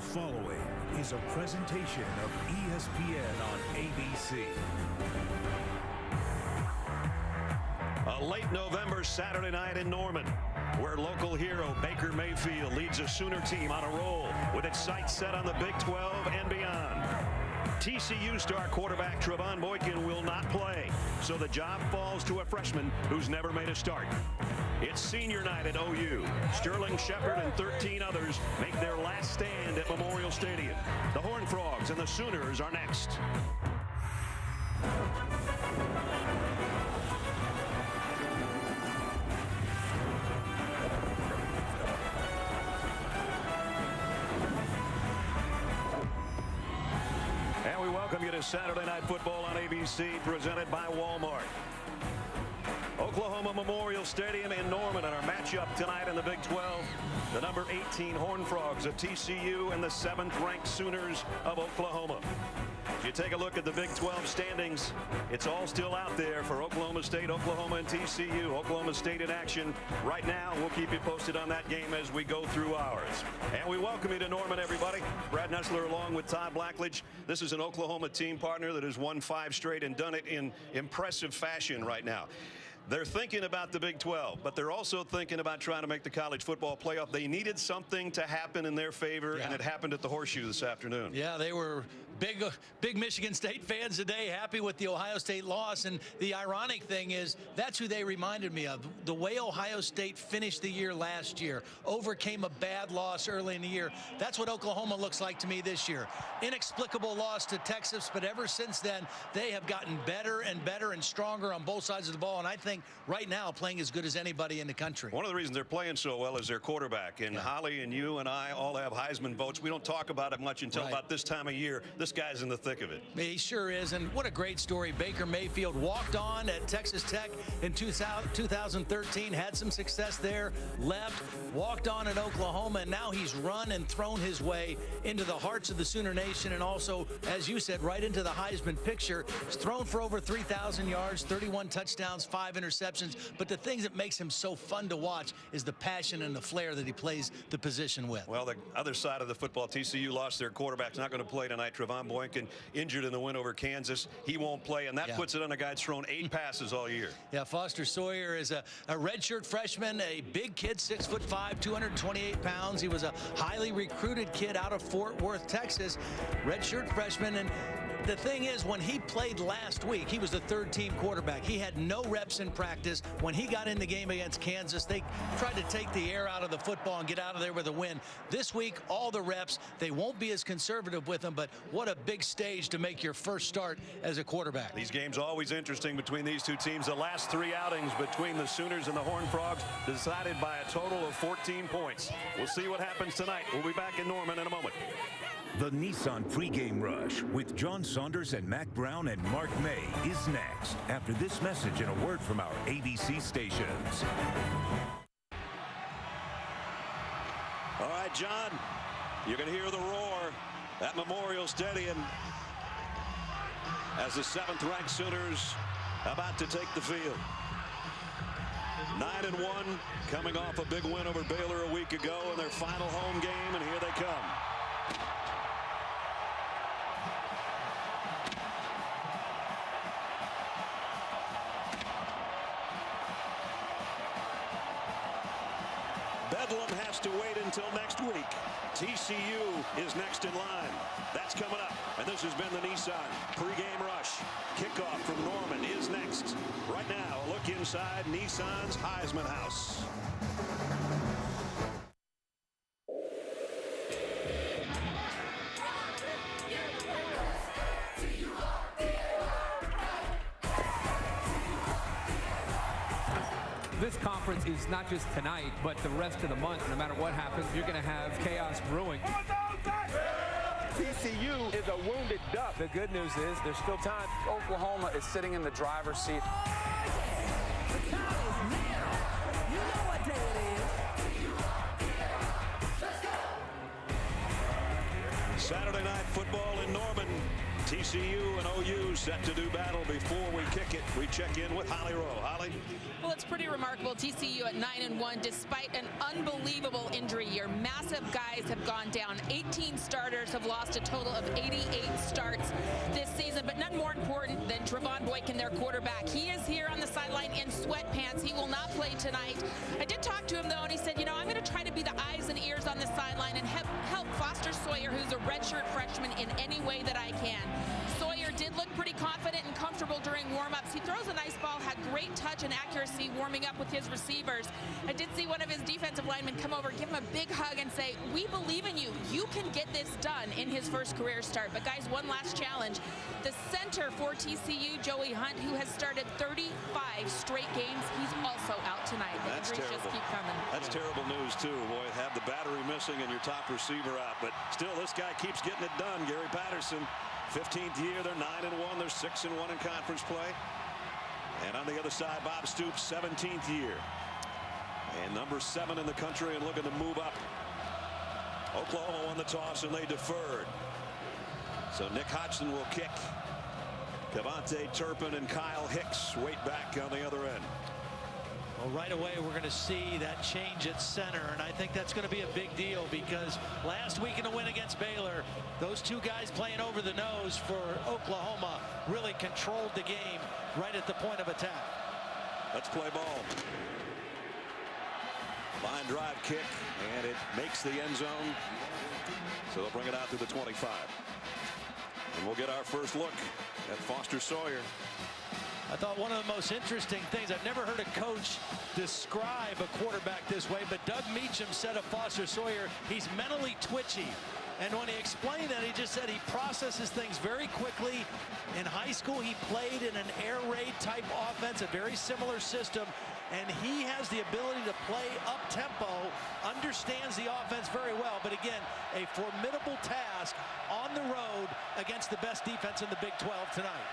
following is a presentation of ESPN on ABC. A late November Saturday night in Norman, where local hero Baker Mayfield leads a Sooner team on a roll with its sights set on the Big 12 and beyond. TCU star quarterback Trevon Boykin will not play, so the job falls to a freshman who's never made a start. It's senior night at OU. Sterling Shepard and 13 others make their last stand at Memorial Stadium. The Horned Frogs and the Sooners are next. And we welcome you to Saturday Night Football on ABC, presented by Walmart. Oklahoma Memorial Stadium in Norman, and our matchup tonight in the Big 12, the number 18 Horned Frogs of TCU and the 7th-ranked Sooners of Oklahoma. If you take a look at the Big 12 standings, it's all still out there for Oklahoma State, Oklahoma, and TCU. Oklahoma State in action right now. We'll keep you posted on that game as we go through ours. And we welcome you to Norman, everybody. Brad Nessler along with Todd Blackledge. This is an Oklahoma team partner that has won 5 straight and done it in impressive fashion right now. They're thinking about the Big 12, but they're also thinking about trying to make the college football playoff. They needed something to happen in their favor, and it happened at the Horseshoe this afternoon. Yeah, they were big Michigan State fans today, happy with the Ohio State loss. And the ironic thing is, that's who they reminded me of. The way Ohio State finished the year last year, overcame a bad loss early in the year. That's what Oklahoma looks like to me this year. Inexplicable loss to Texas, but ever since then, they have gotten better and better and stronger on both sides of the ball. And I think right now playing as good as anybody in the country. One of the reasons they're playing so well is their quarterback. And Holly and you and I all have Heisman votes. We don't talk about it much until about this time of year. This guy's in the thick of it. He sure is. And what a great story. Baker Mayfield walked on at Texas Tech in 2013, had some success there, left, walked on at Oklahoma, and now he's run and thrown his way into the hearts of the Sooner Nation, and also, as you said, right into the Heisman picture. He's thrown for over 3,000 yards, 31 touchdowns, 5 interceptions. But the thing that makes him so fun to watch is the passion and the flair that he plays the position with. Well, the other side of the football, TCU lost their quarterback. He's not going to play tonight. Trevon Boykin injured in the win over Kansas. He won't play, and that puts it on a guy that's thrown 8 passes all year. Yeah, Foster Sawyer is a redshirt freshman, a big kid, 6'5", 228 pounds. He was a highly recruited kid out of Fort Worth, Texas. Redshirt freshman. And the thing is, when he played last week, he was the 3rd-team quarterback. He had no reps in practice. When he got in the game against Kansas, they tried to take the air out of the football and get out of there with a win. This week, all the reps. They won't be as conservative with him, but what a big stage to make your first start as a quarterback. These games always interesting between these two teams. The last 3 outings between the Sooners and the Horned Frogs decided by a total of 14 points. We'll see what happens tonight. We'll be back in Norman in a moment. The Nissan pregame rush with John Saunders and Mac Brown and Mark May is next after this message and a word from our ABC stations. All right, John, you can hear the roar at Memorial Stadium as the 7th-ranked Sooners about to take the field. 9-1, coming off a big win over Baylor a week ago in their final home game, and here they come. Bedlam has to wait until next week. TCU is next in line. That's coming up. And this has been the Nissan pregame rush. Kickoff from Norman is next. Right now, a look inside Nissan's Heisman House. This conference is not just tonight, but the rest of the month. No matter what happens, you're going to have chaos brewing. TCU is a wounded duck. The good news is there's still time. Oklahoma is sitting in the driver's seat. The count is now. You know what day it is. Saturday night football in Norman. TCU and OU set to do battle. Before we kick it, we check in with Holly Rowe. Holly? Well, it's pretty remarkable. TCU at 9-1 despite an unbelievable injury year. Massive guys have gone down. 18 starters have lost a total of 88 starts this season, but none more important than Trevon Boykin, their quarterback. He is here on the sideline in sweatpants. He will not play tonight. I did talk to him, though, and he said, you know, I'm going to try to be the eyes and ears on the sideline and help Foster Sawyer, who's a redshirt freshman, in any way that I can. Sawyer did look pretty confident and comfortable during warm-ups. He throws a nice ball, had great touch and accuracy warming up with his receivers. I did see one of his defensive linemen come over, give him a big hug and say, we believe in you. You can get this done in his first career start. But guys, one last challenge. The center for TCU, Joey Hunt, who has started 35 straight games, he's also out tonight. The injuries just keep coming. That's terrible news, too. Boy, have the battery missing and your top receiver out. But still, this guy keeps getting it done. Gary Patterson, 15th year, they're 9-1. They're 6-1 in conference play. And on the other side, Bob Stoops, 17th year. And number 7 in the country and looking to move up. Oklahoma won the toss and they deferred. So Nick Hodgson will kick. Cavante Turpin and Kyle Hicks wait back on the other end. Well, right away, we're going to see that change at center, and I think that's going to be a big deal because last week in a win against Baylor, those two guys playing over the nose for Oklahoma really controlled the game right at the point of attack. Let's play ball. Line drive kick, and it makes the end zone. So they'll bring it out to the 25. And we'll get our first look at Foster Sawyer. I thought one of the most interesting things, I've never heard a coach describe a quarterback this way, but Doug Meacham said of Foster Sawyer, he's mentally twitchy. And when he explained that, he just said he processes things very quickly. In high school, he played in an air raid type offense, a very similar system, and he has the ability to play up-tempo, understands the offense very well. But again, a formidable task on the road against the best defense in the Big 12 tonight.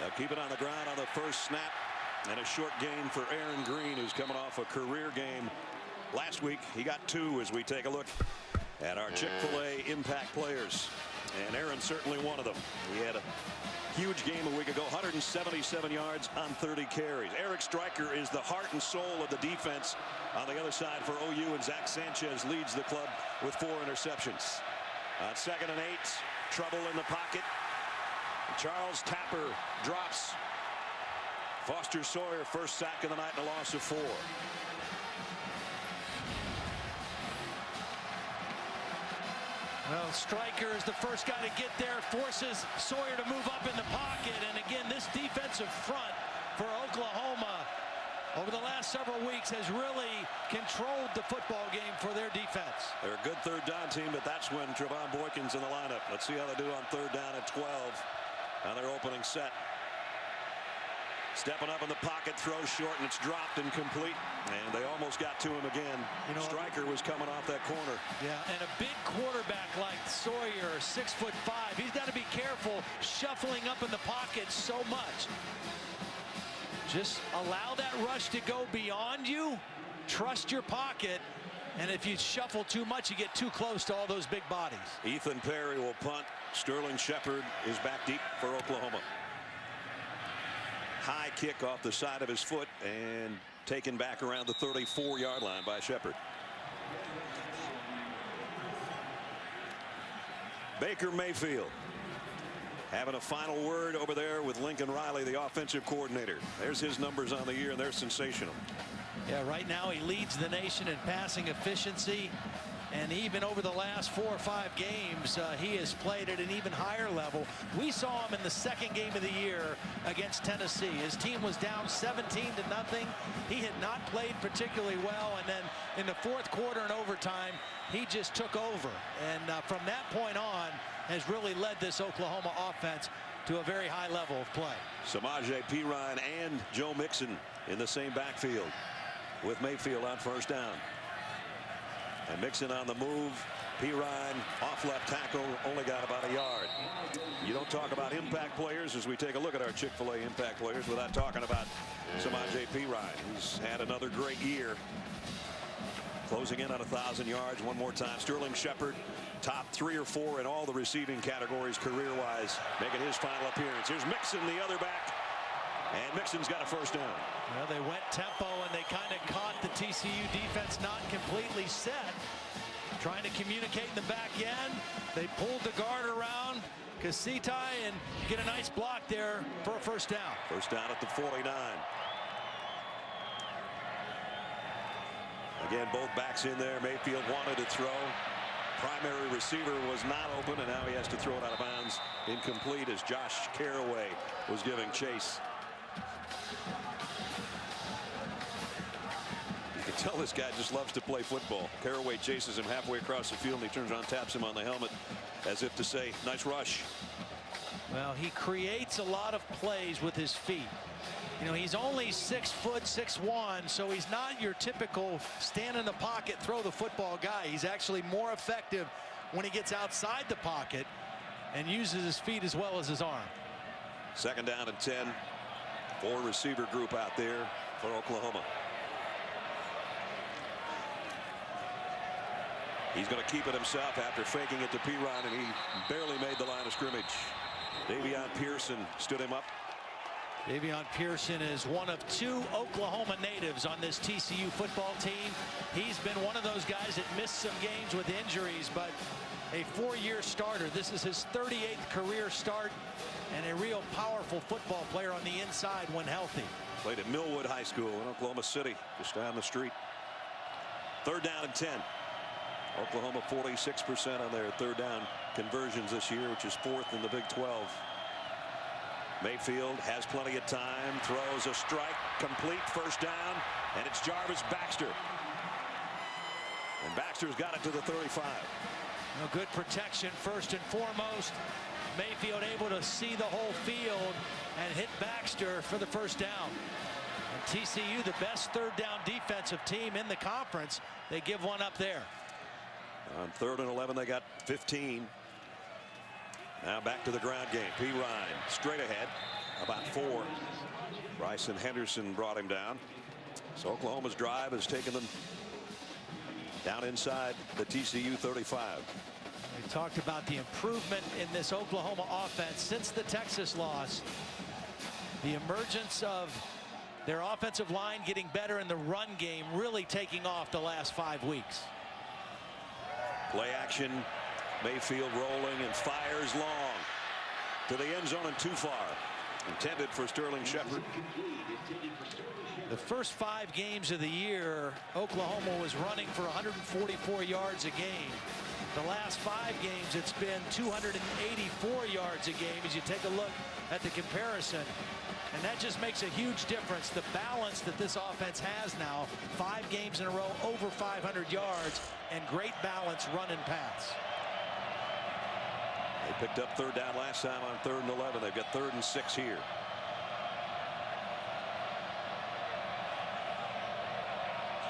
They'll keep it on the ground on the first snap, and a short gain for Aaron Green, who's coming off a career game last week. He got 2 as we take a look at our Chick-fil-A impact players, and Aaron certainly one of them. He had a huge game a week ago, 177 yards on 30 carries. Eric Stryker is the heart and soul of the defense on the other side for OU, and Zach Sanchez leads the club with 4 interceptions. On 2nd and 8, trouble in the pocket. Charles Tapper drops. Foster Sawyer, first sack of the night and a loss of 4. Well, Stryker is the first guy to get there, forces Sawyer to move up in the pocket. And again, this defensive front for Oklahoma over the last several weeks has really controlled the football game for their defense. They're a good third down team, but that's when Trevon Boykin's in the lineup. Let's see how they do on 3rd down at 12 on their opening set. Stepping up in the pocket, throws short, and it's dropped and complete. And they almost got to him again. You know, Stryker was coming off that corner. Yeah, and a big quarterback like Sawyer, 6'5", he's got to be careful shuffling up in the pocket so much. Just allow that rush to go beyond you. Trust your pocket. And if you shuffle too much, you get too close to all those big bodies. Ethan Perry will punt. Sterling Shepard is back deep for Oklahoma. High kick off the side of his foot and taken back around the 34-yard line by Shepard. Baker Mayfield having a final word over there with Lincoln Riley, the offensive coordinator. There's his numbers on the year, and they're sensational. Yeah, right now he leads the nation in passing efficiency. And even over the last 4 or 5 games, he has played at an even higher level. We saw him in the 2nd game of the year against Tennessee. His team was down 17-0. He had not played particularly well. And then in the 4th quarter and overtime, he just took over. And from that point on, has really led this Oklahoma offense to a very high level of play. Samaje Perine and Joe Mixon in the same backfield with Mayfield on 1st down. And Mixon on the move. Perine off left tackle, only got about a yard. You don't talk about impact players as we take a look at our Chick-fil-A impact players without talking about Samaje Perine, who's had another great year. closing in on 1,000 yards. One more time, Sterling Shepard, top 3 or 4 in all the receiving categories career-wise, making his final appearance. Here's Mixon, the other back, and Mixon's got a first down. Well, they went tempo, and they kind of caught the TCU defense not completely set, trying to communicate in the back end. They pulled the guard around Kasitai and get a nice block there for a first down. First down at the 49. Again, both backs in there. Mayfield wanted to throw. Primary receiver was not open, and now he has to throw it out of bounds. Incomplete as Josh Caraway was giving chase. You can tell this guy just loves to play football. Caraway chases him halfway across the field, and he turns around, taps him on the helmet as if to say, nice rush. Well, he creates a lot of plays with his feet. You know, he's only 6 foot 6'1", so he's not your typical stand in the pocket, throw the football guy. He's actually more effective when he gets outside the pocket and uses his feet as well as his arm. Second down and 10. 4 receiver group out there for Oklahoma. He's going to keep it himself after faking it to Perine, and he barely made the line of scrimmage. Davion Pearson stood him up. Davion Pearson is one of 2 Oklahoma natives on this TCU football team. He's been one of those guys that missed some games with injuries, but a 4-year starter. This is his 38th career start, and a real powerful football player on the inside when healthy. Played at Millwood High School in Oklahoma City, just down the street. Third down and 10. Oklahoma 46% on their third down conversions this year, which is 4th in the Big 12. Mayfield has plenty of time, throws a strike, complete, first down, and it's Jarvis Baxter. And Baxter's got it to the 35. Well, good protection first and foremost. Mayfield able to see the whole field and hit Baxter for the first down. And TCU, the best third down defensive team in the conference, they give one up there. On 3rd and 11, they got 15. Now back to the ground game. Perine straight ahead, about 4. Bryson Henderson brought him down. So Oklahoma's drive has taken them down inside the TCU 35. We talked about the improvement in this Oklahoma offense since the Texas loss. The emergence of their offensive line getting better in the run game, really taking off the last 5 weeks. Play action. Mayfield rolling and fires long to the end zone and too far. Intended for Sterling Shepard. The first 5 games of the year, Oklahoma was running for 144 yards a game. The last 5 games, it's been 284 yards a game as you take a look at the comparison. And that just makes a huge difference. The balance that this offense has now, 5 games in a row, over 500 yards, and great balance run and pass. They picked up third down last time on 3rd and 11. They've got 3rd and 6 here.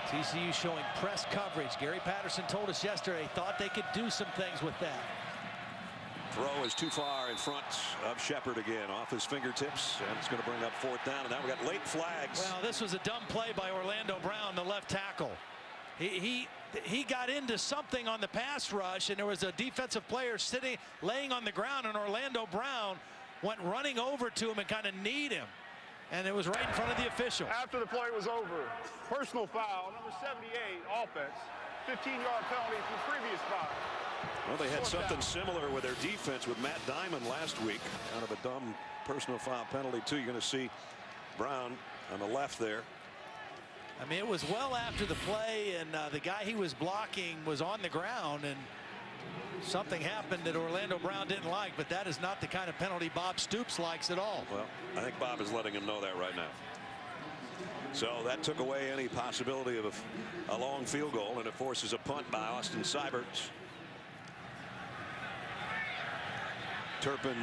TCU showing press coverage. Gary Patterson told us yesterday thought they could do some things with that. Throw is too far in front of Shepard again, off his fingertips, and it's going to bring up 4th down. And now we got late flags. Well, this was a dumb play by Orlando Brown, the left tackle. He got into something on the pass rush, and there was a defensive player laying on the ground, and Orlando Brown went running over to him and kind of kneed him, and it was right in front of the official. After the play was over, personal foul, number 78, offense, 15-yard penalty from previous foul. Well, they had something similar with their defense with Matt Diamond last week, kind of a dumb personal foul penalty too. You're going to see Brown on the left there. I mean, it was well after the play, and the guy he was blocking was on the ground, and something happened that Orlando Brown didn't like, but that is not the kind of penalty Bob Stoops likes at all. Well, I think Bob is letting him know that right now. So that took away any possibility of a long field goal, and it forces a punt by Austin Seibert. Turpin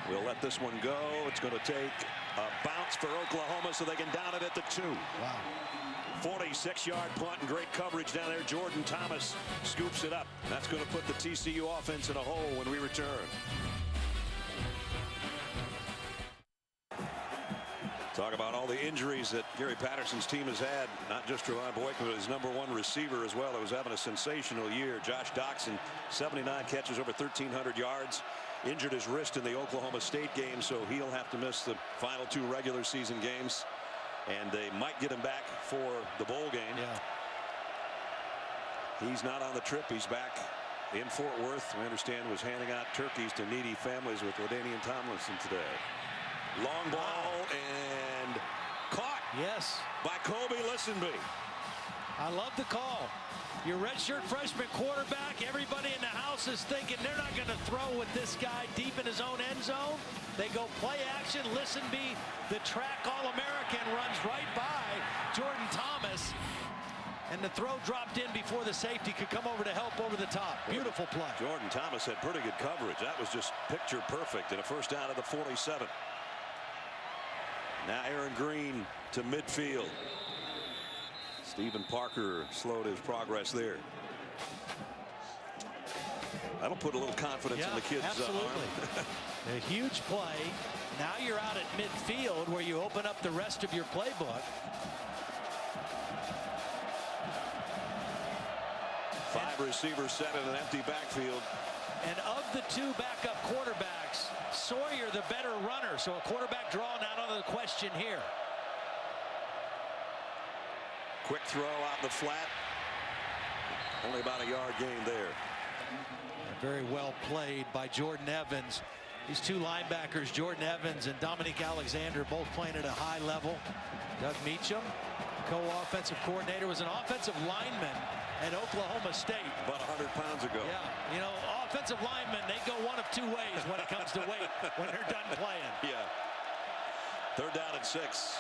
will let this one go. It's going to take a bounce for Oklahoma so they can down it at the 2. Wow. 46-yard punt and great coverage down there. Jordan Thomas scoops it up. That's going to put the TCU offense in a hole when we return. Talk about all the injuries that Gary Patterson's team has had, not just Trevon Boykin, but his #1 receiver as well, who was having a sensational year. Josh Doxson, 79 catches, over 1,300 yards. Injured his wrist in the Oklahoma State game, so he'll have to miss the final 2 regular season games. And they might get him back for the bowl game. Yeah. He's not on the trip. He's back in Fort Worth. We understand was handing out turkeys to needy families with LaDainian Tomlinson today. Long ball and caught. Yes. By Kobe Listenby. I love the call. Your redshirt freshman quarterback, everybody in the house is thinking they're not going to throw with this guy deep in his own end zone. They go play action. Listenby, the track All-American, runs right by Jordan Thomas. And the throw dropped in before the safety could come over to help over the top. Beautiful play. Jordan Thomas had pretty good coverage. That was just picture perfect, and a first down at the 47. Now Aaron Green to midfield. Stephen Parker slowed his progress there. That'll put a little confidence in the kids' absolutely. arm. A huge play. Now you're out at midfield where you open up the rest of your playbook. 5 receivers set in an empty backfield. And of the 2 backup quarterbacks, Sawyer the better runner. So a quarterback draw not out of the question here. Quick throw out in the flat. Only about a yard gain there. Very well played by Jordan Evans. These 2 linebackers, Jordan Evans and Dominique Alexander, both playing at a high level. Doug Meacham, co-offensive coordinator, was an offensive lineman at Oklahoma State. About 100 pounds ago. Yeah, you know, offensive linemen, they go one of 2 ways when it comes to weight when they're done playing. Yeah. 3rd down and 6.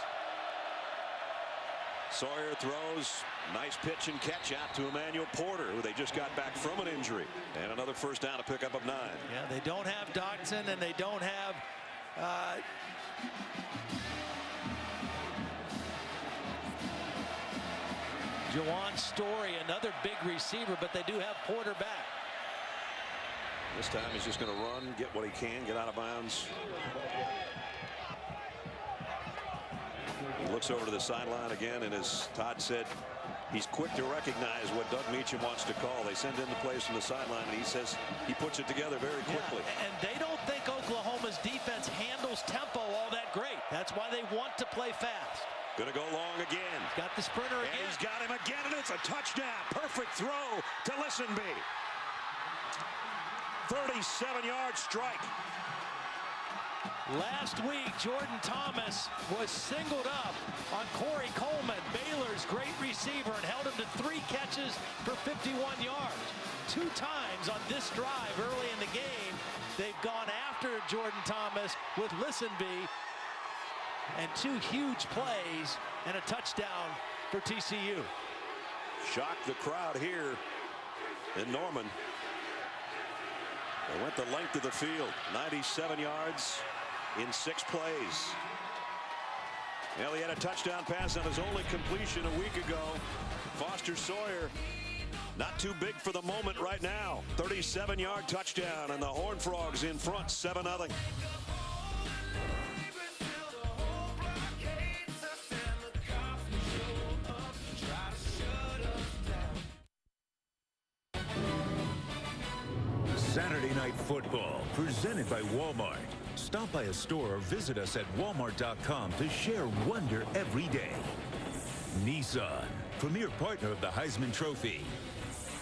Sawyer throws. Nice pitch and catch out to Emmanuel Porter, who they just got back from an injury. And another first down, a pickup of 9. Yeah, they don't have Doxson, and they don't have Jawan Story, another big receiver, but they do have Porter back. This time he's just going to run, get what he can, get out of bounds. He looks over to the sideline again, and as Todd said, he's quick to recognize what Doug Meacham wants to call. They send in the plays from the sideline, and he says he puts it together very quickly. Yeah, and they don't think Oklahoma's defense handles tempo all that great. That's why they want to play fast. Going to go long again. Got the sprinter again. And he's got him again, and it's a touchdown. Perfect throw to Listenby. 37-yard strike. Last week, Jordan Thomas was singled up on Corey Coleman, Baylor's great receiver, and held him to 3 catches for 51 yards. 2 times on this drive early in the game, they've gone after Jordan Thomas with Listenby, and 2 huge plays and a touchdown for TCU. Shocked the crowd here in Norman. They went the length of the field, 97 yards in 6 plays. Well, he had a touchdown pass on his only completion a week ago. Foster Sawyer, not too big for the moment right now. 37-yard touchdown, and the Horned Frogs in front, 7-0. Saturday Night Football, presented by Walmart. Stop by a store or visit us at walmart.com to share wonder every day. Nissan, premier partner of the Heisman Trophy.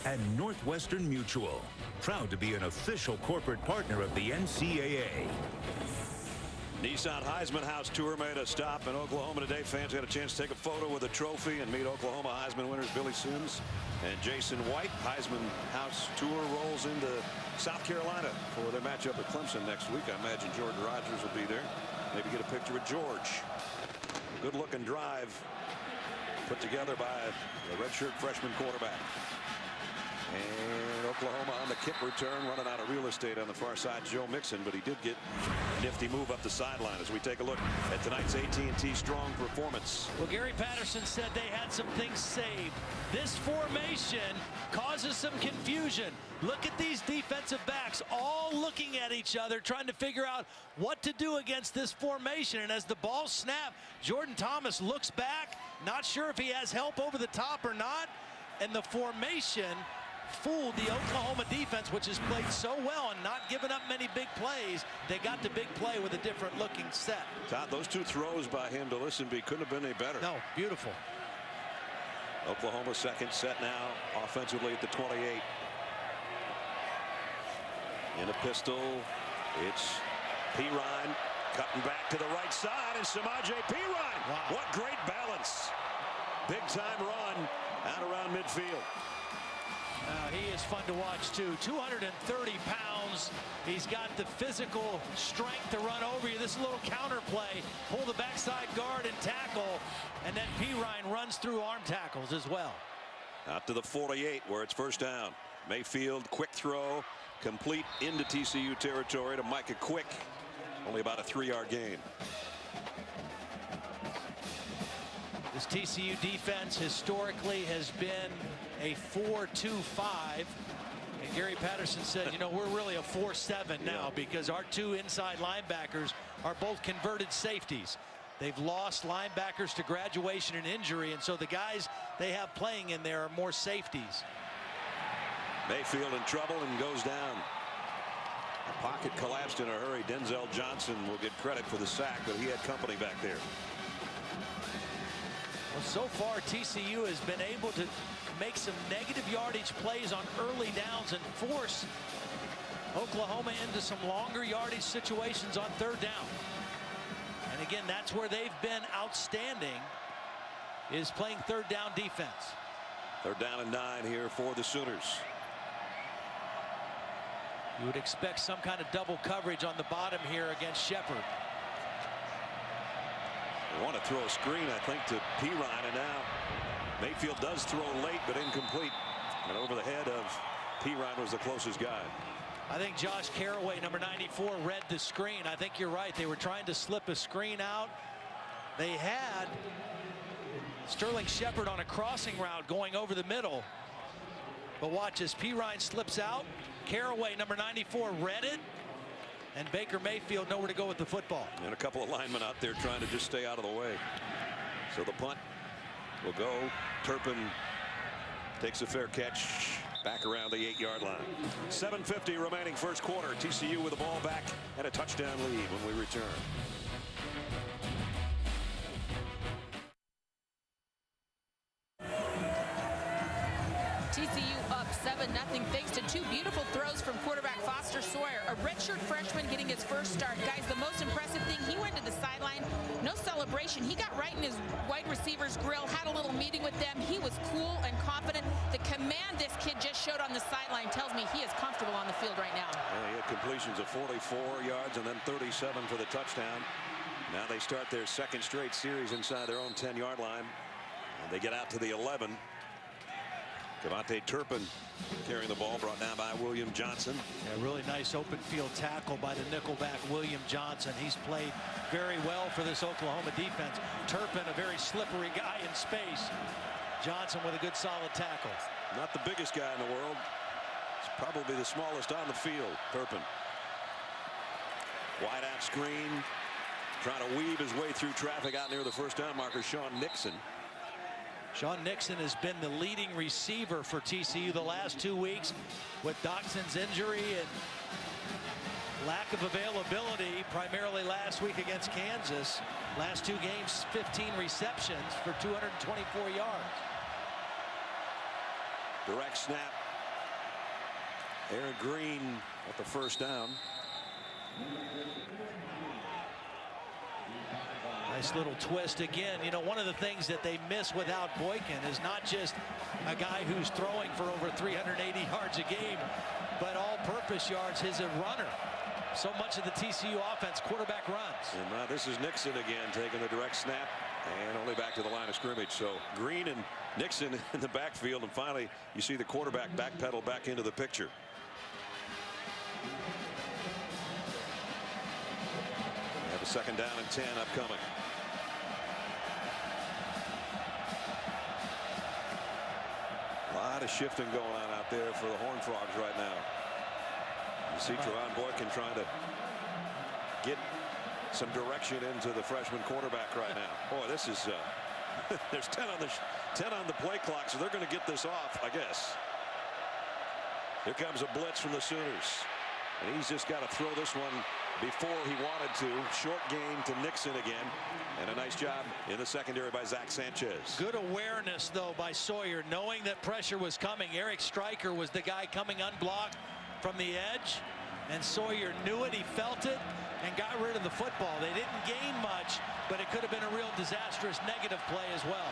And Northwestern Mutual, proud to be an official corporate partner of the NCAA. Nissan Heisman House Tour made a stop in Oklahoma today. Fans had a chance to take a photo with the trophy and meet Oklahoma Heisman winners Billy Sims and Jason White. Heisman House Tour rolls into South Carolina for their matchup at Clemson next week. I imagine Jordan Rodgers will be there. Maybe get a picture with George. Good looking drive put together by the redshirt freshman quarterback. And Oklahoma on the kick return, running out of real estate on the far side, Joe Mixon, but he did get a nifty move up the sideline as we take a look at tonight's AT&T Strong performance. Well, Gary Patterson said they had some things saved. This 4 formation causes some confusion. Look at these defensive backs all looking at each other, trying to figure out what to do against this formation. And as the ball snapped, Jordan Thomas looks back, not sure if he has help over the top or not. And the formation fooled the Oklahoma defense, which has played so well and not given up many big plays. They got the big play with a different looking set. Todd, those two throws by him to Listenby couldn't have been any better. No, beautiful. Oklahoma second set now offensively at the 28. In a pistol, it's Perine cutting back to the right side, and Samaje Perine. Wow. What great balance. Big time run out around midfield. He is fun to watch too. 230 pounds. He's got the physical strength to run over you. This little counter play, pull the backside guard and tackle, and then Perine runs through arm tackles as well. Out to the 48 where it's first down. Mayfield, quick throw, complete into TCU territory to Micah Quick. Only about a 3-yard gain. This TCU defense historically has been a 4-2-5. And Gary Patterson said, you know, we're really a 4-7 now because our two inside linebackers are both converted safeties. They've lost linebackers to graduation and injury, and so the guys they have playing in there are more safeties. Mayfield in trouble and goes down. The pocket collapsed in a hurry. Denzel Johnson will get credit for the sack, but he had company back there. Well, so far TCU has been able to make some negative yardage plays on early downs and force Oklahoma into some longer yardage situations on third down. And again, that's where they've been outstanding, is playing third down defense. Third down and 9 here for the Sooners. You would expect some kind of double coverage on the bottom here against Shepard. They want to throw a screen, I think, to Perine, and now Mayfield does throw late but incomplete, and over the head of Perine was the closest guy. I think Josh Caraway, number 94, read the screen. I think you're right. They were trying to slip a screen out. They had Sterling Shepard on a crossing route going over the middle. But watch as Perine slips out. Caraway, number 94, read it. And Baker Mayfield nowhere to go with the football. And a couple of linemen out there trying to just stay out of the way. So the punt will go. Turpin takes a fair catch back around the 8-yard line. 7:50 remaining first quarter. TCU with the ball back and a touchdown lead when we return. TCU up 7-0 thanks to two beautiful throws from quarterback Foster Sawyer. A redshirt freshman getting his first start. Guys, the most impressive thing, he went to the sideline. No celebration. He got right in his wide receiver's grill, had a little meeting with them. He was cool and confident. The command this kid just showed on the sideline tells me he is comfortable on the field right now. Yeah, he had completions of 44 yards and then 37 for the touchdown. Now they start their second straight series inside their own 10-yard line. And they get out to the 11. Devontae Turpin carrying the ball, brought down by William Johnson. Yeah, really nice open field tackle by the nickelback William Johnson. He's played very well for this Oklahoma defense. Turpin, a very slippery guy in space. Johnson with a good solid tackle. Not the biggest guy in the world. He's probably the smallest on the field, Turpin. Wide out screen, trying to weave his way through traffic out near the first down marker, Sean Nixon. Sean Nixon has been the leading receiver for TCU the last 2 weeks with Doxson's injury and lack of availability, primarily last week against Kansas. Last 2 games, 15 receptions for 224 yards. Direct snap. Aaron Green at the first down. Nice little twist again. You know, one of the things that they miss without Boykin is not just a guy who's throwing for over 380 yards a game, but all-purpose yards. He's a runner. So much of the TCU offense, quarterback runs. And now this is Nixon again taking the direct snap and only back to the line of scrimmage. So Green and Nixon in the backfield, and finally you see the quarterback backpedal back into the picture. We have a second down and 10 upcoming. A lot of shifting going on out there for the Horned Frogs right now. You see Teron Boykin trying to get some direction into the freshman quarterback right now. Boy, this is there's 10 on the play clock, so they're going to get this off, I guess. Here comes a blitz from the Sooners, and he's just got to throw this one before he wanted to. Short gain to Nixon again, and a nice job in the secondary by Zach Sanchez. Good awareness though by Sawyer, knowing that pressure was coming. Eric Stryker was the guy coming unblocked from the edge, and Sawyer knew it, he felt it, and got rid of the football. They didn't gain much, but it could have been a real disastrous negative play as well.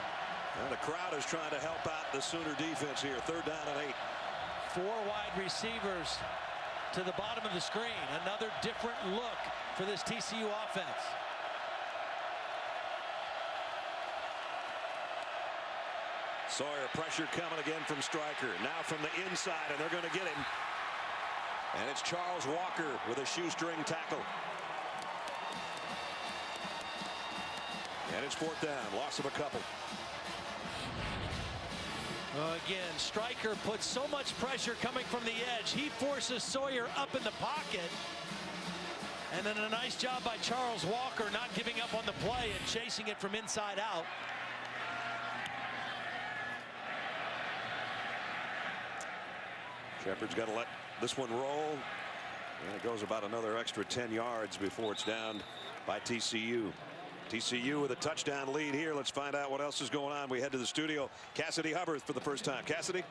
And the crowd is trying to help out the Sooner defense here. 3rd down and 8. 4 wide receivers to the bottom of the screen. Another different look for this TCU offense. Sawyer, pressure coming again from Stryker. Now from the inside, and they're going to get him. And it's Charles Walker with a shoestring tackle. And it's 4th down, loss of a couple. Again, Stryker puts so much pressure coming from the edge. He forces Sawyer up in the pocket. And then a nice job by Charles Walker not giving up on the play and chasing it from inside out. Shepard's got to let this one roll. And it goes about another extra 10 yards before it's down by TCU. TCU with a touchdown lead here. Let's find out what else is going on. We head to the studio. Cassidy Hubbard for the first time. Cassidy?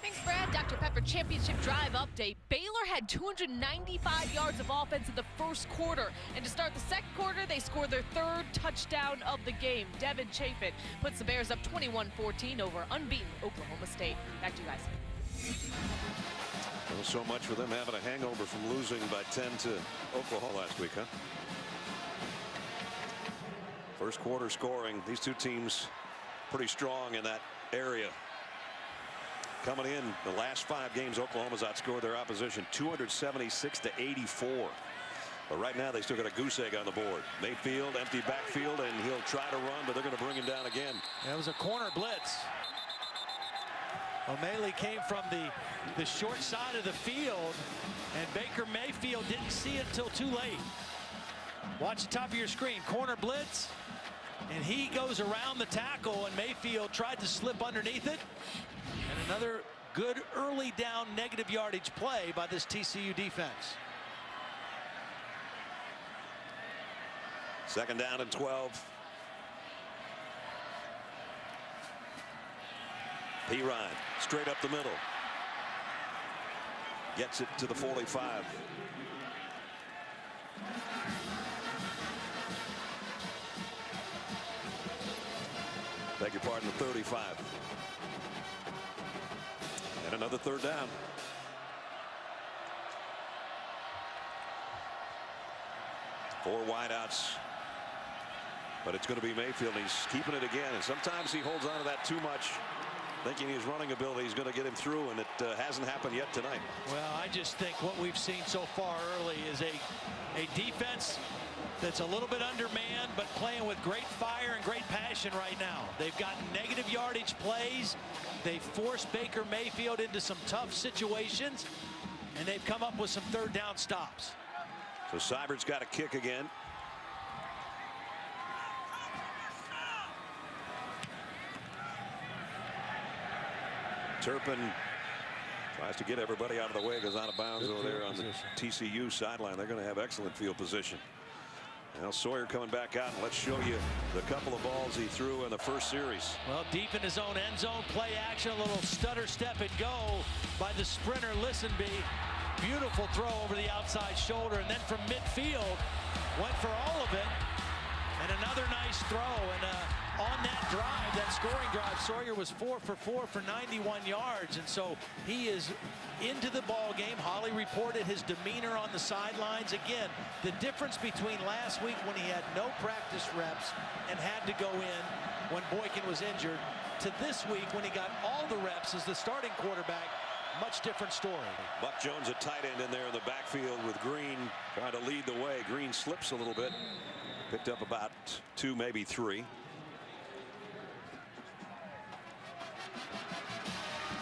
Thanks, Brad. Dr. Pepper Championship Drive update. Baylor had 295 yards of offense in the first quarter. And to start the second quarter, they scored their 3rd touchdown of the game. Devin Chafin puts the Bears up 21-14 over unbeaten Oklahoma State. Back to you guys. Well, so much for them having a hangover from losing by 10 to Oklahoma last week, huh? First quarter scoring, these two teams pretty strong in that area. Coming in the last 5 games, Oklahoma's outscored their opposition 276-84. But right now they still got a goose egg on the board. Mayfield, empty backfield, and he'll try to run, but they're going to bring him down again. That was a corner blitz. O'Malley came from the short side of the field, and Baker Mayfield didn't see it until too late. Watch the top of your screen. Corner blitz, and he goes around the tackle, and Mayfield tried to slip underneath it. And another good early down negative yardage play by this TCU defense. 2nd down and 12. Perine straight up the middle. Gets it to the 45. Beg your pardon, the 35. And another 3rd down. Four wideouts. But it's going to be Mayfield. He's keeping it again. And sometimes he holds on to that too much, thinking his running ability is going to get him through, and it hasn't happened yet tonight. Well, I just think what we've seen so far early is a defense that's a little bit undermanned, but playing with great fire and great passion right now. They've got negative yardage plays. They've forced Baker Mayfield into some tough situations, and they've come up with some 3rd down stops. So Seibert's got a kick again. Turpin tries to get everybody out of the way, goes out of bounds over there on the TCU sideline. They're going to have excellent field position. Now Sawyer coming back out, and let's show you the couple of balls he threw in the first series. Well, deep in his own end zone, play action, a little stutter step and go by the sprinter Listenby. Beautiful throw over the outside shoulder, and then from midfield went for all of it. And another nice throw, and on that drive, that scoring drive, Sawyer was 4 for 4 for 91 yards, and so he is into the ball game. Holly reported his demeanor on the sidelines. Again, the difference between last week when he had no practice reps and had to go in when Boykin was injured, to this week when he got all the reps as the starting quarterback. Much different story. Buck Jones, a tight end in there in the backfield with Green trying to lead the way. Green slips a little bit. Picked up about 2, maybe 3.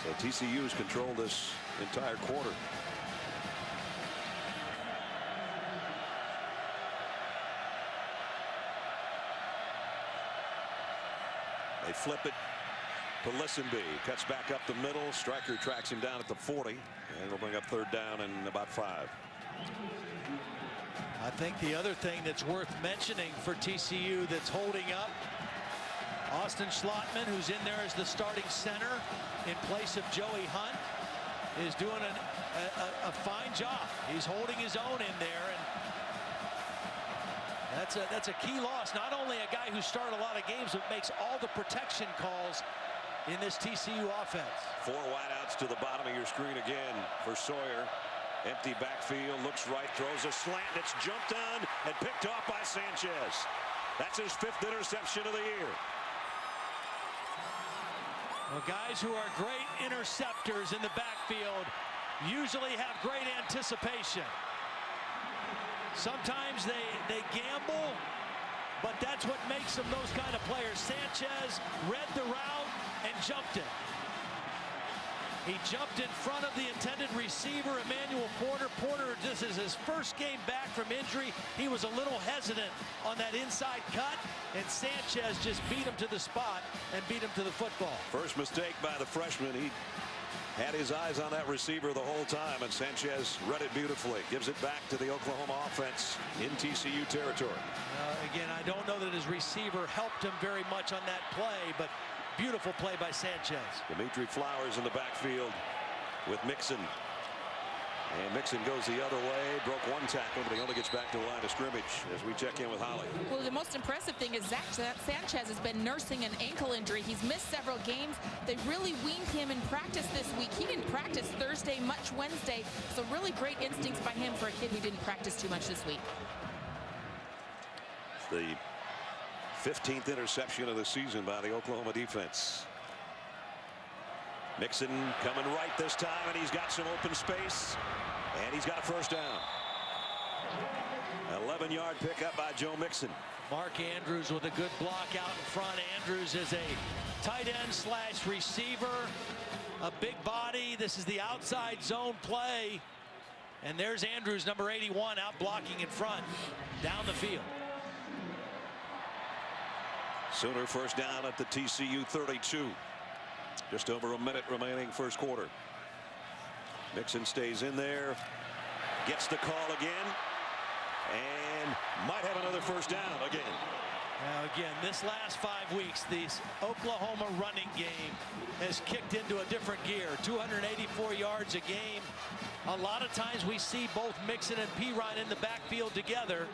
So So TCU's controlled this entire quarter. They flip it to Listenby. Cuts back up the middle. Striker tracks him down at the 40. And it'll bring up third down and about 5. I think the other thing that's worth mentioning for TCU that's holding up, Austin Schlottman, who's in there as the starting center in place of Joey Hunt, is doing a fine job. He's holding his own in there, and that's a key loss. Not only a guy who started a lot of games, but makes all the protection calls in this TCU offense. 4 wideouts to the bottom of your screen again for Sawyer. Empty backfield, looks right, throws a slant. It's jumped on and picked off by Sanchez. That's his 5th interception of the year. Well, guys who are great interceptors in the backfield usually have great anticipation. Sometimes they gamble, but that's what makes them those kind of players. Sanchez read the route and jumped it. He jumped in front of the intended receiver, Emmanuel Porter. Porter, this is his first game back from injury. He was a little hesitant on that inside cut, and Sanchez just beat him to the spot and beat him to the football. First mistake by the freshman. He had his eyes on that receiver the whole time, and Sanchez read it beautifully. Gives it back to the Oklahoma offense in TCU territory. Again, I don't know that his receiver helped him very much on that play, but beautiful play by Sanchez. Dimitri Flowers in the backfield with Mixon. And Mixon goes the other way, broke 1 tackle, but he only gets back to the line of scrimmage as we check in with Holly. Well, the most impressive thing is Zach Sanchez has been nursing an ankle injury. He's missed several games. They really weaned him in practice this week. He didn't practice Thursday, much Wednesday, so really great instincts by him for a kid who didn't practice too much this week. The 15th interception of the season by the Oklahoma defense. Mixon coming right this time, and he's got some open space, and he's got a first down. 11-yard pickup by Joe Mixon. Mark Andrews with a good block out in front. Andrews is a tight end slash receiver, a big body. This is the outside zone play, and there's Andrews, number 81, out blocking in front down the field. Sooner first down at the TCU 32. Just over a minute remaining first quarter. Mixon stays in there, gets the call again, and might have another first down again. Now again, this last 5 weeks, this Oklahoma running game has kicked into a different gear. 284 yards a game. A lot of times we see both Mixon and Pirine in the backfield together.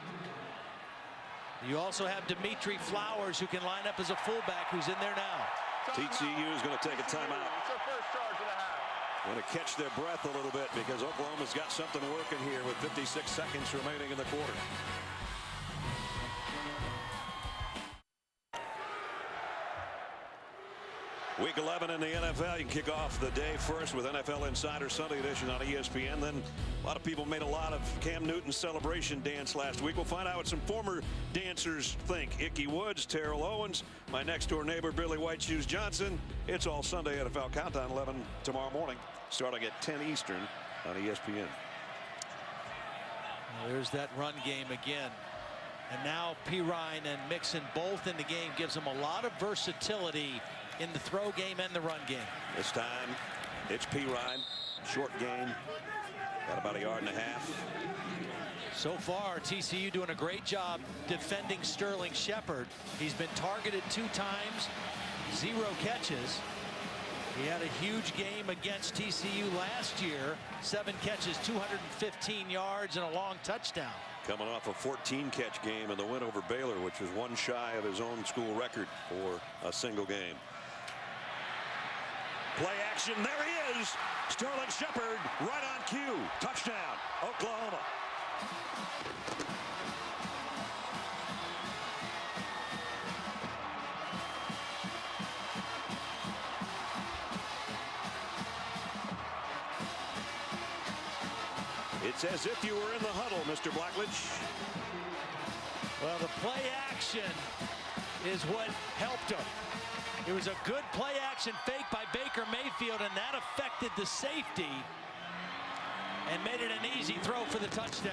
You also have Dimitri Flowers, who can line up as a fullback, who's in there now. TCU is going to take a timeout. It's their first charge of the half. Going to catch their breath a little bit because Oklahoma's got something working here with 56 seconds remaining in the quarter. Week 11 in the NFL. You can kick off the day first with NFL Insider Sunday edition on ESPN. Then a lot of people made a lot of Cam Newton's celebration dance last week. We'll find out what some former dancers think. Ickey Woods, Terrell Owens, my next door neighbor Billy White Shoes Johnson. It's all Sunday NFL Countdown, 11 tomorrow morning, starting at 10 Eastern on ESPN. Well, there's that run game again. And now Pirine and Mixon both in the game gives them a lot of versatility in the throw game and the run game. This time it's Pirine, short gain, got about 1.5 yards. So far TCU doing a great job defending Sterling Shepard. He's been targeted 2 times, 0 catches. He had a huge game against TCU last year, 7 catches, 215 yards, and a long touchdown. Coming off a 14-catch game in the win over Baylor, which was 1 shy of his own school record for a single game. Play action, there he is. Sterling Shepard right on cue. Touchdown, Oklahoma. It's as if you were in the huddle, Mr. Blackledge. Well, the play action is what helped him. It was a good play action fake by Baker Mayfield, and that affected the safety and made it an easy throw for the touchdown.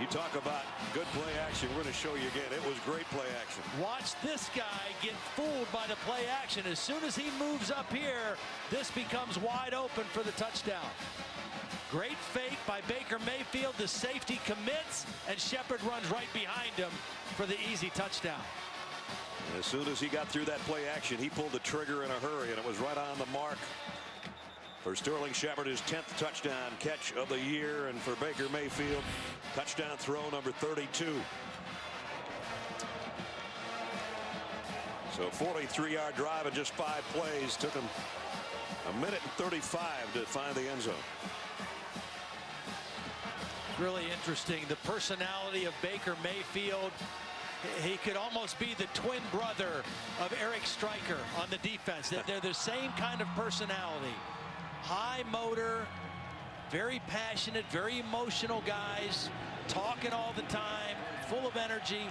You talk about good play action. We're going to show you again. It was great play action. Watch this guy get fooled by the play action. As soon as he moves up here, this becomes wide open for the touchdown. Great fake by Baker Mayfield. The safety commits, and Shepard runs right behind him for the easy touchdown. As soon as he got through that play action, he pulled the trigger in a hurry, and it was right on the mark for Sterling Shepard, his 10th touchdown catch of the year, and for Baker Mayfield, touchdown throw number 32. So 43-yard drive in just 5 plays. Took him a minute and 35 to find the end zone. Really interesting, the personality of Baker Mayfield. He could almost be the twin brother of Eric Stryker on the defense. They're the same kind of personality. High motor, very passionate, very emotional guys, talking all the time, full of energy,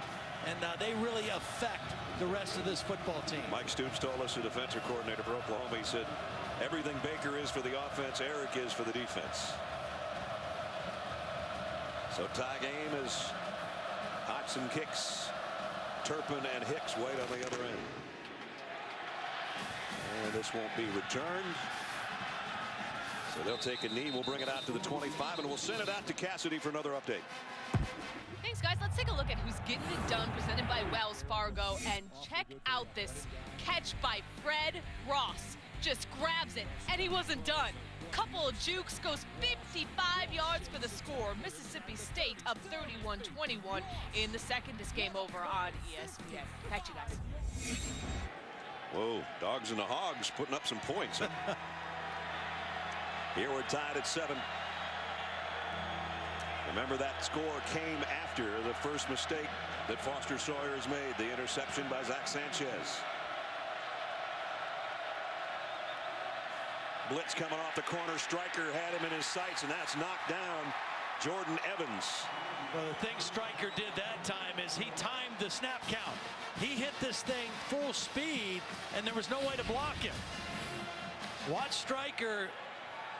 and they really affect the rest of this football team. Mike Stoops told us, the defensive coordinator for Oklahoma, he said, everything Baker is for the offense, Eric is for the defense. So tie game is Hodgson kicks. Turpin and Hicks wait on the other end. And this won't be returned. So they'll take a knee. We'll bring it out to the 25, and we'll send it out to Cassidy for another update. Thanks, guys. Let's take a look at who's getting it done, presented by Wells Fargo. And check out this catch by Fred Ross. Just grabs it, and he wasn't done. Couple of jukes, goes 55 yards for the score. Mississippi State up 31-21 in the second. This game over on ESPN. Catch you guys. Whoa, Dogs and the Hogs putting up some points. Huh? Here we're tied at 7. Remember, that score came after the first mistake that Foster Sawyer has made, the interception by Zach Sanchez. Blitz coming off the corner. Stryker had him in his sights, and that's knocked down Jordan Evans. Well, the thing Stryker did that time is he timed the snap count. He hit this thing full speed, and there was no way to block him. Watch Stryker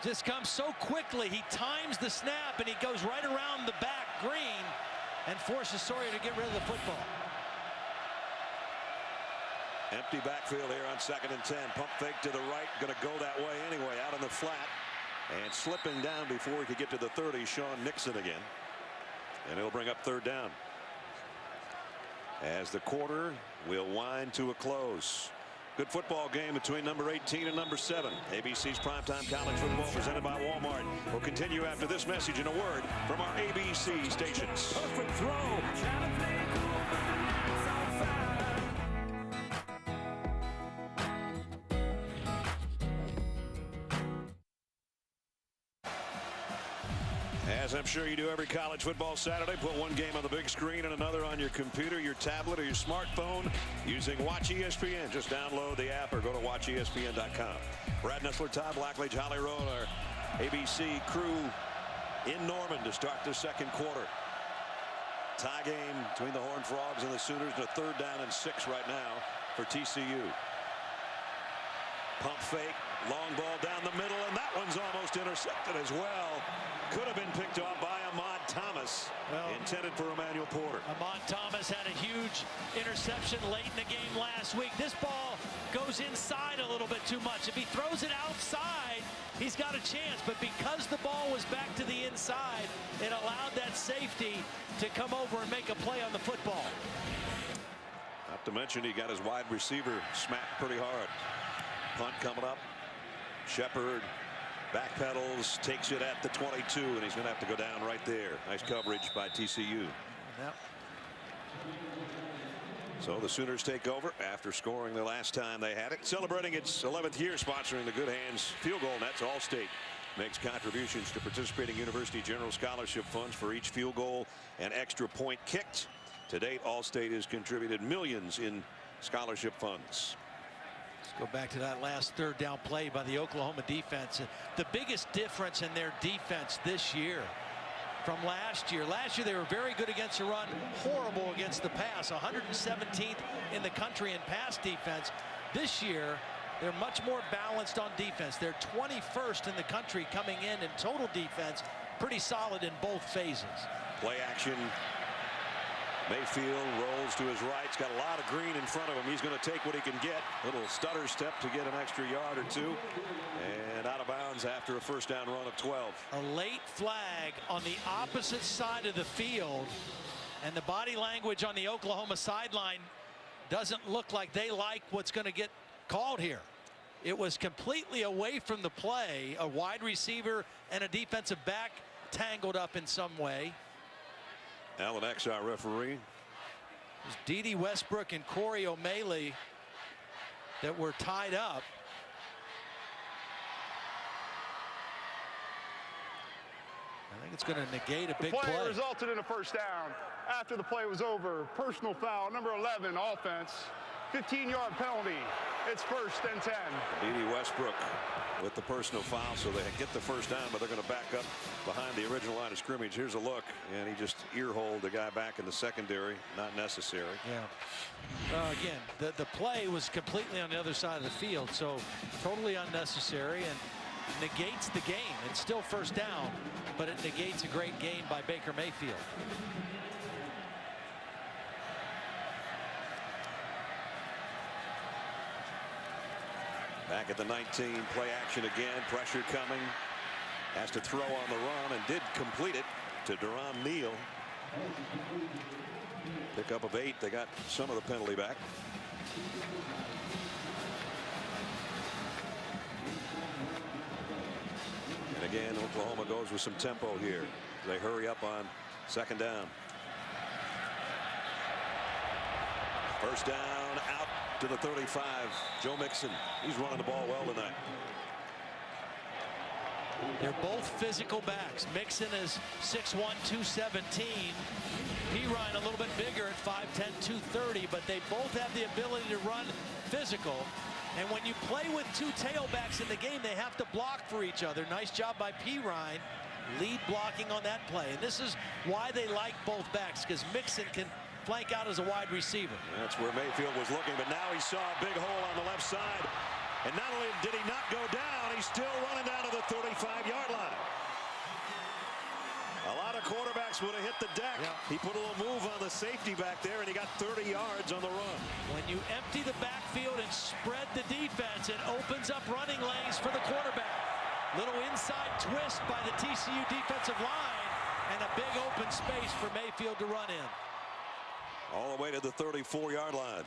just come so quickly. He times the snap, and he goes right around the back green and forces Sawyer to get rid of the football. Empty backfield here on 2nd and 10. Pump fake to the right. Going to go that way anyway, out on the flat. And slipping down before he could get to the 30, Sean Nixon again. And it'll bring up 3rd down. As the quarter will wind to a close. Good football game between number 18 and number 7. ABC's Primetime College Football presented by Walmart. We'll continue after this message and a word from our ABC stations. Perfect throw. As I'm sure you do every college football Saturday, put one game on the big screen and another on your computer, your tablet, or your smartphone using Watch ESPN. Just download the app or go to watchespn.com. Brad Nessler, Todd Blackledge, Holly Rowe, our ABC crew in Norman to start the second quarter. Tie game between the Horned Frogs and the Sooners, and a 3rd down and 6 right now for TCU. Pump fake, long ball down the middle, and that one's almost intercepted as well. Could have been picked off by Ahmad Thomas, intended for Emmanuel Porter. Ahmad Thomas had a huge interception late in the game last week. This ball goes inside a little bit too much. If he throws it outside, he's got a chance. But because the ball was back to the inside, it allowed that safety to come over and make a play on the football. Not to mention he got his wide receiver smacked pretty hard. Punt coming up. Shepard backpedals, takes it at the 22, and he's going to have to go down right there. Nice coverage by TCU. Yep. So the Sooners take over after scoring the last time they had it. Celebrating its 11th year sponsoring the Good Hands Field Goal Nets. Allstate makes contributions to participating university general scholarship funds for each field goal and extra point kicked. To date, Allstate has contributed millions in scholarship funds. Go back to that last 3rd down play by the Oklahoma defense. The biggest difference in their defense this year from last year. Last year they were very good against the run, horrible against the pass, 117th in the country in pass defense. This year they're much more balanced on defense. They're 21st in the country coming in total defense, pretty solid in both phases. Play action. Mayfield rolls to his right. He's got a lot of green in front of him. He's going to take what he can get. Little stutter step to get an extra yard or two. And out of bounds after a first down run of 12. A late flag on the opposite side of the field. And the body language on the Oklahoma sideline doesn't look like they like what's going to get called here. It was completely away from the play. A wide receiver and a defensive back tangled up in some way. Alan X, our referee. It was Dede Westbrook and Corey O'Malley that were tied up. I think it's going to negate a big play. The play resulted in a first down. After the play was over, personal foul, number 11, offense, 15-yard penalty. It's 1st and 10. Dede Westbrook with the personal foul, so they get the first down, but they're going to back up behind the original line of scrimmage. Here's a look, and he just ear-holed the guy back in the secondary. Not necessary. Yeah. Again, the play was completely on the other side of the field, so totally unnecessary and negates the game. It's still first down, but it negates a great game by Baker Mayfield. Back at the 19, play action again, pressure coming. Has to throw on the run and did complete it to Deron Neal. Pickup of 8. They got some of the penalty back. And again, Oklahoma goes with some tempo here. They hurry up on second down. First down, out to the 35. Joe Mixon, he's running the ball well tonight. They're both physical backs. Mixon is 6'1", 217. Perine a little bit bigger at 5'10", 230, but they both have the ability to run physical. And when you play with two tailbacks in the game, they have to block for each other. Nice job by Perine, lead blocking on that play. And this is why they like both backs, because Mixon can flank out as a wide receiver. That's where Mayfield was looking, but now he saw a big hole on the left side. And not only did he not go down, he's still running down to the 35-yard line. A lot of quarterbacks would have hit the deck. Yeah. He put a little move on the safety back there, and he got 30 yards on the run. When you empty the backfield and spread the defense, it opens up running lanes for the quarterback. Little inside twist by the TCU defensive line, and a big open space for Mayfield to run in. All the way to the 34-yard line.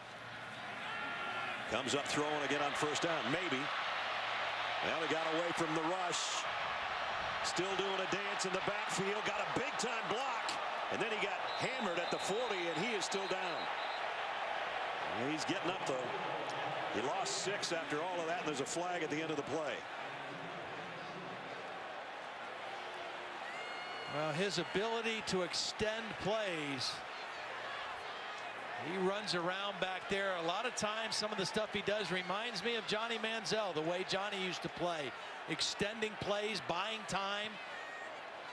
Comes up throwing again on first down. Maybe. Well, he got away from the rush. Still doing a dance in the backfield. Got a big-time block. And then he got hammered at the 40, and he is still down. And he's getting up, though. He lost 6 after all of that, and there's a flag at the end of the play. Well, his ability to extend plays. He runs around back there. A lot of times, some of the stuff he does reminds me of Johnny Manziel, the way Johnny used to play. Extending plays, buying time.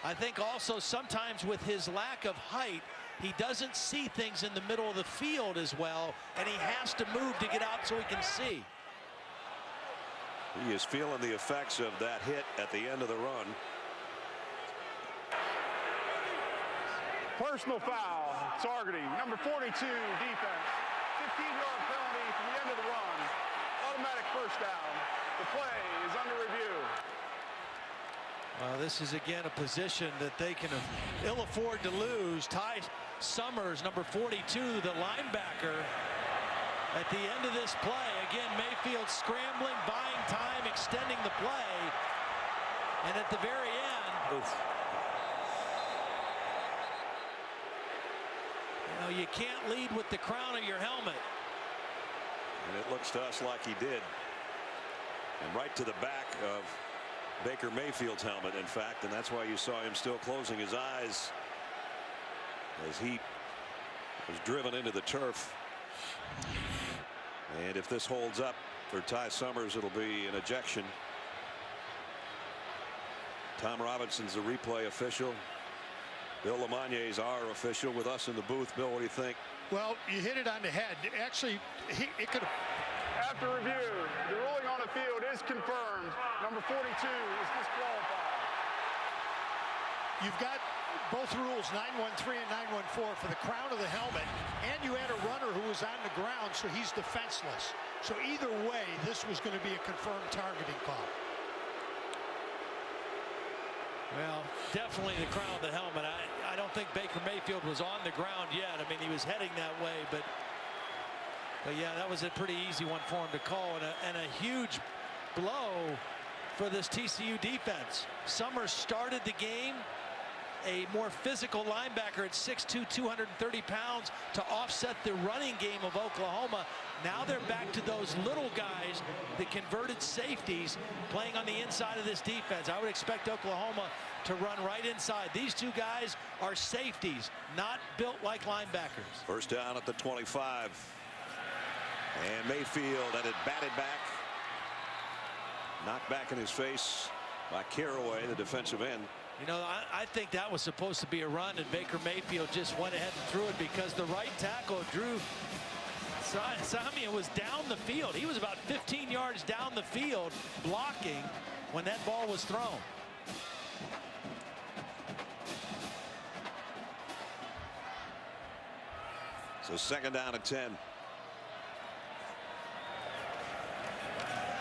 I think also sometimes with his lack of height, he doesn't see things in the middle of the field as well, and he has to move to get out so he can see. He is feeling the effects of that hit at the end of the run. Personal foul, targeting, number 42, defense. 15-yard penalty from the end of the run. Automatic first down. The play is under review. Well, this is again a position that they can ill afford to lose. Ty Summers, number 42, the linebacker, at the end of this play. Again, Mayfield scrambling, buying time, extending the play. And at the very end, you can't lead with the crown of your helmet. And it looks to us like he did. And right to the back of Baker Mayfield's helmet, in fact, and that's why you saw him still closing his eyes as he was driven into the turf. And if this holds up for Ty Summers, it'll be an ejection. Tom Robinson's the replay official. Bill LeMonnier is our official with us in the booth. Bill, what do you think? Well, you hit it on the head. Actually, it could have. After review, the ruling on the field is confirmed. Number 42 is disqualified. You've got both rules, 913 and 914, for the crown of the helmet, and you had a runner who was on the ground, so he's defenseless. So either way, this was going to be a confirmed targeting call. Well, definitely the crown of the helmet. I don't think Baker Mayfield was on the ground yet. I mean, he was heading that way, but yeah, that was a pretty easy one for him to call, and a huge blow for this TCU defense. Summers started the game a more physical linebacker at 6'2", 230 pounds to offset the running game of Oklahoma. Now they're back to those little guys, the converted safeties, playing on the inside of this defense. I would expect Oklahoma to run right inside. These two guys are safeties, not built like linebackers. First down at the 25. And Mayfield, and it batted back. Knocked back in his face by Caraway, the defensive end. You know, I think that was supposed to be a run, and Baker Mayfield just went ahead and threw it because the right tackle, Drew Samia, was down the field. He was about 15 yards down the field blocking when that ball was thrown. So second down at 10.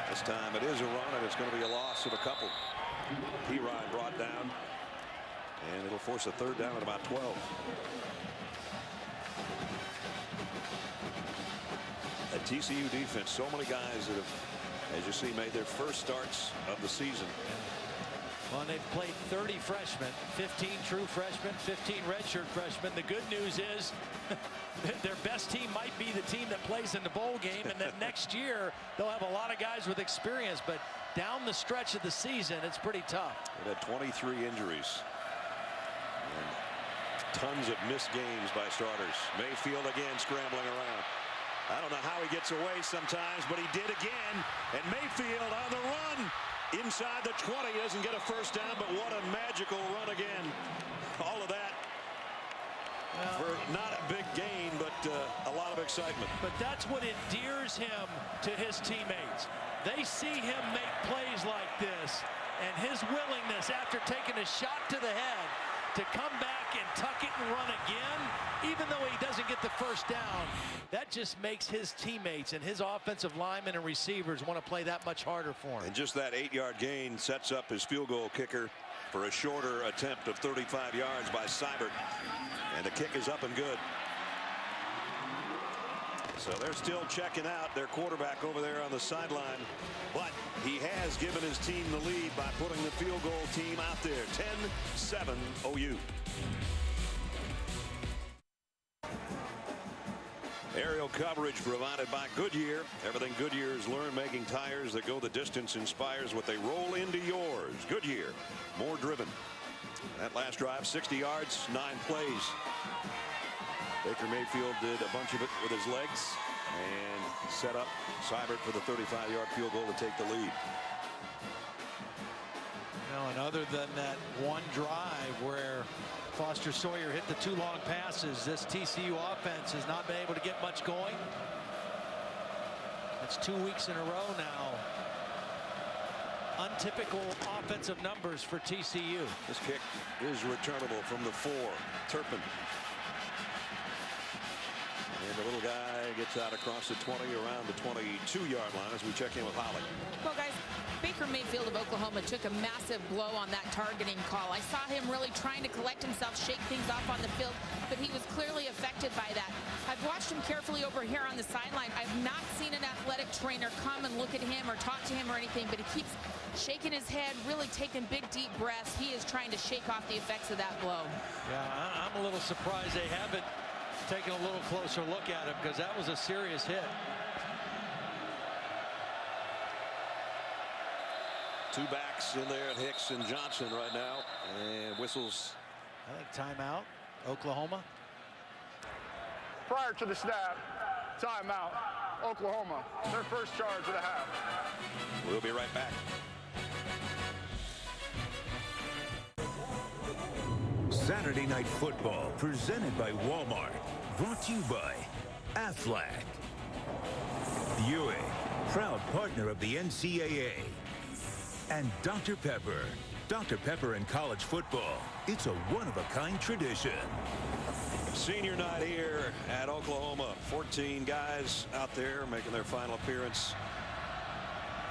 This time it is a run, and it's going to be a loss of a couple. P-Ryan brought down, and it'll force a third down at about 12. A TCU defense, so many guys that have, as you see, made their first starts of the season. Well, they've played 30 freshmen, 15 true freshmen, 15 redshirt freshmen. The good news is their best team might be the team that plays in the bowl game, and then next year they'll have a lot of guys with experience. But down the stretch of the season, it's pretty tough. They've had 23 injuries. And tons of missed games by starters. Mayfield again scrambling around. I don't know how he gets away sometimes, but he did again. And Mayfield on the run. Inside the 20, doesn't get a first down, but what a magical run again. All of that for not a big gain, but a lot of excitement. But that's what endears him to his teammates. They see him make plays like this, and his willingness after taking a shot to the head to come back and tuck it and run again, even though he doesn't get the first down, that just makes his teammates and his offensive linemen and receivers want to play that much harder for him. And just that 8-yard gain sets up his field goal kicker for a shorter attempt of 35 yards by Seibert. And the kick is up and good. So they're still checking out their quarterback over there on the sideline. But he has given his team the lead by putting the field goal team out there. 10-7 OU. Aerial coverage provided by Goodyear. Everything Goodyear's learned making tires that go the distance inspires what they roll into yours. Goodyear, more driven. That last drive, 60 yards, 9 plays. Baker Mayfield did a bunch of it with his legs and set up Seibert for the 35-yard field goal to take the lead. Well, and other than that one drive where Foster Sawyer hit the 2 long passes, this TCU offense has not been able to get much going. It's 2 weeks in a row now. Untypical offensive numbers for TCU. This kick is returnable from the 4. Turpin. And the little guy gets out across the 20, around the 22-yard line as we check in with Holly. Well, guys, Baker Mayfield of Oklahoma took a massive blow on that targeting call. I saw him really trying to collect himself, shake things off on the field, but he was clearly affected by that. I've watched him carefully over here on the sideline. I've not seen an athletic trainer come and look at him or talk to him or anything, but he keeps shaking his head, really taking big, deep breaths. He is trying to shake off the effects of that blow. Yeah, I'm a little surprised they haven't taken a little closer look at him, because that was a serious hit. 2 backs in there at Hicks and Johnson right now, and whistles. I think timeout, Oklahoma. Prior to the snap, timeout, Oklahoma. Their first charge of the half. We'll be right back. Saturday Night Football, presented by Walmart. Brought to you by Aflac. Buick, proud partner of the NCAA. And Dr. Pepper. Dr. Pepper in college football. It's a one-of-a-kind tradition. Senior night here at Oklahoma. 14 guys out there making their final appearance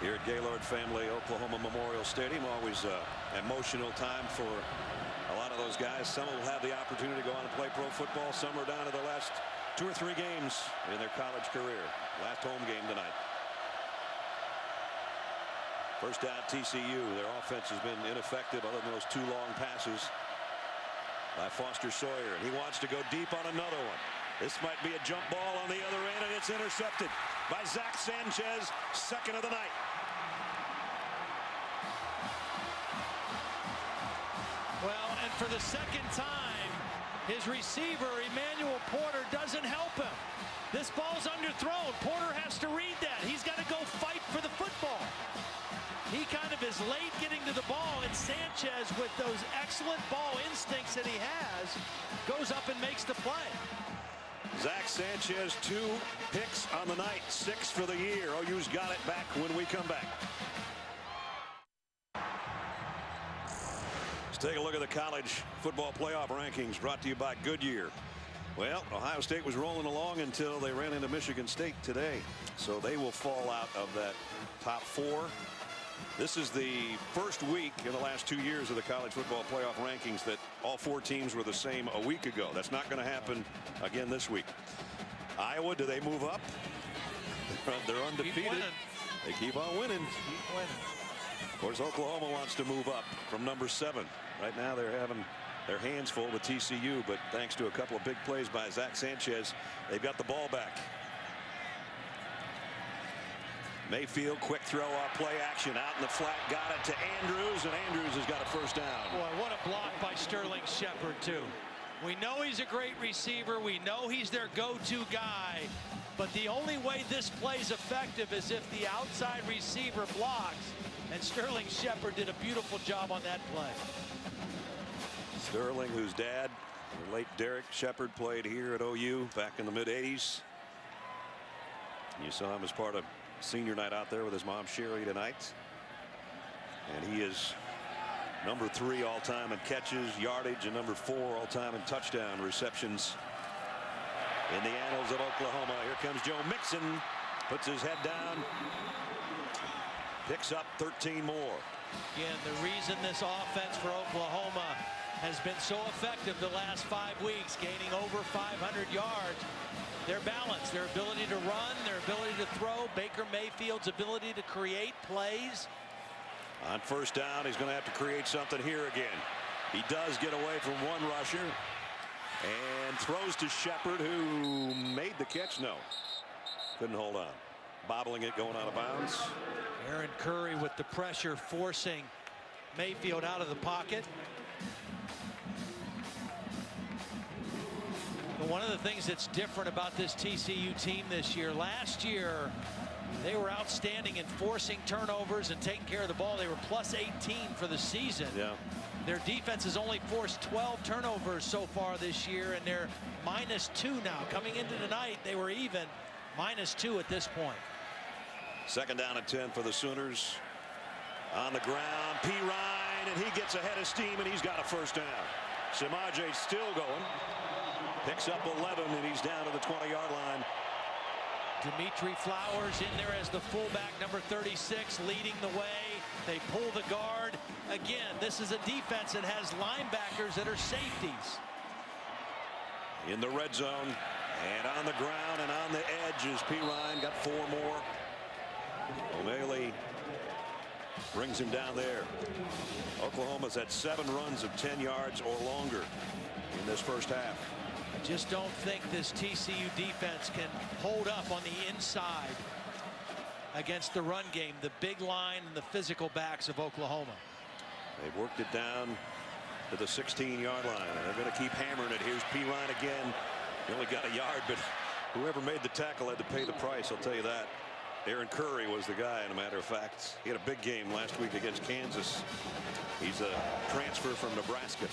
here at Gaylord Family Oklahoma Memorial Stadium. Always an emotional time for a lot of those guys. Some will have the opportunity to go on and play pro football. Some are down to the last 2 or 3 games in their college career. Last home game tonight. First down, TCU. Their offense has been ineffective other than those 2 long passes by Foster Sawyer, and he wants to go deep on another one. This might be a jump ball on the other end, and it's intercepted by Zach Sanchez, second of the night. Well, and for the second time, his receiver, Emmanuel Porter, doesn't help him. This ball's underthrown. Porter has to read that. He's got to go fight for the football. He kind of is late getting to the ball, and Sanchez, with those excellent ball instincts that he has, goes up and makes the play. Zach Sanchez, 2 picks on the night, 6 for the year. OU's got it back when we come back. Let's take a look at the college football playoff rankings brought to you by Goodyear. Well, Ohio State was rolling along until they ran into Michigan State today, so they will fall out of that top 4. This is the first week in the last 2 years of the college football playoff rankings that all 4 teams were the same a week ago. That's not going to happen again this week. Iowa, do they move up? They're undefeated. They keep on winning. Of course, Oklahoma wants to move up from number 7. Right now they're having their hands full with TCU, but thanks to a couple of big plays by Zach Sanchez, they've got the ball back. Mayfield, quick throw off play action out in the flat, got it to Andrews, and Andrews has got a first down. Boy, what a block by Sterling Shepard, too. We know he's a great receiver. We know he's their go-to guy. But the only way this play's effective is if the outside receiver blocks. And Sterling Shepard did a beautiful job on that play. Sterling, whose dad, the late Derek Shepard, played here at OU back in the mid-'80s. You saw him as part of senior night out there with his mom Sherry tonight, and he is number 3 all-time in catches, yardage, and number 4 all-time in touchdown receptions in the annals of Oklahoma. Here comes Joe Mixon, puts his head down, picks up 13 more. Again, the reason this offense for Oklahoma has been so effective the last 5 weeks, gaining over 500 yards. Their balance, their ability to run, their ability to throw, Baker Mayfield's ability to create plays. On first down, he's going to have to create something here again. He does get away from one rusher and throws to Shepard, who made the catch. No, couldn't hold on. Bobbling it, going out of bounds. Aaron Curry with the pressure, forcing Mayfield out of the pocket. But one of the things that's different about this TCU team this year, last year they were outstanding in forcing turnovers and taking care of the ball. They were plus 18 for the season. Yeah. Their defense has only forced 12 turnovers so far this year, and they're -2 now. Coming into tonight, they were even, -2 at this point. Second down and 10 for the Sooners. On the ground, P. Ryan, and he gets ahead of steam, and he's got a first down. Samaje's still going. Picks up 11, and he's down to the 20-yard line. Dimitri Flowers in there as the fullback, number 36, leading the way. They pull the guard. Again, this is a defense that has linebackers that are safeties. In the red zone, and on the ground and on the edge is P. Ryan. Got 4 more. O'Malley brings him down there. Oklahoma's had 7 runs of 10 yards or longer in this first half. I just don't think this TCU defense can hold up on the inside against the run game, the big line and the physical backs of Oklahoma. They've worked it down to the 16-yard line, and they're going to keep hammering it. Here's P. Ryan again. He only got a yard, but whoever made the tackle had to pay the price, I'll tell you that. Aaron Curry was the guy, as a matter of fact. He had a big game last week against Kansas. He's a transfer from Nebraska.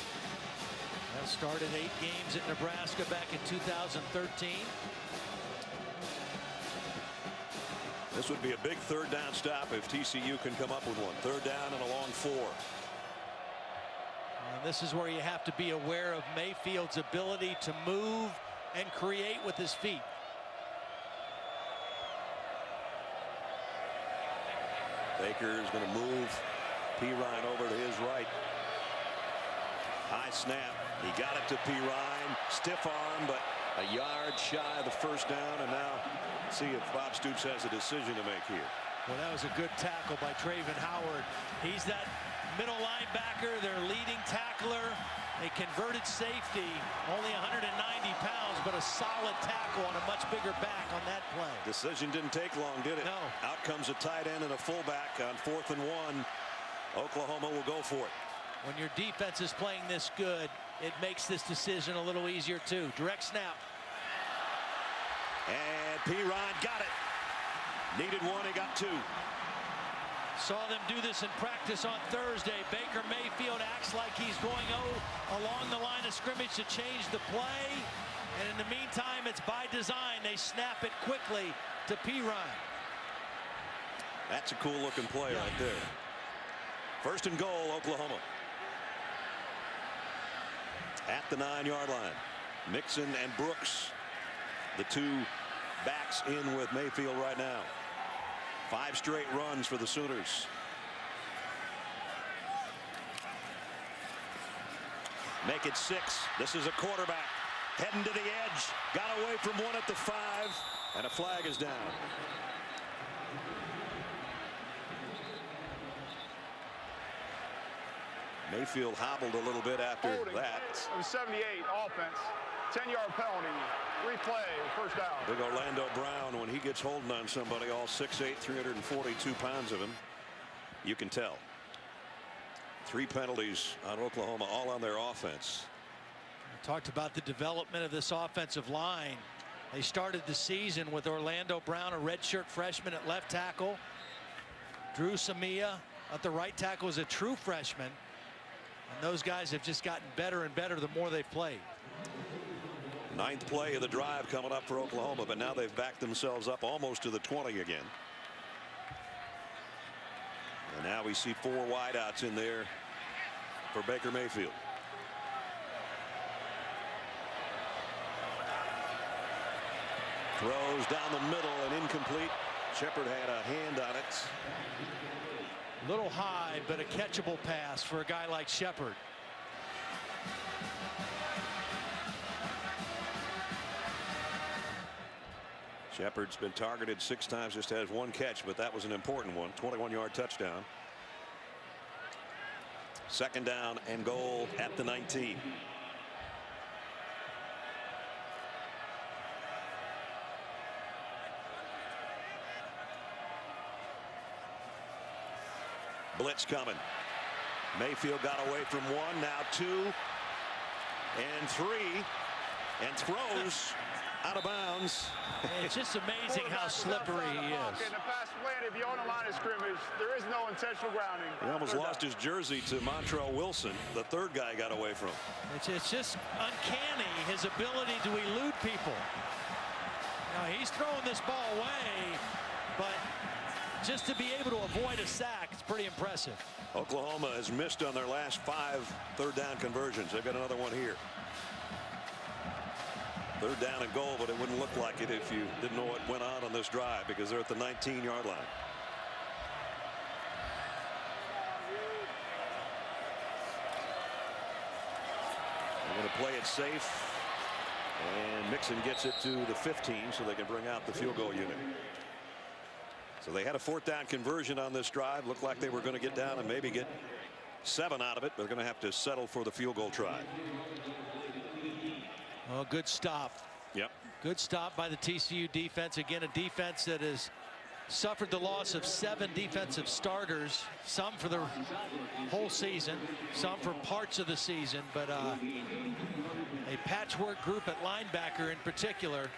Started 8 games at Nebraska back in 2013. This would be a big third down stop if TCU can come up with one. Third down and a long 4. And this is where you have to be aware of Mayfield's ability to move and create with his feet. Baker is going to move Pirine over to his right. High snap. He got it to Pirine. Stiff arm, but a yard shy of the first down. And now see if Bob Stoops has a decision to make here. Well, that was a good tackle by Traven Howard. He's that middle linebacker, their leading tackler, a converted safety, only 190 pounds, but a solid tackle on a much bigger back on that play. Decision didn't take long, did it? No. Out comes a tight end and a fullback on 4th and 1. Oklahoma will go for it. When your defense is playing this good, it makes this decision a little easier too. Direct snap. And Pirine got it. Needed 1, he got 2. Saw them do this in practice on Thursday. Baker Mayfield acts like he's going along the line of scrimmage to change the play. And in the meantime, it's by design. They snap it quickly to Pirine. That's a cool looking play right there. 1st and goal, Oklahoma. At the 9-yard line. Mixon and Brooks, the 2 backs in with Mayfield right now. 5 straight runs for the Sooners. Make it 6. This is a quarterback heading to the edge. Got away from 1 at the 5, and a flag is down. Mayfield hobbled a little bit after that. It was 78 offense. 10-yard penalty. Replay. First down. Big Orlando Brown, when he gets holding on somebody, all 6'8", 342 pounds of him, you can tell. 3 penalties on Oklahoma, all on their offense. We talked about the development of this offensive line. They started the season with Orlando Brown, a redshirt freshman at left tackle. Drew Samia at the right tackle is a true freshman. And those guys have just gotten better and better the more they've played. 9th play of the drive coming up for Oklahoma, but now they've backed themselves up almost to the 20 again. And now we see 4 wideouts in there for Baker Mayfield. Throws down the middle and incomplete. Shepard had a hand on it. Little high, but a catchable pass for a guy like Shepard. Shepard's been targeted 6 times, just has 1 catch, but that was an important one. 21-yard touchdown. 2nd down and goal at the 19. Blitz coming. Mayfield got away from 1, now 2 and 3, and throws out of bounds. It's just amazing how slippery he is. The pass planted beyond the line of scrimmage. There is no intentional grounding. He almost lost his jersey to Montrell Wilson. The 3rd guy got away from him. It's just uncanny, his ability to elude people. Now he's throwing this ball away, but just to be able to avoid a sack, it's pretty impressive. Oklahoma has missed on their last 5 third down conversions. They've got another one here. 3rd down and goal, but it wouldn't look like it if you didn't know what went on this drive, because they're at the 19-yard line. They're going to play it safe, and Mixon gets it to the 15 so they can bring out the field goal unit. So they had a 4th down conversion on this drive. Looked like they were going to get down and maybe get 7 out of it. They're going to have to settle for the field goal try. Oh, good stop. Yep. Good stop by the TCU defense. Again, a defense that has suffered the loss of 7 defensive starters, some for the whole season, some for parts of the season, but a patchwork group at linebacker in particular.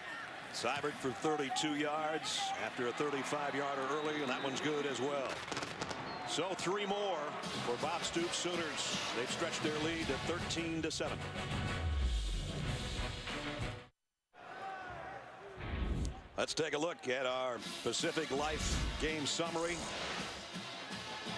Seibert for 32 yards after a 35-yarder early, and that one's good as well. So 3 more for Bob Stoops Sooners. They've stretched their lead to 13-7. Let's take a look at our Pacific Life game summary.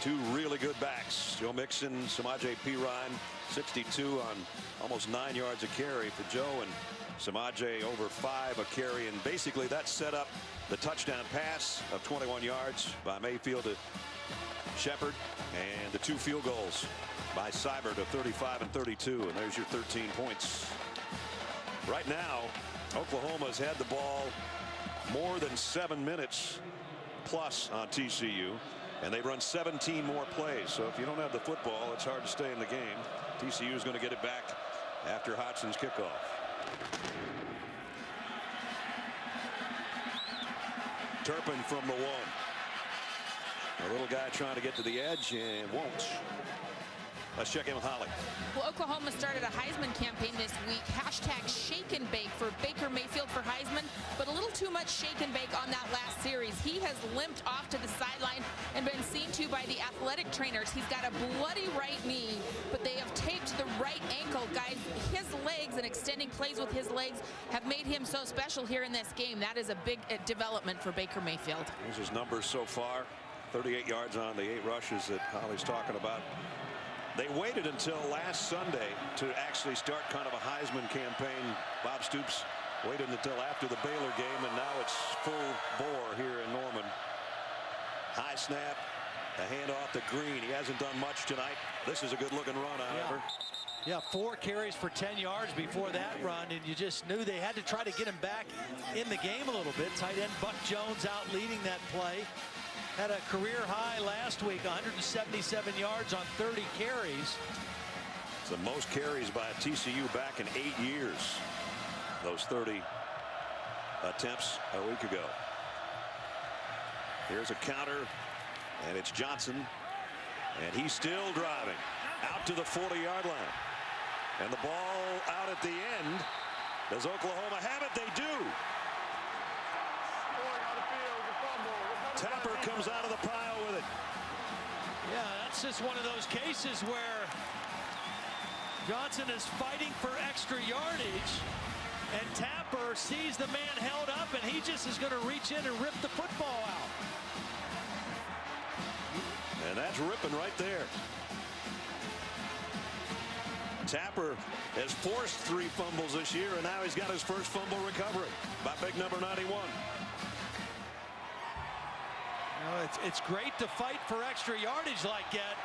2 really good backs. Joe Mixon, Samaje Perine, 62 on almost 9 yards a carry for Joe, and Samaje over 5 a carry. And basically that set up the touchdown pass of 21 yards by Mayfield to Shepard, and the 2 field goals by Seibert of 35 and 32. And there's your 13 points. Right now, Oklahoma's had the ball more than 7 minutes plus on TCU, and they've run 17 more plays. So if you don't have the football, it's hard to stay in the game. TCU is going to get it back after Hodgson's kickoff. Turpin from the 1. A little guy trying to get to the edge and won't. Let's check in with Holly. Well, Oklahoma started a Heisman campaign this week. Hashtag shake and bake for Baker Mayfield for Heisman, but a little too much shake and bake on that last series. He has limped off to the sideline and been seen to by the athletic trainers. He's got a bloody right knee, but they have taped the right ankle. Guys, his legs and extending plays with his legs have made him so special here in this game. That is a big development for Baker Mayfield. Here's his numbers so far. 38 yards on the 8 rushes that Holly's talking about. They waited until last Sunday to actually start kind of a Heisman campaign. Bob Stoops waited until after the Baylor game, and now it's full bore here in Norman. High snap, a handoff to Green. He hasn't done much tonight. This is a good looking run, however. Yeah, 4 carries for 10 yards before that run, and you just knew they had to try to get him back in the game a little bit. Tight end Buck Jones out leading that play. Had a career high last week, 177 yards on 30 carries. It's the most carries by a TCU back in 8 years. Those 30 attempts a week ago. Here's a counter, and it's Johnson, and he's still driving out to the 40-yard line. And the ball out at the end. Does Oklahoma have it? They do. Tapper comes out of the pile with it. Yeah, that's just one of those cases where Johnson is fighting for extra yardage, and Tapper sees the man held up, and he just is going to reach in and rip the football out. And that's ripping right there. Tapper has forced 3 fumbles this year, and now he's got his first fumble recovery by big number 91. It's great to fight for extra yardage like that,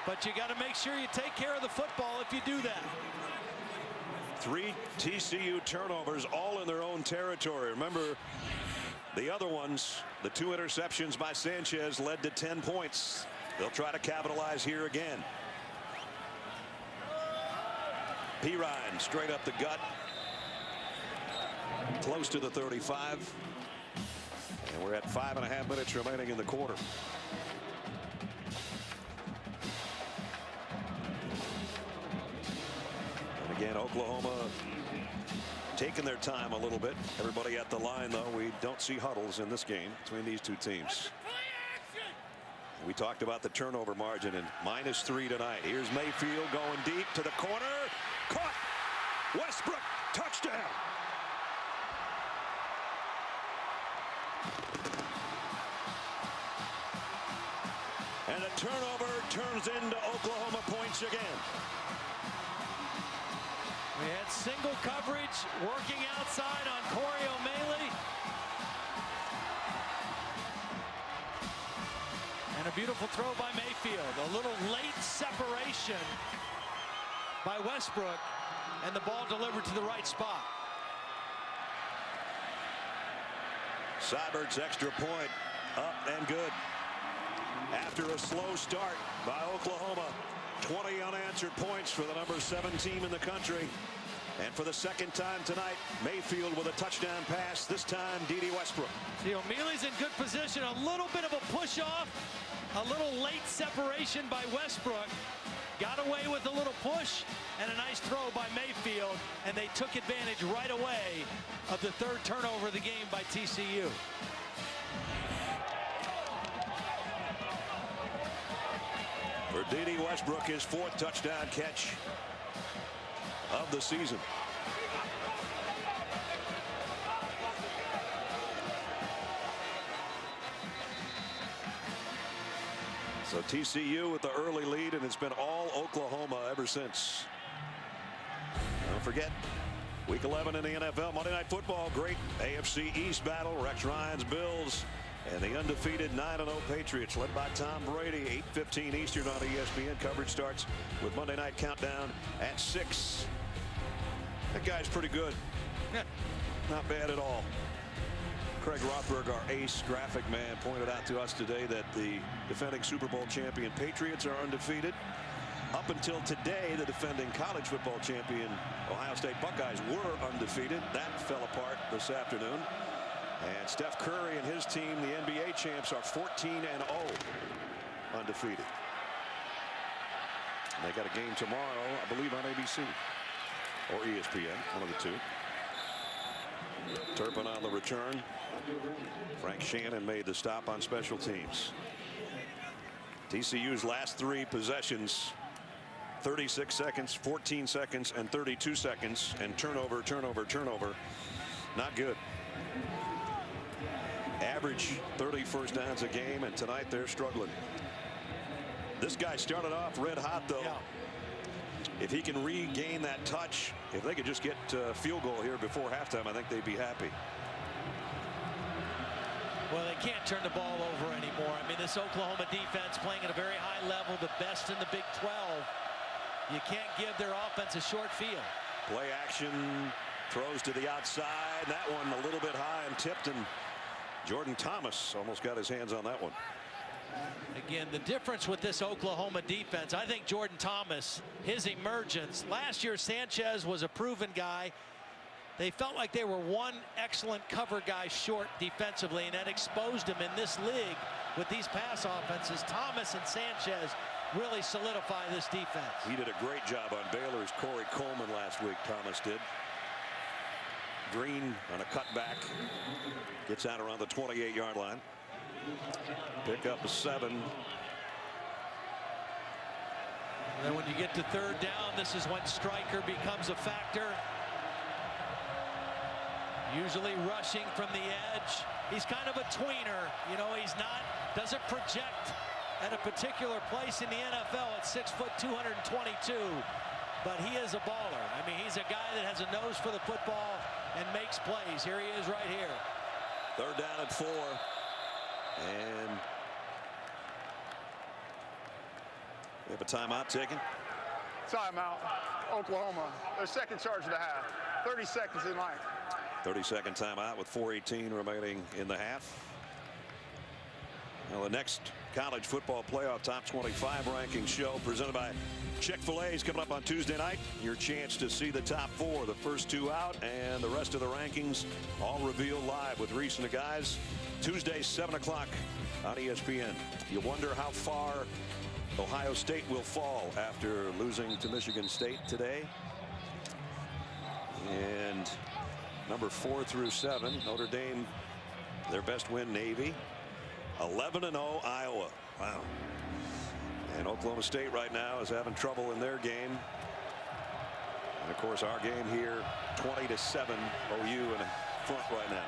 but you got to make sure you take care of the football if you do that. 3 TCU turnovers, all in their own territory. Remember, the other ones, the 2 interceptions by Sanchez led to 10 points. They'll try to capitalize here again. Perine straight up the gut, close to the 35. And we're at 5.5 minutes remaining in the quarter. And again, Oklahoma taking their time a little bit. Everybody at the line, though. We don't see huddles in this game between these 2 teams. We talked about the turnover margin, and -3 tonight. Here's Mayfield going deep to the corner. Caught. Westbrook, touchdown. And a turnover turns into Oklahoma points again. We had single coverage working outside on Corey O'Malley. And a beautiful throw by Mayfield. A little late separation by Westbrook, and the ball delivered to the right spot. Seibert's extra point up and good. After a slow start by Oklahoma, 20 unanswered points for the number 7 team in the country. And for the second time tonight, Mayfield with a touchdown pass, this time D.D. Westbrook. See, O'Malley's in good position. A little bit of a push off, a little late separation by Westbrook. Got away with a little push and a nice throw by Mayfield, and they took advantage right away of the 3rd turnover of the game by TCU. For D.D. Westbrook, his 4th touchdown catch of the season. So TCU with the early lead, and it's been all Oklahoma ever since. Don't forget, Week 11 in the NFL, Monday Night Football, great AFC East battle. Rex Ryan's Bills and the undefeated 9-0 Patriots, led by Tom Brady. 8:15 Eastern on ESPN. Coverage starts with Monday Night Countdown at 6. That guy's pretty good. Not bad at all. Craig Rothberg, our ace graphic man, pointed out to us today that the defending Super Bowl champion Patriots are undefeated. Up until today, the defending college football champion Ohio State Buckeyes were undefeated. That fell apart this afternoon. And Steph Curry and his team, the NBA champs, are 14-0 undefeated. And they got a game tomorrow, I believe, on ABC or ESPN, one of the two. Turpin on the return. Frank Shannon made the stop on special teams. TCU's last 3 possessions, 36 seconds, 14 seconds, and 32 seconds, and turnover, turnover, turnover. Not good. Average 30 first downs a game, and tonight they're struggling. This guy started off red hot, though. Yeah. If he can regain that touch, if they could just get a field goal here before halftime, I think they'd be happy. Well, they can't turn the ball over anymore. I mean, this Oklahoma defense playing at a very high level, the best in the Big 12. You can't give their offense a short field. Play action, throws to the outside. That one a little bit high and tipped, and Jordan Thomas almost got his hands on that one. Again, the difference with this Oklahoma defense, I think Jordan Thomas, his emergence. Last year, Sanchez was a proven guy. They felt like they were one excellent cover guy short defensively, and that exposed him in this league with these pass offenses. Thomas and Sanchez really solidify this defense. He did a great job on Baylor's Corey Coleman last week, Thomas did. Green on a cutback. Gets out around the 28-yard line. Pick up a 7. And then when you get to 3rd down, this is when Stryker becomes a factor. Usually rushing from the edge. He's kind of a tweener. You know, he's not, doesn't project at a particular place in the NFL at 6 foot 222. But he is a baller. I mean, he's a guy that has a nose for the football and makes plays. Here he is right here. 3rd down and 4. And we have a timeout taken. Timeout. Oklahoma. Their 2nd charge of the half. 30 seconds in line. 30-second timeout with 4:18 remaining in the half. Now the next college football playoff top 25 ranking show presented by Chick-fil-A is coming up on Tuesday night. Your chance to see the top 4, the first 2 out, and the rest of the rankings all revealed live with Reese and the guys. Tuesday, 7 o'clock on ESPN. You wonder how far Ohio State will fall after losing to Michigan State today. And number 4 through 7, Notre Dame, their best win, Navy. 11-0 Iowa. Wow. And Oklahoma State right now is having trouble in their game. And of course our game here, 20-7 OU in front right now.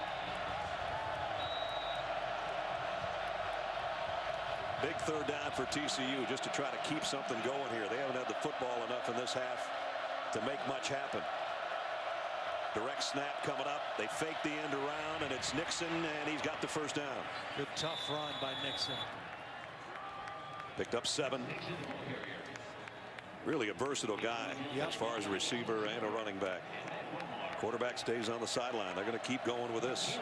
Big 3rd down for TCU just to try to keep something going here. They haven't had the football enough in this half to make much happen. Direct snap coming up. They fake the end around, and it's Nixon, and he's got the 1st down. Good tough run by Nixon. Picked up 7. Really a versatile guy as far as a receiver and a running back. Quarterback stays on the sideline. They're going to keep going with this.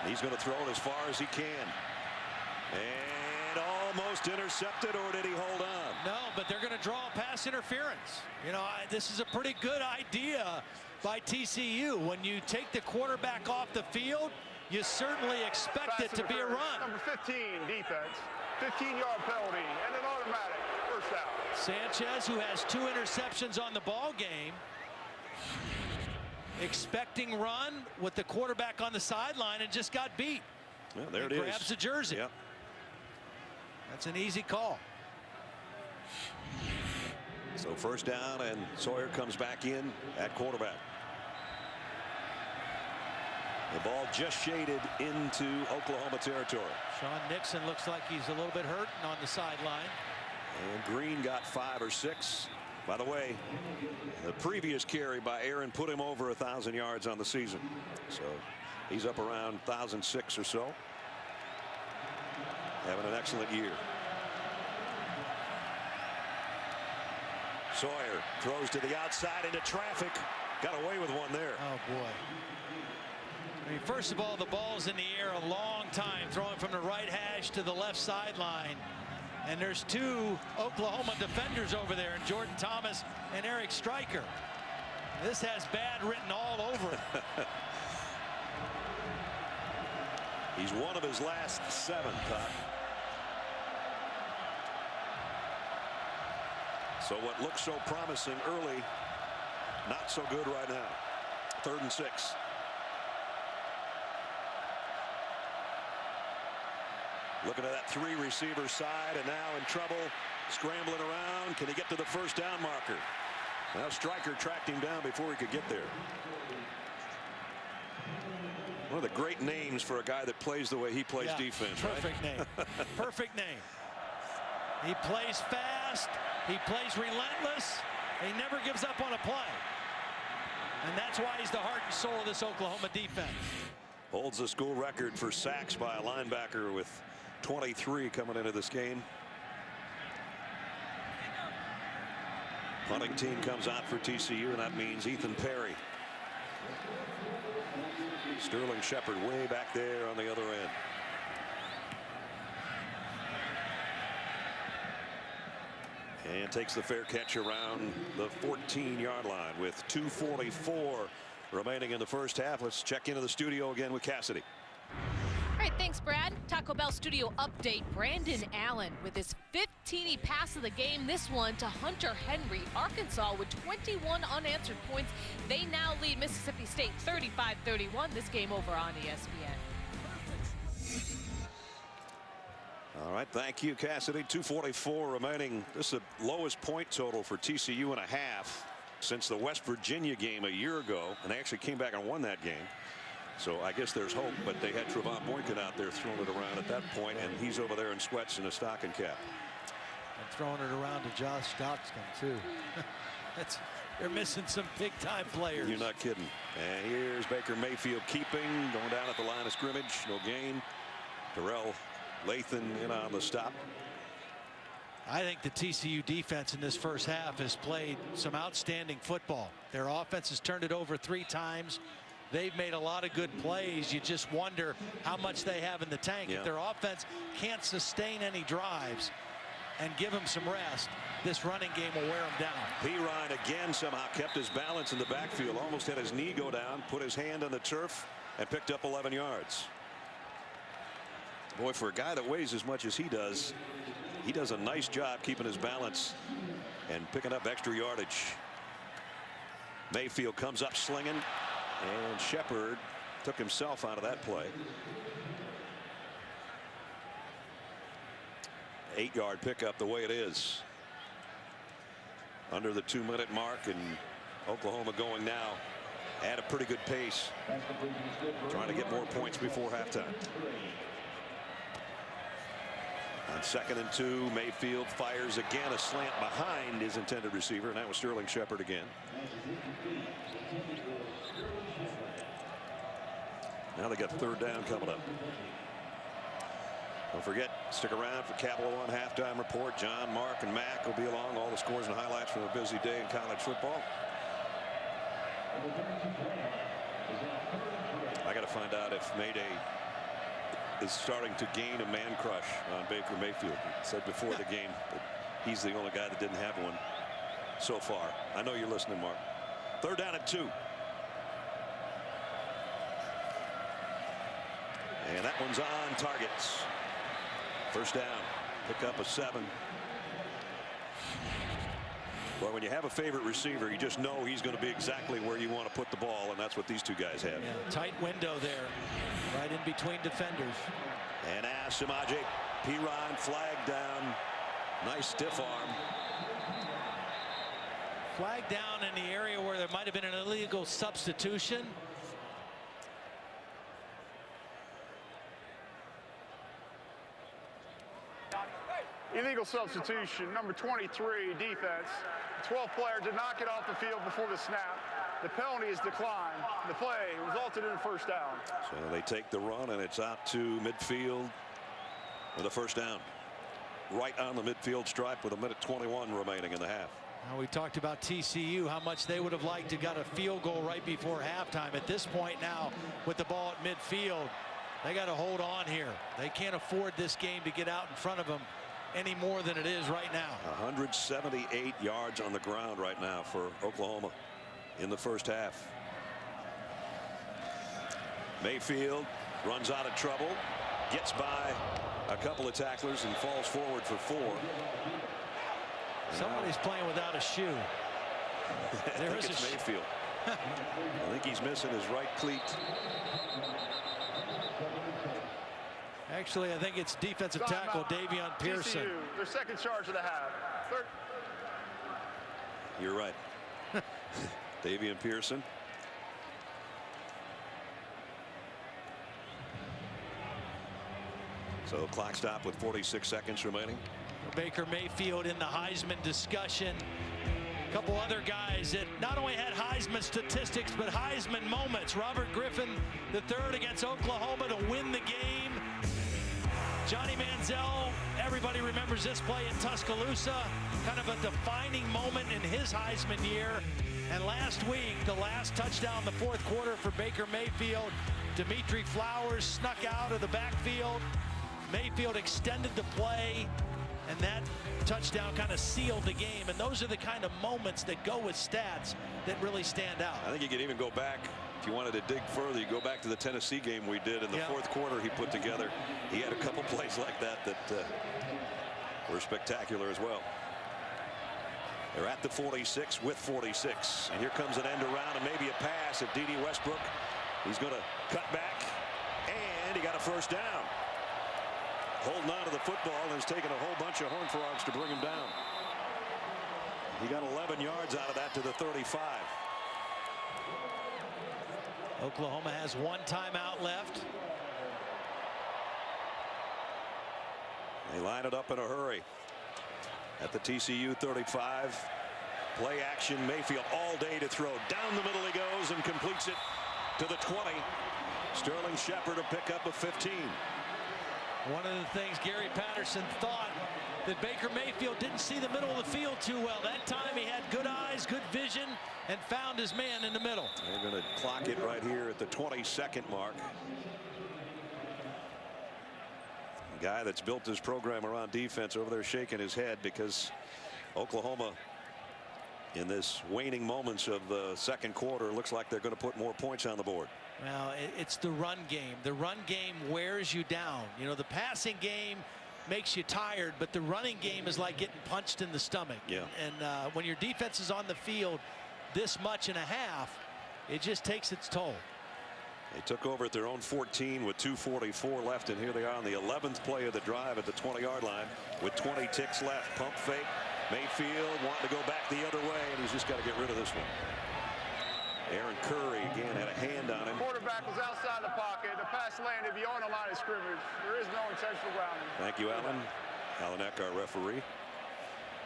He's going to throw it as far as he can. And almost intercepted, or did he hold on? No, but they're going to draw a pass interference. You know, this is a pretty good idea by TCU. When you take the quarterback off the field, you certainly expect it to be a run. Number 15, defense. 15-yard penalty and an automatic 1st down. Sanchez, who has 2 interceptions on the ball game, expecting run with the quarterback on the sideline and just got beat. Well, there it is. Grabs the jersey. Yep. That's an easy call. So first down, and Sawyer comes back in at quarterback. The ball just shaded into Oklahoma territory. Sean Nixon looks like he's a little bit hurt on the sideline. And Green got 5 or 6. By the way, the previous carry by Aaron put him over 1,000 yards on the season. So he's up around 1,006 or so. Having an excellent year. Sawyer throws to the outside into traffic. Got away with one there. Oh, boy. I mean, first of all, the ball's in the air a long time, throwing from the right hash to the left sideline. And there's 2 Oklahoma defenders over there, and Jordan Thomas and Eric Stryker. This has bad written all over it. He's one of his last 7, Todd. So what looks so promising early, not so good right now. 3rd and 6. Looking at that 3 receiver side, and now in trouble, scrambling around. Can he get to the first down marker? Now Stryker tracked him down before he could get there. One of the great names for a guy that plays the way he plays defense. Perfect name. Perfect name. He plays fast. He plays relentless. He never gives up on a play. And that's why he's the heart and soul of this Oklahoma defense. Holds the school record for sacks by a linebacker with 23 coming into this game. Punting team comes out for TCU, and that means Ethan Perry. Sterling Shepard way back there on the other end. And takes the fair catch around the 14-yard line with 2:44 remaining in the first half. Let's check into the studio again with Cassidy. All right, thanks, Brad. Taco Bell studio update. Brandon Allen with his 15th pass of the game. This one to Hunter Henry. Arkansas with 21 unanswered points. They now lead Mississippi State 35-31. This game over on ESPN. All right, thank you, Cassidy. 2:44 remaining. This is the lowest point total for TCU in a half since the West Virginia game a year ago, and they actually came back and won that game. So I guess there's hope, but they had Trevon Boykin out there throwing it around at that point, and he's over there in sweats and a stocking cap. And throwing it around to Josh Stockton, too. They're missing some big-time players. You're not kidding. And here's Baker Mayfield keeping, going down at the line of scrimmage. No gain. Terrell Lathan in on the stop. I think the TCU defense in this first half has played some outstanding football. Their offense has turned it over 3 times. They've made a lot of good plays. You just wonder how much they have in the tank. If their offense can't sustain any drives and give them some rest, this running game will wear them down. P. Ryan again somehow kept his balance in the backfield. Almost had his knee go down, put his hand on the turf, and picked up 11 yards. Boy, for a guy that weighs as much as he does a nice job keeping his balance and picking up extra yardage. Mayfield comes up slinging, and Shepard took himself out of that play. 8-yard pickup the way it is. Under the 2-minute mark, and Oklahoma going now at a pretty good pace, trying to get more points before halftime. On 2nd and 2, Mayfield fires again, a slant behind his intended receiver, and that was Sterling Shepard again. Now they got 3rd down coming up. Don't forget, stick around for Capital One halftime report. John, Mark, and Mac will be along. All the scores and highlights from a busy day in college football. I got to find out if Mayday is starting to gain a man crush on Baker Mayfield. He said before the game that he's the only guy that didn't have one so far. I know you're listening, Mark. 3rd down and 2. And that one's on targets. First down, pick up a 7. Well, when you have a favorite receiver, you just know he's going to be exactly where you want to put the ball, and that's what these 2 guys have. Yeah, tight window there, right in between defenders. And Samaje Perine flagged down. Nice stiff arm. Flag down in the area where there might have been an illegal substitution. Illegal substitution, number 23, defense. The 12th player did not get off the field before the snap. The penalty is declined. The play resulted in a first down. So they take the run, and it's out to midfield with a first down. Right on the midfield stripe with 1:21 remaining in the half. Now we talked about TCU, how much they would have liked to got a field goal right before halftime. At this point now, with the ball at midfield, they got to hold on here. They can't afford this game to get out in front of them any more than it is right now. 178 yards on the ground right now for Oklahoma in the first half. Mayfield runs out of trouble, gets by a couple of tacklers and falls forward for 4. Somebody's playing without a shoe. I think it's Mayfield. I think he's missing his right cleat. Actually, I think it's defensive tackle Davion Pearson. TCU, their second charge of the half. You're right. Davion Pearson. So clock stop with 46 seconds remaining. Baker Mayfield in the Heisman discussion. A couple other guys that not only had Heisman statistics but Heisman moments. Robert Griffin III against Oklahoma to win the game. Johnny Manziel, everybody remembers this play in Tuscaloosa, kind of a defining moment in his Heisman year. And last week, the last touchdown in the fourth quarter for Baker Mayfield. Dimitri Flowers snuck out of the backfield. Mayfield extended the play, and that touchdown kind of sealed the game. And those are the kind of moments that go with stats that really stand out. I think you could even go back, if you wanted to dig further, you go back to the Tennessee game we did in the fourth quarter he put together. He had a couple plays like that were spectacular as well. They're at the 46 with 46. And here comes an end around and maybe a pass at D.D. Westbrook. He's going to cut back, and he got a first down. Holding on to the football and has taken a whole bunch of Horned Frogs to bring him down. He got 11 yards out of that to the 35. Oklahoma has one timeout left. They line it up in a hurry at the TCU 35. Play action. Mayfield all day to throw. Down the middle he goes and completes it to the 20. Sterling Shepard to pick up a 15. One of the things Gary Patterson thought that Baker Mayfield didn't see the middle of the field too well. That time he had good eyes, good vision, and found his man in the middle. They're going to clock it right here at the 22nd mark. The guy that's built his program around defense over there shaking his head because Oklahoma, in this waning moments of the second quarter, looks like they're going to put more points on the board. Well, it's the run game. The run game wears you down. You know, the passing game makes you tired, but the running game is like getting punched in the stomach. Yeah. And when your defense is on the field this much and a half, it just takes its toll. They took over at their own 14 with 2:44 left, and here they are on the 11th play of the drive at the 20-yard line with 20 ticks left. Pump fake. Mayfield wanting to go back the other way, and he's just got to get rid of this one. Aaron Curry again had a hand on him. Quarterback was outside the pocket. The pass landed beyond the line of scrimmage. There is no intentional grounding. Thank you, Alan. Alan Eck, our referee.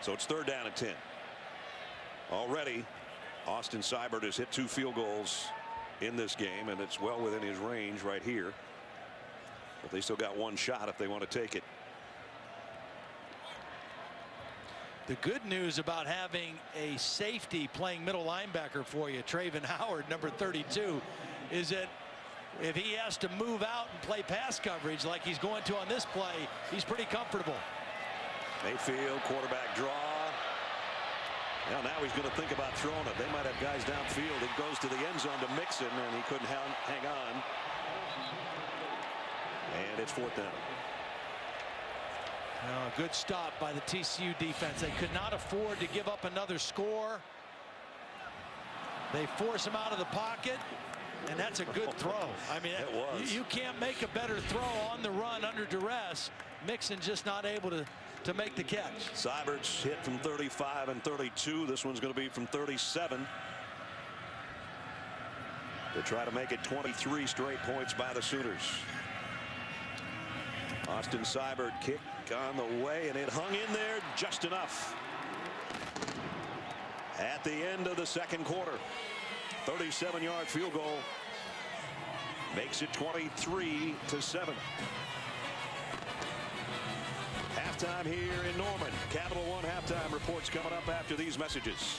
So it's 3rd down and 10. Already, Austin Seibert has hit 2 field goals in this game, and it's well within his range right here. But they still got one shot if they want to take it. The good news about having a safety playing middle linebacker for you, Traven Howard, number 32, is that if he has to move out and play pass coverage like he's going to on this play, he's pretty comfortable. Mayfield, quarterback draw. Now he's going to think about throwing it. They might have guys downfield. It goes to the end zone to Mixon, and he couldn't hang on. And it's 4th down. A good stop by the TCU defense. They could not afford to give up another score. They force him out of the pocket. And that's a good throw. I mean, it was. You can't make a better throw on the run under duress. Mixon just not able to make the catch. Seibert's hit from 35 and 32. This one's going to be from 37. To try to make it 23 straight points by the Sooners. Austin Seibert kick on the way, and it hung in there just enough. At the end of the second quarter, 37-yard field goal makes it 23-7. Halftime here in Norman. Capital One halftime reports coming up after these messages.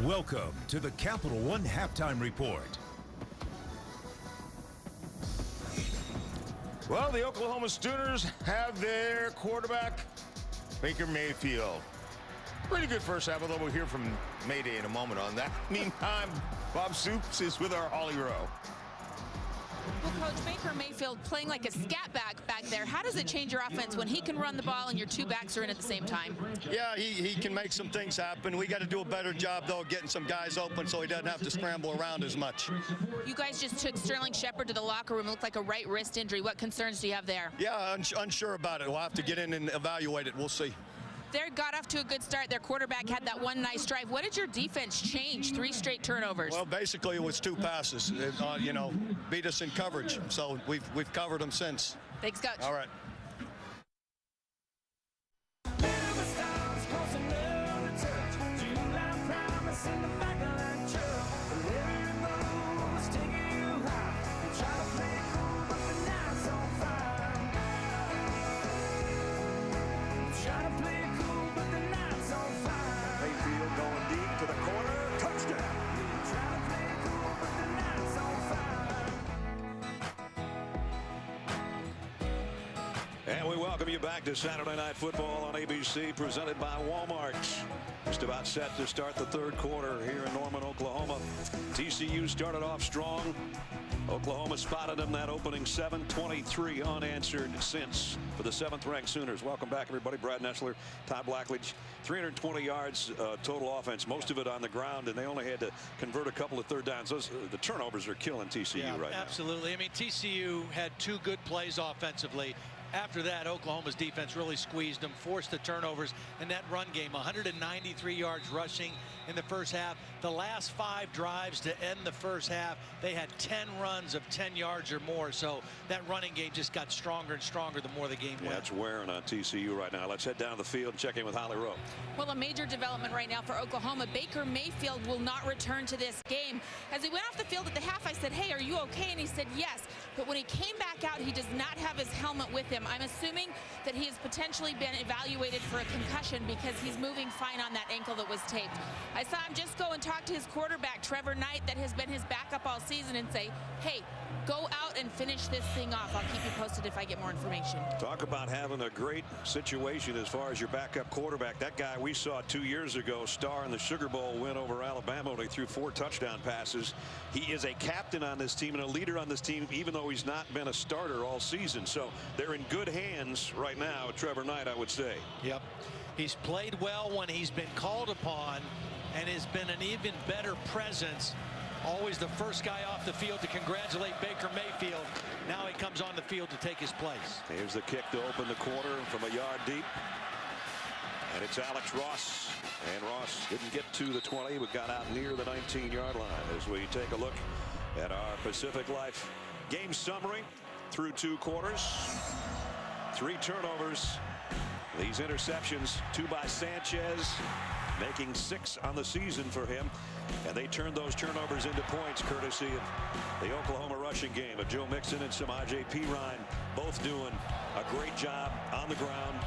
Welcome to the Capital One Halftime Report. Well, the Oklahoma Sooners have their quarterback, Baker Mayfield. Pretty good first half, although we'll hear from Mayday in a moment on that. Meantime, Bob Stoops is with our Holly Rowe. Well, Coach, Baker Mayfield playing like a scat back there. How does it change your offense when he can run the ball and your two backs are in at the same time? Yeah, he can make some things happen. We got to do a better job, though, getting some guys open so he doesn't have to scramble around as much. You guys just took Sterling Shepard to the locker room. It looked like a right wrist injury. What concerns do you have there? Yeah, unsure about it. We'll have to get in and evaluate it. We'll see. They got off to a good start. Their quarterback had that one nice drive. What did your defense change? 3 straight turnovers. Well, basically it was 2 passes. You know, beat us in coverage. So we've covered them since. Thanks, Coach. All right. And we welcome you back to Saturday Night Football on ABC, presented by Walmart. Just about set to start the third quarter here in Norman, Oklahoma. TCU started off strong. Oklahoma spotted them that opening 7-23 unanswered since for the 7th-ranked Sooners. Welcome back, everybody. Brad Nessler, Todd Blackledge. 320 yards total offense, most of it on the ground, and they only had to convert a couple of third downs. The turnovers are killing TCU right now. Absolutely. I mean, TCU had 2 good plays offensively. After that, Oklahoma's defense really squeezed them, forced the turnovers, and that run game, 193 yards rushing in the first half. The last 5 drives to end the first half, they had 10 runs of 10 yards or more. So that running game just got stronger and stronger the more the game went. Yeah, it's wearing on TCU right now. Let's head down the field and check in with Holly Rowe. Well, a major development right now for Oklahoma. Baker Mayfield will not return to this game. As he went off the field at the half, I said, hey, are you okay? And he said, yes. But when he came back out, he does not have his helmet with him. I'm assuming that he has potentially been evaluated for a concussion because he's moving fine on that ankle that was taped. I saw him just go and talk to his quarterback, Trevor Knight, that has been his backup all season, and say, hey, go out and finish this thing off. I'll keep you posted if I get more information. Talk about having a great situation as far as your backup quarterback. That guy we saw 2 years ago star in the Sugar Bowl win over Alabama when he threw 4 touchdown passes. He is a captain on this team and a leader on this team, even though he's not been a starter all season. So they're in good hands right now with Trevor Knight, I would say. Yep. He's played well when he's been called upon and has been an even better presence. Always the first guy off the field to congratulate Baker Mayfield. Now he comes on the field to take his place. Here's the kick to open the quarter from a yard deep. And it's Alex Ross. And Ross didn't get to the 20, but got out near the 19-yard line. As we take a look at our Pacific Life game summary through 2 quarters. 3 turnovers. These interceptions, 2 by Sanchez, making 6 on the season for him. And they turned those turnovers into points courtesy of the Oklahoma rushing game of Joe Mixon and Samaje Perine, both doing a great job on the ground.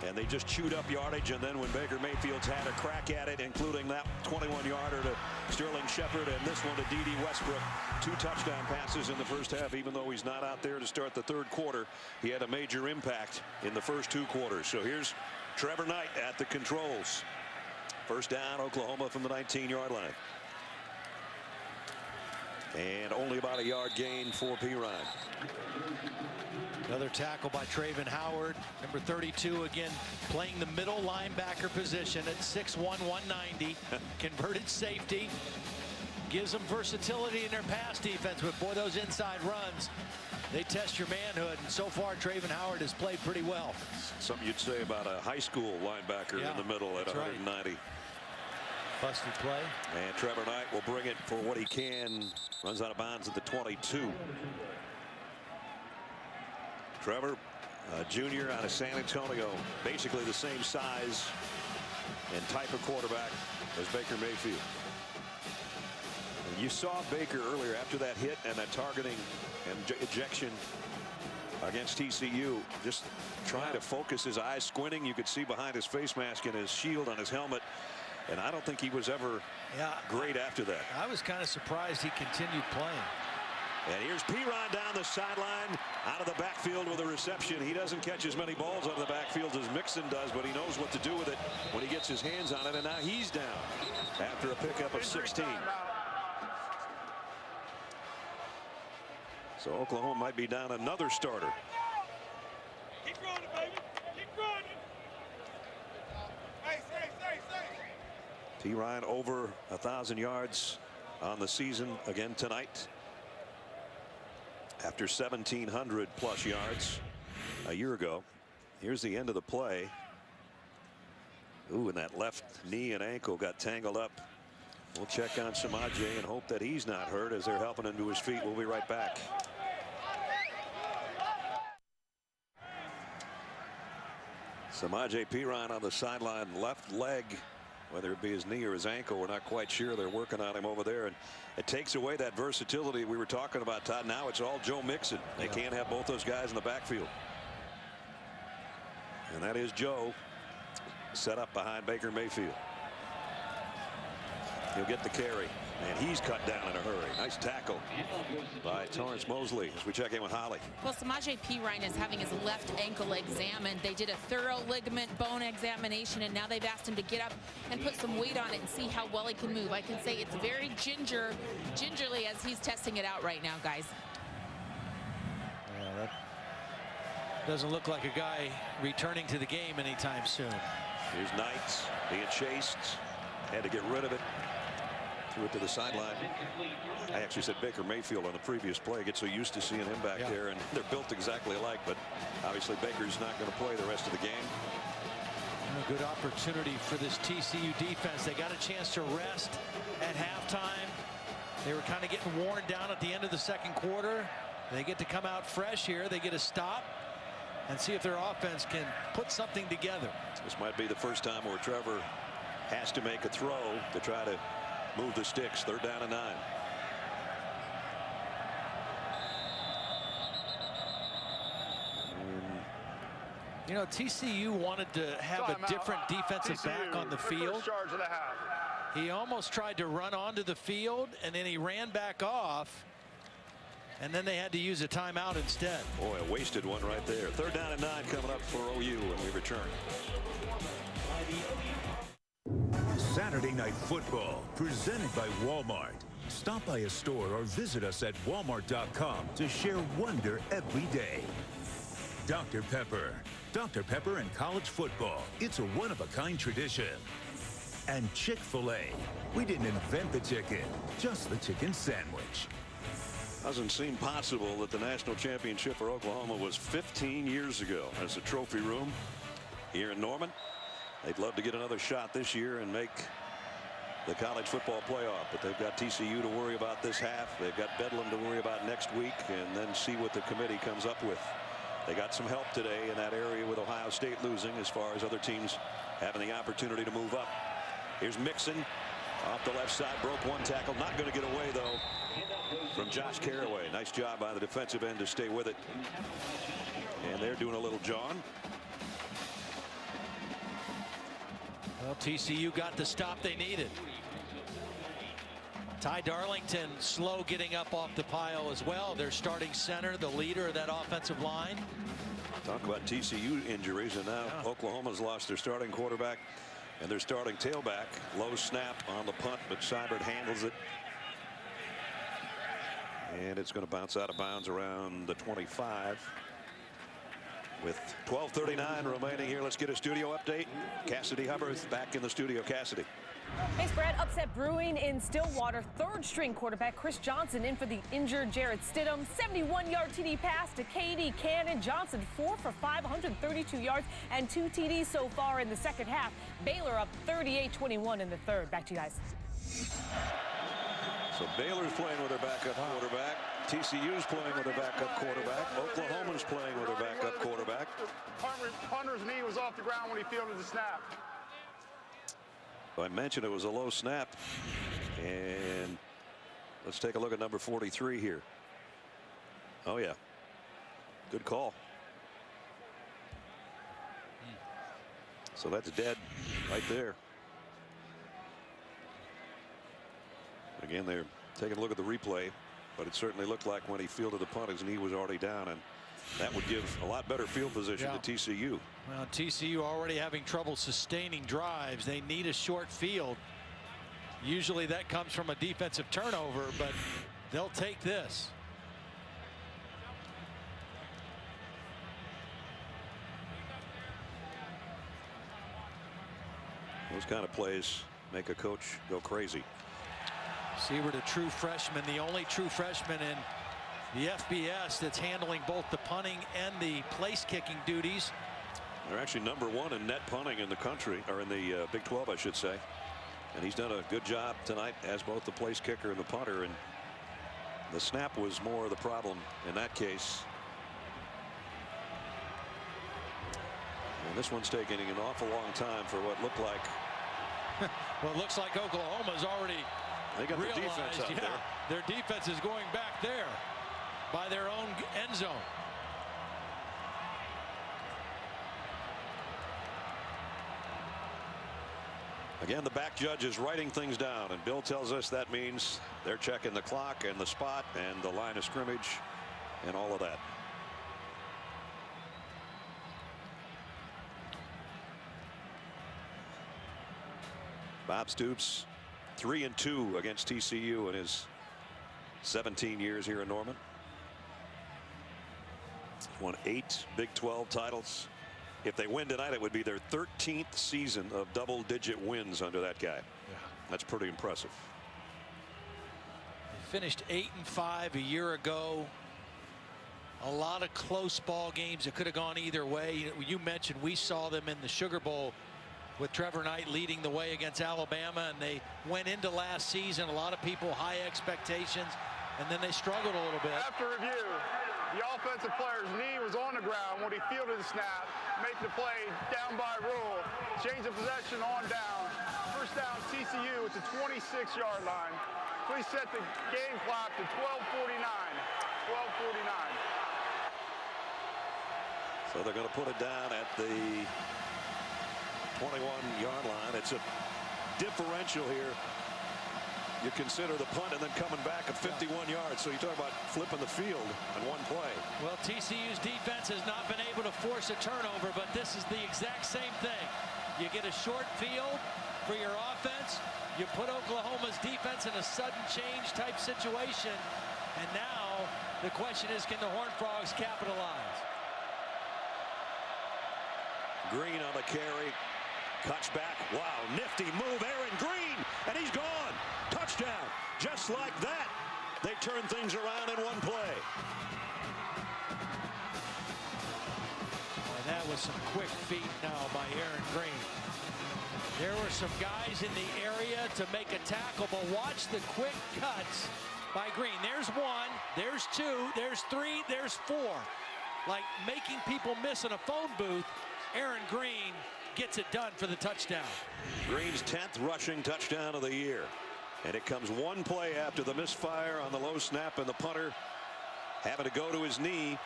And they just chewed up yardage, and then when Baker Mayfield's had a crack at it, including that 21-yarder to Sterling Shepard and this one to D.D. Westbrook, 2 touchdown passes in the first half. Even though he's not out there to start the third quarter, he had a major impact in the first 2 quarters. So here's Trevor Knight at the controls. First down, Oklahoma from the 19-yard line. And only about a yard gain for Perine. Another tackle by Traven Howard, number 32, again playing the middle linebacker position at 6'1", 190. Converted safety. Gives them versatility in their pass defense, but boy, those inside runs, they test your manhood, and so far Traven Howard has played pretty well. Something you'd say about a high school linebacker in the middle at 190. Right. Busted play. And Trevor Knight will bring it for what he can. Runs out of bounds at the 22. Trevor, junior out of San Antonio, basically the same size and type of quarterback as Baker Mayfield. And you saw Baker earlier after that hit and that targeting and ejection against TCU, just trying to focus his eyes, squinting. You could see behind his face mask and his shield on his helmet. And I don't think he was ever great after that. I was kind of surprised he continued playing. And here's Perine down the sideline, out of the backfield with a reception. He doesn't catch as many balls out of the backfield as Mixon does, but he knows what to do with it when he gets his hands on it. And now he's down after a pickup of 16. So Oklahoma might be down another starter. Keep running, baby. Keep running. Perine over 1,000 yards on the season again tonight, after 1,700 plus yards a year ago. Here's the end of the play. Ooh, and that left knee and ankle got tangled up. We'll check on Samaje and hope that he's not hurt as they're helping him to his feet. We'll be right back. Samaje Perine on the sideline, left leg, whether it be his knee or his ankle, we're not quite sure. They're working on him over there, and it takes away that versatility we were talking about, Todd. Now it's all Joe Mixon. They can't have both those guys in the backfield. And that is Joe set up behind Baker Mayfield. He'll get the carry, and he's cut down in a hurry. Nice tackle by Torrance Mosley as we check in with Holly. Well, Samaje Perine is having his left ankle examined. They did a thorough ligament bone examination, and now they've asked him to get up and put some weight on it and see how well he can move. I can say it's very gingerly as he's testing it out right now, guys. Yeah, that doesn't look like a guy returning to the game anytime soon. Here's Knight being chased. Had to get rid of it. Threw it to the sideline. I actually said Baker Mayfield on the previous play. I get so used to seeing him back there, and they're built exactly alike, but obviously Baker's not going to play the rest of the game. A good opportunity for this TCU defense. They got a chance to rest at halftime. They were kind of getting worn down at the end of the second quarter. They get to come out fresh here. They get a stop and see if their offense can put something together. This might be the first time where Trevor has to make a throw to try to move the sticks. 3rd down and 9. You know, TCU wanted to have a different defensive back on the field. He almost tried to run onto the field, and then he ran back off, and then they had to use a timeout instead. Boy, a wasted one right there. 3rd down and 9 coming up for OU when we return. Saturday Night Football, presented by Walmart. Stop by a store or visit us at walmart.com to share wonder every day. Dr. Pepper. Dr. Pepper and college football. It's a one-of-a-kind tradition. And Chick-fil-A. We didn't invent the chicken, just the chicken sandwich. Doesn't seem possible that the national championship for Oklahoma was 15 years ago. As a trophy room here in Norman. They'd love to get another shot this year and make the college football playoff, but they've got TCU to worry about this half. They've got Bedlam to worry about next week, and then see what the committee comes up with. They got some help today in that area with Ohio State losing, as far as other teams having the opportunity to move up. Here's Mixon off the left side, broke one tackle, not going to get away though from Josh Carraway. Nice job by the defensive end to stay with it, and they're doing a little John. Well, TCU got the stop they needed. Ty Darlington slow getting up off the pile as well. Their starting center, the leader of that offensive line. Talk about TCU injuries, and now Oklahoma's lost their starting quarterback and their starting tailback. Low snap on the punt, but Seibert handles it. And it's going to bounce out of bounds around the 25. With 12:39 remaining here, let's get a studio update. Cassidy Hubbard back in the studio. Cassidy. Hey, Brad, upset brewing in Stillwater. Third-string quarterback Chris Johnson in for the injured Jarrett Stidham. 71-yard TD pass to K.D. Cannon. Johnson 4 for 5, 132 yards and 2 TDs so far in the second half. Baylor up 38-21 in the third. Back to you guys. So Baylor's playing with their backup quarterback. TCU's playing with their backup quarterback. Oklahoma's playing with their backup quarterback. Punter's knee was off the ground when he fielded the snap. I mentioned it was a low snap. And let's take a look at number 43 here. Oh, yeah. Good call. So that's dead right there. Again, they're taking a look at the replay, but it certainly looked like when he fielded the punt, his knee was already down, and that would give a lot better field position to TCU. Well, TCU already having trouble sustaining drives. They need a short field. Usually that comes from a defensive turnover, but they'll take this. Those kind of plays make a coach go crazy. Seward, a true freshman, the only true freshman in the FBS that's handling both the punting and the place kicking duties. They're actually number 1 in net punting in the country, or in the Big 12, I should say. And he's done a good job tonight as both the place kicker and the punter. And the snap was more of the problem in that case. And this one's taking an awful long time for what looked like. Well, it looks like Oklahoma's already they got realized, the defense out there. Their defense is going back there by their own end zone. Again, the back judge is writing things down, and Bill tells us that means they're checking the clock and the spot and the line of scrimmage and all of that. Bob Stoops 3-2 against TCU in his 17 years here in Norman. He's won 8 Big 12 titles. If they win tonight, it would be their 13th season of double-digit wins under that guy. Yeah. That's pretty impressive. They finished 8-5 a year ago. A lot of close ball games that could have gone either way. You mentioned we saw them in the Sugar Bowl with Trevor Knight leading the way against Alabama, and they went into last season, a lot of people high expectations, and then they struggled a little bit. After review, the offensive player's knee was on the ground when he fielded the snap, making the play down by rule, change of possession on down. First down TCU at the 26-yard line. Please set the game clock to 12:49. 12:49. So they're going to put it down at the 21-yard line. It's a differential here. You consider the punt and then coming back at 51 yards. So you talk about flipping the field in one play. Well, TCU's defense has not been able to force a turnover, but this is the exact same thing. You get a short field for your offense. You put Oklahoma's defense in a sudden change type situation. And now the question is, can the Horned Frogs capitalize? Green on the carry. Cuts back. Wow, nifty move. Aaron Green, and he's gone. Touchdown. Just like that, they turn things around in one play. And that was some quick feet now by Aaron Green. There were some guys in the area to make a tackle, but watch the quick cuts by Green. There's 1, there's 2, there's 3, there's 4. Like making people miss in a phone booth. Aaron Green gets it done for the touchdown. Green's 10th rushing touchdown of the year. And it comes one play after the misfire on the low snap, and the punter having to go to his knee.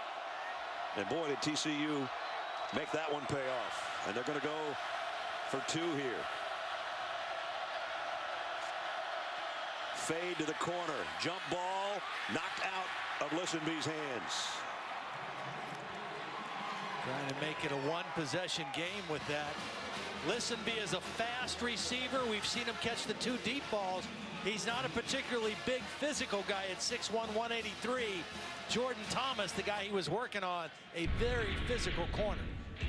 And boy, did TCU make that one pay off. And they're going to go for 2 here. Fade to the corner. Jump ball knocked out of Listenby's hands. Trying to make it a one-possession game with that. Listenby is a fast receiver. We've seen him catch the 2 deep balls. He's not a particularly big physical guy at 6'1", 183. Jordan Thomas, the guy he was working on, a very physical corner.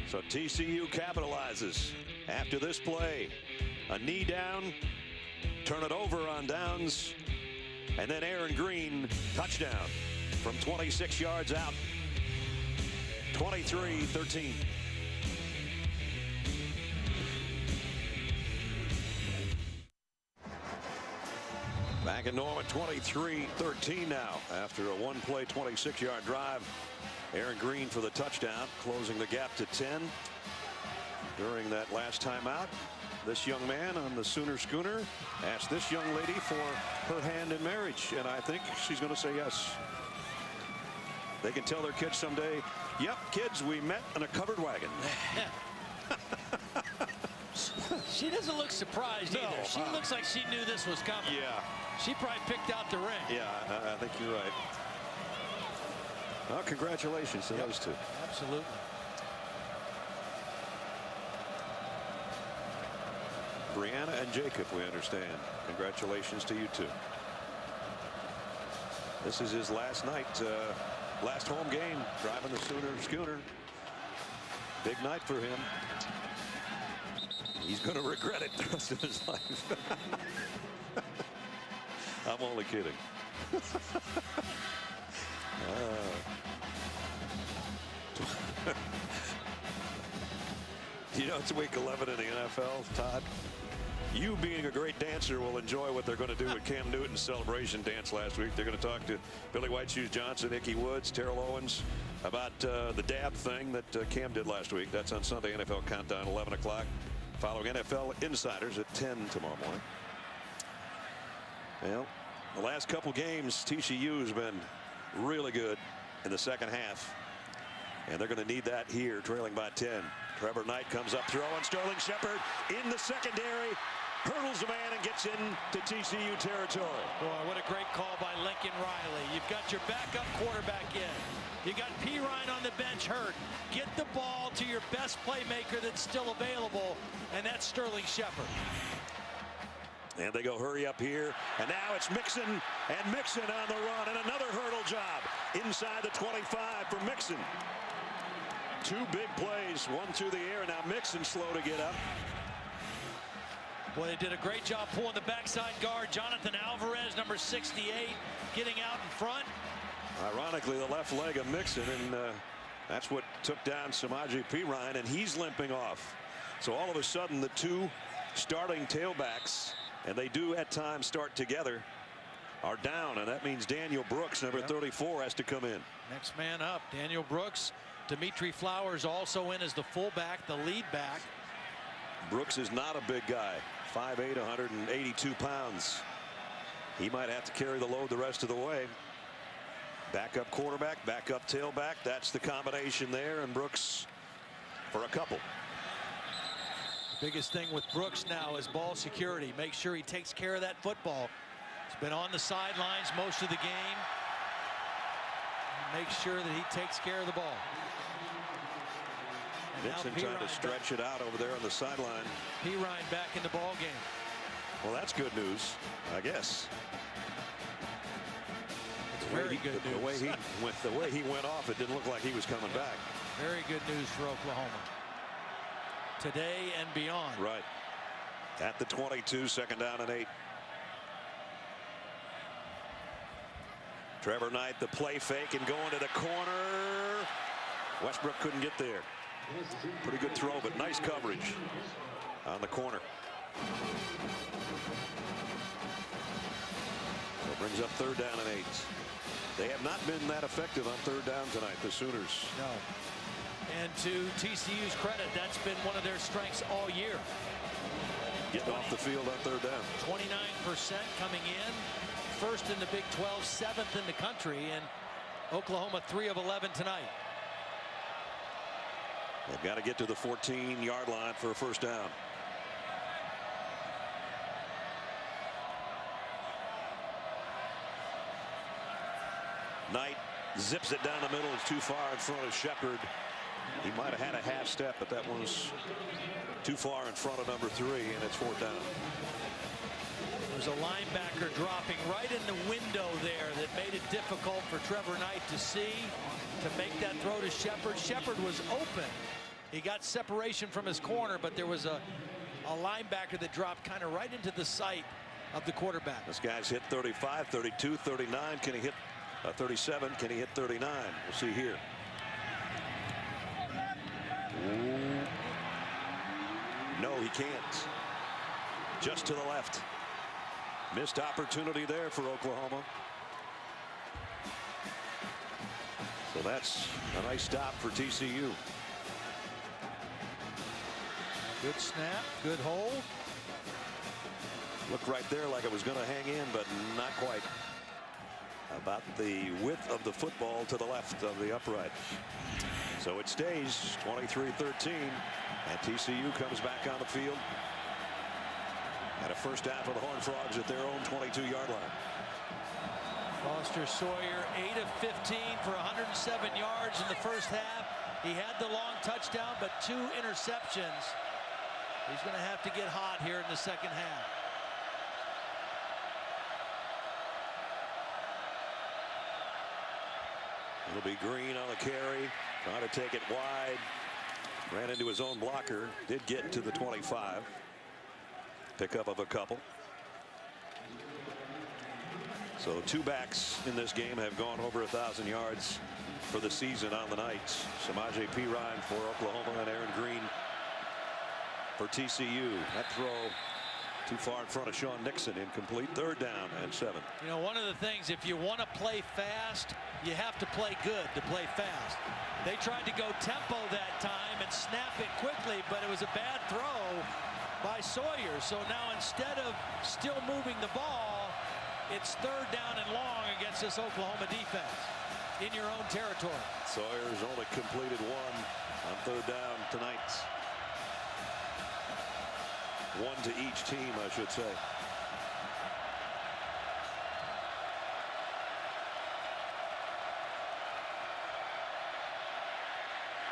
So TCU capitalizes after this play. A knee down, turn it over on downs, and then Aaron Green, touchdown from 26 yards out. 23-13. Back in Norman, 23-13 now after a 1-play 26-yard drive. Aaron Green for the touchdown, closing the gap to 10. During that last timeout, this young man on the Sooner Schooner asked this young lady for her hand in marriage, and I think she's going to say yes. They can tell their kids someday, yep, kids, we met in a covered wagon. She doesn't look surprised either. She looks like she knew this was coming. Yeah. She probably picked out the ring. Yeah, I think you're right. Well, congratulations to those two. Absolutely. Brianna and Jacob, we understand. Congratulations to you two. This is his last night, last home game, driving the Sooner Schooner. Big night for him. He's going to regret it the rest of his life. I'm only kidding. You know, it's week 11 in the NFL, Todd. You, being a great dancer, will enjoy what they're going to do with Cam Newton's celebration dance last week. They're going to talk to Billy White Shoes Johnson, Ickey Woods, Terrell Owens about the dab thing that Cam did last week. That's on Sunday NFL Countdown, 11 o'clock. Following NFL Insiders at 10 tomorrow morning. Well, the last couple games, TCU has been really good in the second half. And they're going to need that here, trailing by 10. Trevor Knight comes up throwing. Sterling Shepard in the secondary. Hurdles a man and gets into TCU territory. Boy, what a great call by Lincoln Riley. You've got your backup quarterback in. You got P. Ryan on the bench hurt. Get the ball to your best playmaker that's still available, and that's Sterling Shepard. And they go hurry up here. And now it's Mixon, and Mixon on the run, and another hurdle job inside the 25 for Mixon. 2 big plays, one through the air. Now Mixon slow to get up. Boy, they did a great job pulling the backside guard. Jonathan Alvarez, number 68, getting out in front. Ironically, the left leg of Mixon, and that's what took down Samaje Perine, and he's limping off. So all of a sudden, the 2 starting tailbacks, and they do at times start together, are down, and that means Daniel Brooks, number 34, has to come in. Next man up, Daniel Brooks. Dimitri Flowers also in as the fullback, the lead back. Brooks is not a big guy, 5'8", 182 pounds. He might have to carry the load the rest of the way. Backup quarterback, backup tailback. That's the combination there, and Brooks for a couple. The biggest thing with Brooks now is ball security. Make sure he takes care of that football. He's been on the sidelines most of the game. Make sure that he takes care of the ball. Nixon trying to stretch it out over there on the sideline. Perine back in the ball game. Well, that's good news, I guess. It's very good news. The way he went off, it didn't look like he was coming back. Very good news for Oklahoma. Today and beyond. Right. At the 22, second down and 8. Trevor Knight, the play fake and going to the corner. Westbrook couldn't get there. Pretty good throw, but nice coverage on the corner. So it brings up third down and 8. They have not been that effective on third down tonight, the Sooners. No. And to TCU's credit, that's been one of their strengths all year. Getting off the field on third down. 29% coming in. First in the Big 12, 7th in the country, and Oklahoma 3 of 11 tonight. They've got to get to the 14-yard line for a first down. Knight zips it down the middle. It's too far in front of Shepard. He might have had a half step, but that was too far in front of number 3, and it's 4th down. There's a linebacker dropping right in the window there that made it difficult for Trevor Knight to see, to make that throw to Shepard. Shepard was open. He got separation from his corner, but there was a linebacker that dropped kind of right into the sight of the quarterback. This guy's hit 35, 32, 39. Can he hit 37? Can he hit 39? We'll see here. Ooh. No, he can't. Just to the left. Missed opportunity there for Oklahoma. So that's a nice stop for TCU. Good snap, good hold. Looked right there like it was going to hang in, but not quite. About the width of the football to the left of the upright. So it stays 23-13, and TCU comes back on the field. At a first half of the Horned Frogs at their own 22-yard line. Foster Sawyer 8 of 15 for 107 yards in the first half. He had the long touchdown, but 2 interceptions. He's going to have to get hot here in the second half. It'll be Green on the carry, trying to take it wide. Ran into his own blocker, did get to the 25. Pickup of a couple. So 2 backs in this game have gone over 1,000 yards for the season on the nights. Samaje Perine for Oklahoma and Aaron Green for TCU. That throw too far in front of Sean Nixon, incomplete. 3rd down and 7. You know, one of the things, if you want to play fast, you have to play good to play fast. They tried to go tempo that time and snap it quickly, but it was a bad throw by Sawyer. So now instead of still moving the ball, it's 3rd down and long against this Oklahoma defense in your own territory. Sawyer's only completed 1 on 3rd down tonight. 1 to each team, I should say.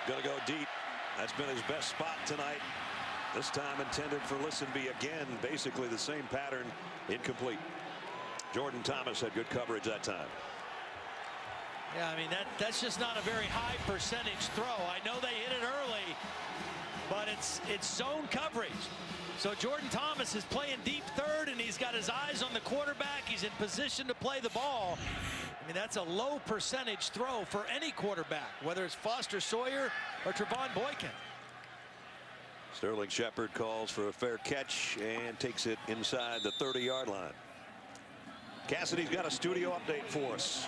Gonna go deep. That's been his best spot tonight. This time intended for Listenby again. Basically the same pattern. Incomplete. Jordan Thomas had good coverage that time. Yeah, I mean, that's just not a very high percentage throw. I know they hit it early, but it's zone coverage. So Jordan Thomas is playing deep 3rd, and he's got his eyes on the quarterback. He's in position to play the ball. I mean, that's a low percentage throw for any quarterback, whether it's Foster Sawyer or Trevon Boykin. Sterling Shepard calls for a fair catch and takes it inside the 30-yard line. Cassidy's got a studio update for us.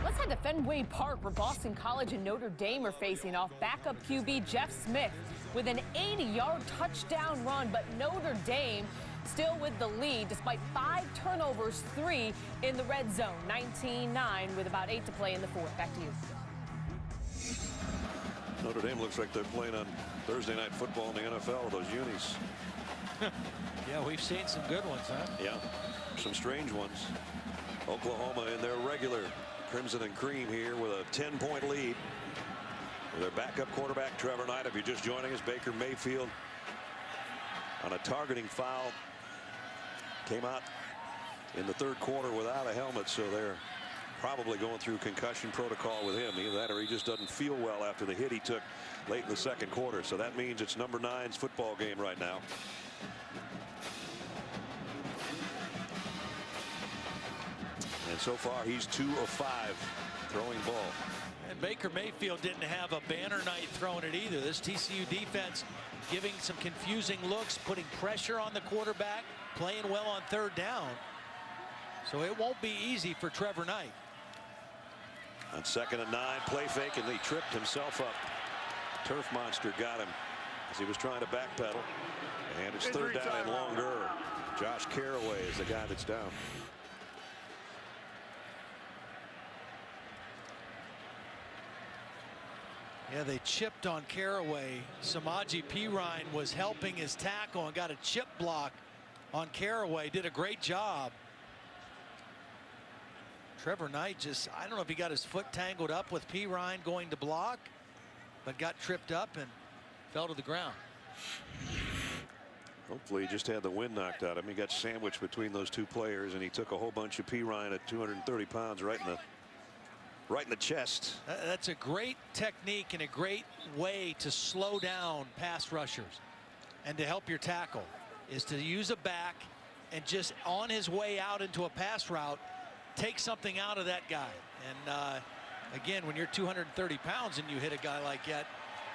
Let's head to Fenway Park, where Boston College and Notre Dame are facing off. Backup QB Jeff Smith with an 80-yard touchdown run, but Notre Dame still with the lead despite 5 turnovers, 3 in the red zone. 19-9 with about 8 to play in the 4th. Back to you. Notre Dame looks like they're playing on Thursday Night Football in the NFL with those unis. Yeah, we've seen some good ones, huh? Yeah, some strange ones. Oklahoma in their regular crimson and cream here with a 10-point lead. Their backup quarterback Trevor Knight. If you're just joining us, Baker Mayfield on a targeting foul came out in the 3rd quarter without a helmet, so they're probably going through concussion protocol with him. Either that or he just doesn't feel well after the hit he took late in the 2nd quarter. So that means it's number 9's football game right now. And so far he's 2 of 5 throwing ball. And Baker Mayfield didn't have a banner night throwing it either. This TCU defense giving some confusing looks, putting pressure on the quarterback, playing well on 3rd down. So it won't be easy for Trevor Knight. On 2nd and 9, play fake, and he tripped himself up. Turf monster got him as he was trying to backpedal. And it's 3rd down and longer. Josh Caraway is the guy that's down. Yeah, they chipped on Caraway. Samaje Perine was helping his tackle and got a chip block on Caraway. Did a great job. Trevor Knight just, I don't know if he got his foot tangled up with Perine going to block. but got tripped up and fell to the ground. Hopefully he just had the wind knocked out of him. He got sandwiched between those two players, and he took a whole bunch of P. Ryan at 230 pounds right in the chest. That's a great technique and a great way to slow down pass rushers and to help your tackle, is to use a back and just on his way out into a pass route, take something out of that guy. And again, when you're 230 pounds and you hit a guy like that,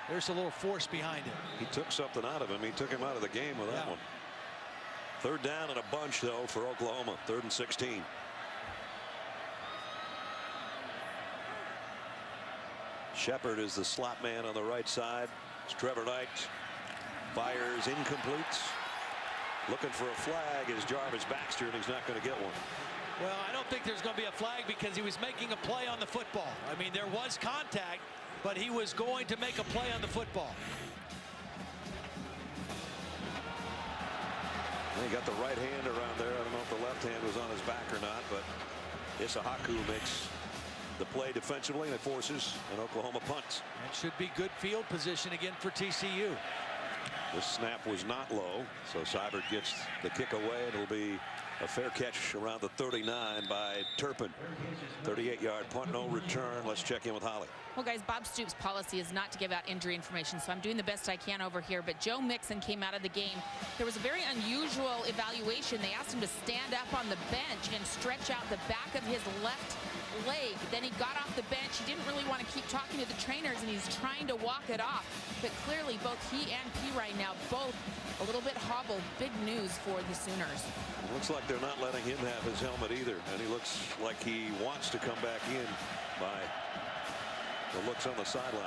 there's a little force behind it. He took something out of him. He took him out of the game with that one. Third down and a bunch, though, for Oklahoma. 3rd and 16. Shepard is the slot man on the right side. It's Trevor Knight. Fires incomplete. Looking for a flag is Jarvis Baxter, and he's not going to get one. Well, I don't think there's going to be a flag because he was making a play on the football. I mean, there was contact, but he was going to make a play on the football. He got the right hand around there. I don't know if the left hand was on his back or not, but Isahaku makes the play defensively, and it forces an Oklahoma punt. It should be good field position again for TCU. This snap was not low, so Seibert gets the kick away, and it'll be a fair catch around the 39 by Turpin. 38-yard punt, no return. Let's check in with Holly. Well, guys, Bob Stoops' policy is not to give out injury information, so I'm doing the best I can over here. But Joe Mixon came out of the game. There was a very unusual evaluation. They asked him to stand up on the bench and stretch out the back of his left leg. Then he got off the bench. He didn't really want to keep talking to the trainers, and he's trying to walk it off. But clearly, both he and P. right now, both a little bit hobbled. Big news for the Sooners. It looks like they're not letting him have his helmet either, and he looks like he wants to come back in by the looks on the sideline.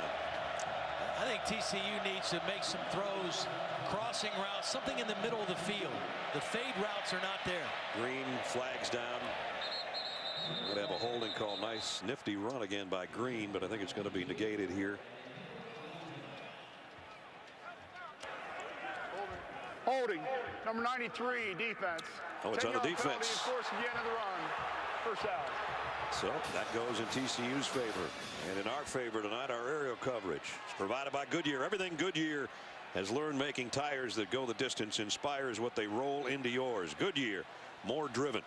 I think TCU needs to make some throws, crossing routes, something in the middle of the field. The fade routes are not there. Green flags down. Going to have a holding call. Nice nifty run again by Green, but I think it's going to be negated here. Holding, number 93, defense. Oh, it's on the defense. Force again in the run. First out. So that goes in TCU's favor. And in our favor tonight, our aerial coverage is provided by Goodyear. Everything Goodyear has learned making tires that go the distance inspires what they roll into yours. Goodyear, more driven.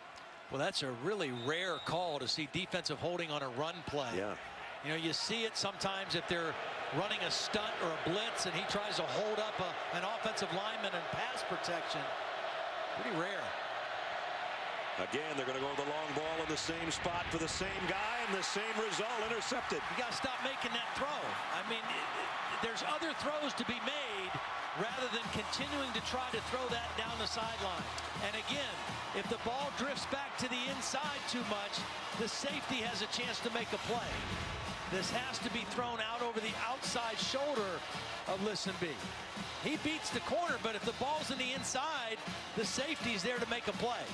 Well, that's a really rare call to see defensive holding on a run play. Yeah. You know, you see it sometimes if they're running a stunt or a blitz and he tries to hold up an offensive lineman in pass protection. Pretty rare. Again, they're going to go with the long ball in the same spot for the same guy, and the same result, intercepted. You got to stop making that throw. I mean, there's other throws to be made rather than continuing to try to throw that down the sideline. And again, if the ball drifts back to the inside too much, the safety has a chance to make a play. This has to be thrown out over the outside shoulder of Listenby. He beats the corner, but if the ball's in the inside, the safety's there to make a play.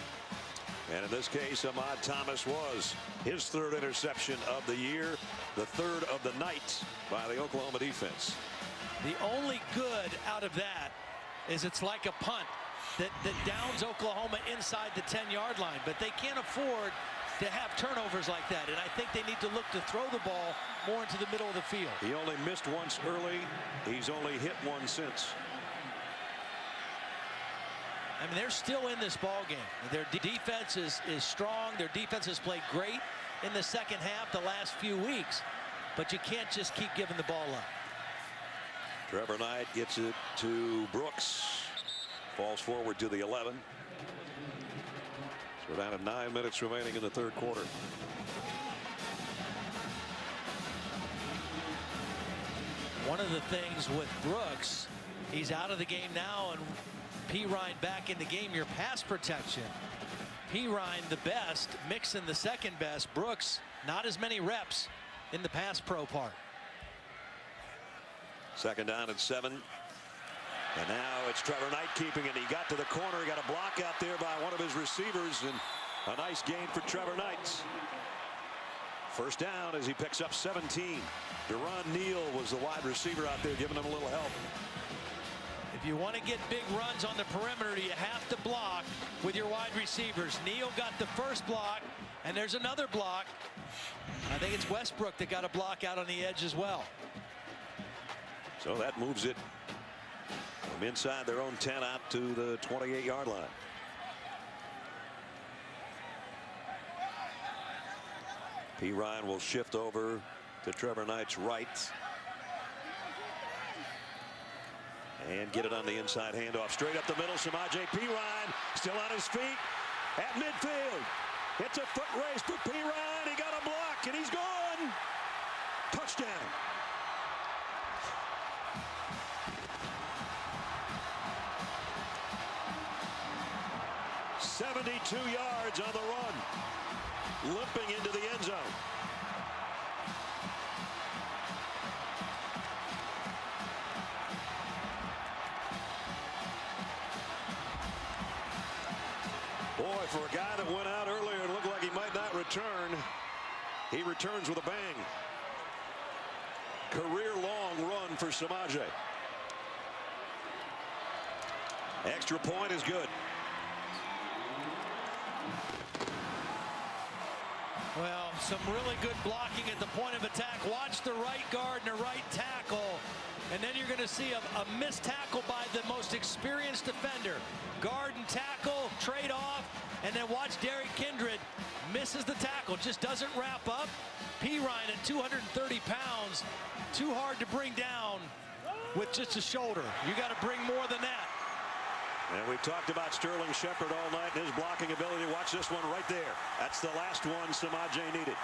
And in this case, Ahmad Thomas was his 3rd interception of the year, the 3rd of the night by the Oklahoma defense. The only good out of that is it's like a punt that downs Oklahoma inside the 10-yard line, but they can't afford to have turnovers like that, and I think they need to look to throw the ball more into the middle of the field. He only missed once early. He's only hit one since. I mean, they're still in this ball game. Their defense is strong. Their defense has played great in the second half the last few weeks, but you can't just keep giving the ball up. Trevor Knight gets it to Brooks. Falls forward to the 11. So we're down to 9 minutes remaining in the 3rd quarter. One of the things with Brooks, he's out of the game now, and P. Ryan back in the game. Your pass protection. P. Ryan the best, Mixon the second best. Brooks not as many reps in the pass pro part. 2nd down and 7. And now it's Trevor Knight keeping it. He got to the corner. He got a block out there by one of his receivers, and a nice gain for Trevor Knight. 1st down as he picks up 17. Deron Neal was the wide receiver out there giving him a little help. If you want to get big runs on the perimeter, you have to block with your wide receivers. Neal got the first block, and there's another block. I think it's Westbrook that got a block out on the edge as well. So that moves it from inside their own 10 out to the 28-yard line. P. Ryan will shift over to Trevor Knight's right. And get it on the inside handoff. Straight up the middle. Samaje Perine still on his feet at midfield. It's a foot race for Perine. He got a block and he's gone. Touchdown. "72 yards on the run. Limping into the end zone. Boy, for a guy that went out earlier and looked like he might not return, he returns with a bang. Career-long run for Samaje. Extra point is good. Well, some really good blocking at the point of attack. Watch the right guard and the right tackle. And then you're going to see a missed tackle by the most experienced defender. Guard and tackle, trade off, and then watch Derek Kindred misses the tackle, just doesn't wrap up. Perine at 230 pounds, too hard to bring down with just a shoulder. You got to bring more than that. And we talked about Sterling Shepard all night and his blocking ability. Watch this one right there. That's the last one Samaje needed.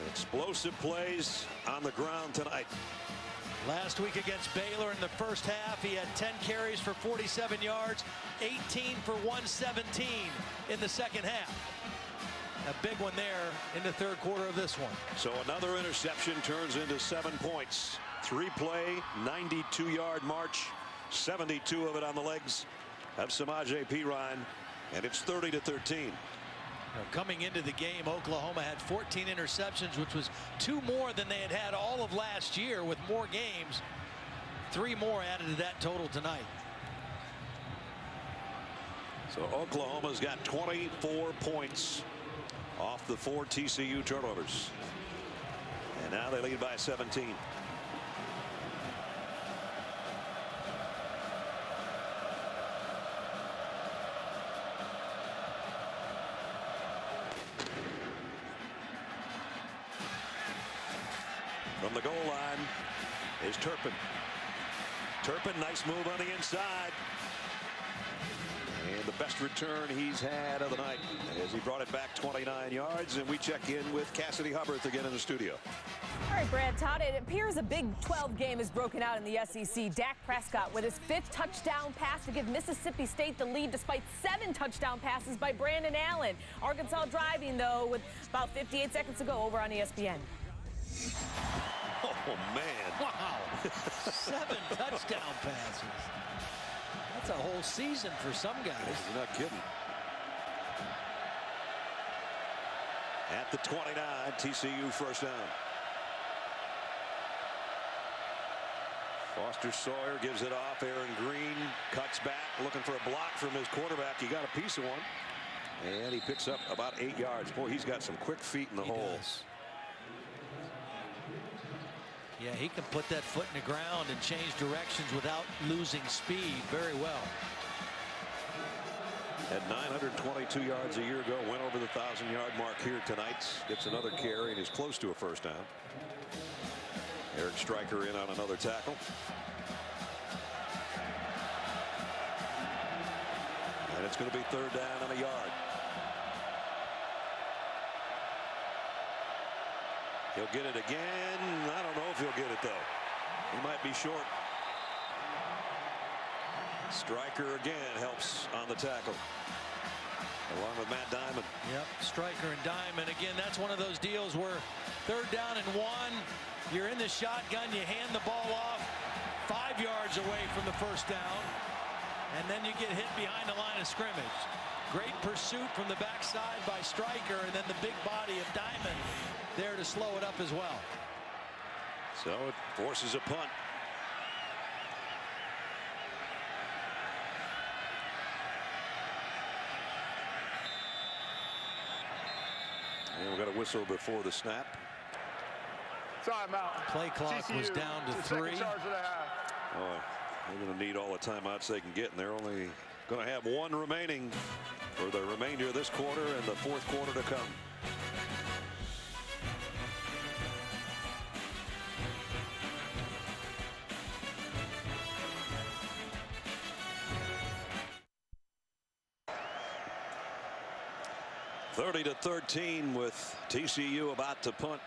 Explosive plays on the ground tonight. Last week against Baylor in the first half, he had 10 carries for 47 yards, 18 for 117 in the second half. A big one there in the third quarter of this one. So another interception turns into 7 points. 3-play, 92-yard march, 72 of it on the legs of Samaje Perine, and it's 30-13. Coming into the game, Oklahoma had 14 interceptions, which was 2 more than they had had all of last year with more games. 3 more added to that total tonight. So Oklahoma's got 24 points off the 4 TCU turnovers. And now they lead by 17. From the goal line is Turpin. Turpin, nice move on the inside. And the best return he's had of the night as he brought it back 29 yards. And we check in with Cassidy Hubbard again in the studio. All right, Brad Todd, it appears a Big 12 game is broken out in the SEC. Dak Prescott with his 5th touchdown pass to give Mississippi State the lead despite 7 touchdown passes by Brandon Allen. Arkansas driving, though, with about 58 seconds to go over on ESPN. Oh, man. Wow. 7 touchdown passes. That's a whole season for some guys. You're not kidding. At the 29, TCU first down. Foster Sawyer gives it off. Aaron Green cuts back, looking for a block from his quarterback. He got a piece of one. And he picks up about 8 yards. Boy, he's got some quick feet in the hole. Does. Yeah, he can put that foot in the ground and change directions without losing speed very well. Had 922 yards a year ago, went over the 1,000-yard mark here tonight. Gets another carry and is close to a first down. Eric Stryker in on another tackle. And it's going to be 3rd down and a yard. He'll get it again. I don't know if he'll get it, though. He might be short. Stryker again helps on the tackle, along with Matt Diamond. Yep, Stryker and Diamond. Again, that's one of those deals where 3rd down and 1. You're in the shotgun. You hand the ball off 5 yards away from the first down. And then you get hit behind the line of scrimmage. Great pursuit from the backside by Stryker, and then the big body of Diamond there to slow it up as well. So it forces a punt. And we've got a whistle before the snap. Timeout. Play clock TCU, was down to 3. Charge of the half. Oh, they're going to need all the timeouts they can get, and they're only going to have 1 remaining for the remainder of this quarter and the 4th quarter to come. (30-13) with TCU about to punt.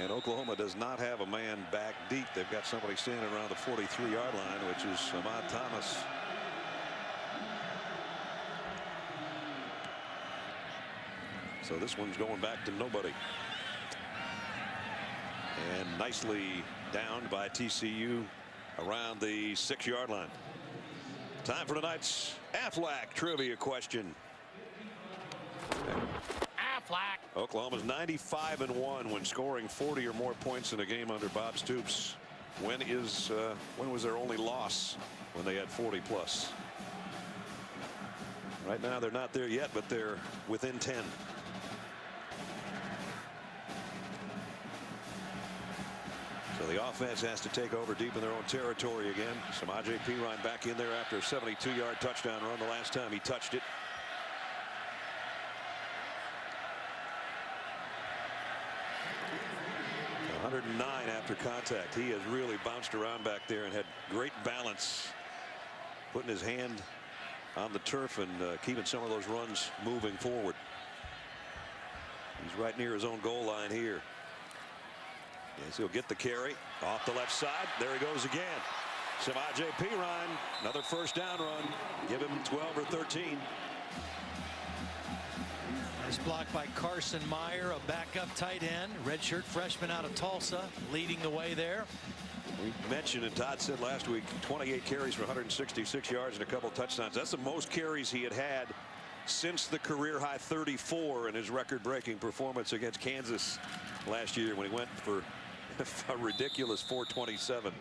And Oklahoma does not have a man back deep. They've got somebody standing around the 43-yard line, which is Ahmad Thomas. So this one's going back to nobody. And nicely downed by TCU around the 6-yard line. Time for tonight's Aflac trivia question. Oklahoma's 95-1 when scoring 40 or more points in a game under Bob Stoops. When was their only loss when they had 40 plus? Right now they're not there yet, but they're within 10. So the offense has to take over deep in their own territory again. Samaje Perine back in there after a 72-yard touchdown run the last time he touched it. .109 after contact. He has really bounced around back there and had great balance, putting his hand on the turf and keeping some of those runs moving forward. He's right near his own goal line here. Yes, he'll get the carry off the left side. There he goes again. Samaje Perine, another first down run. Give him 12 or 13. Nice block by Carson Meyer, a backup tight end, redshirt freshman out of Tulsa, leading the way there. We mentioned, and Todd said last week, 28 carries for 166 yards and a couple touchdowns. That's the most carries he had since the career high 34 in his record-breaking performance against Kansas last year when he went for a ridiculous 427.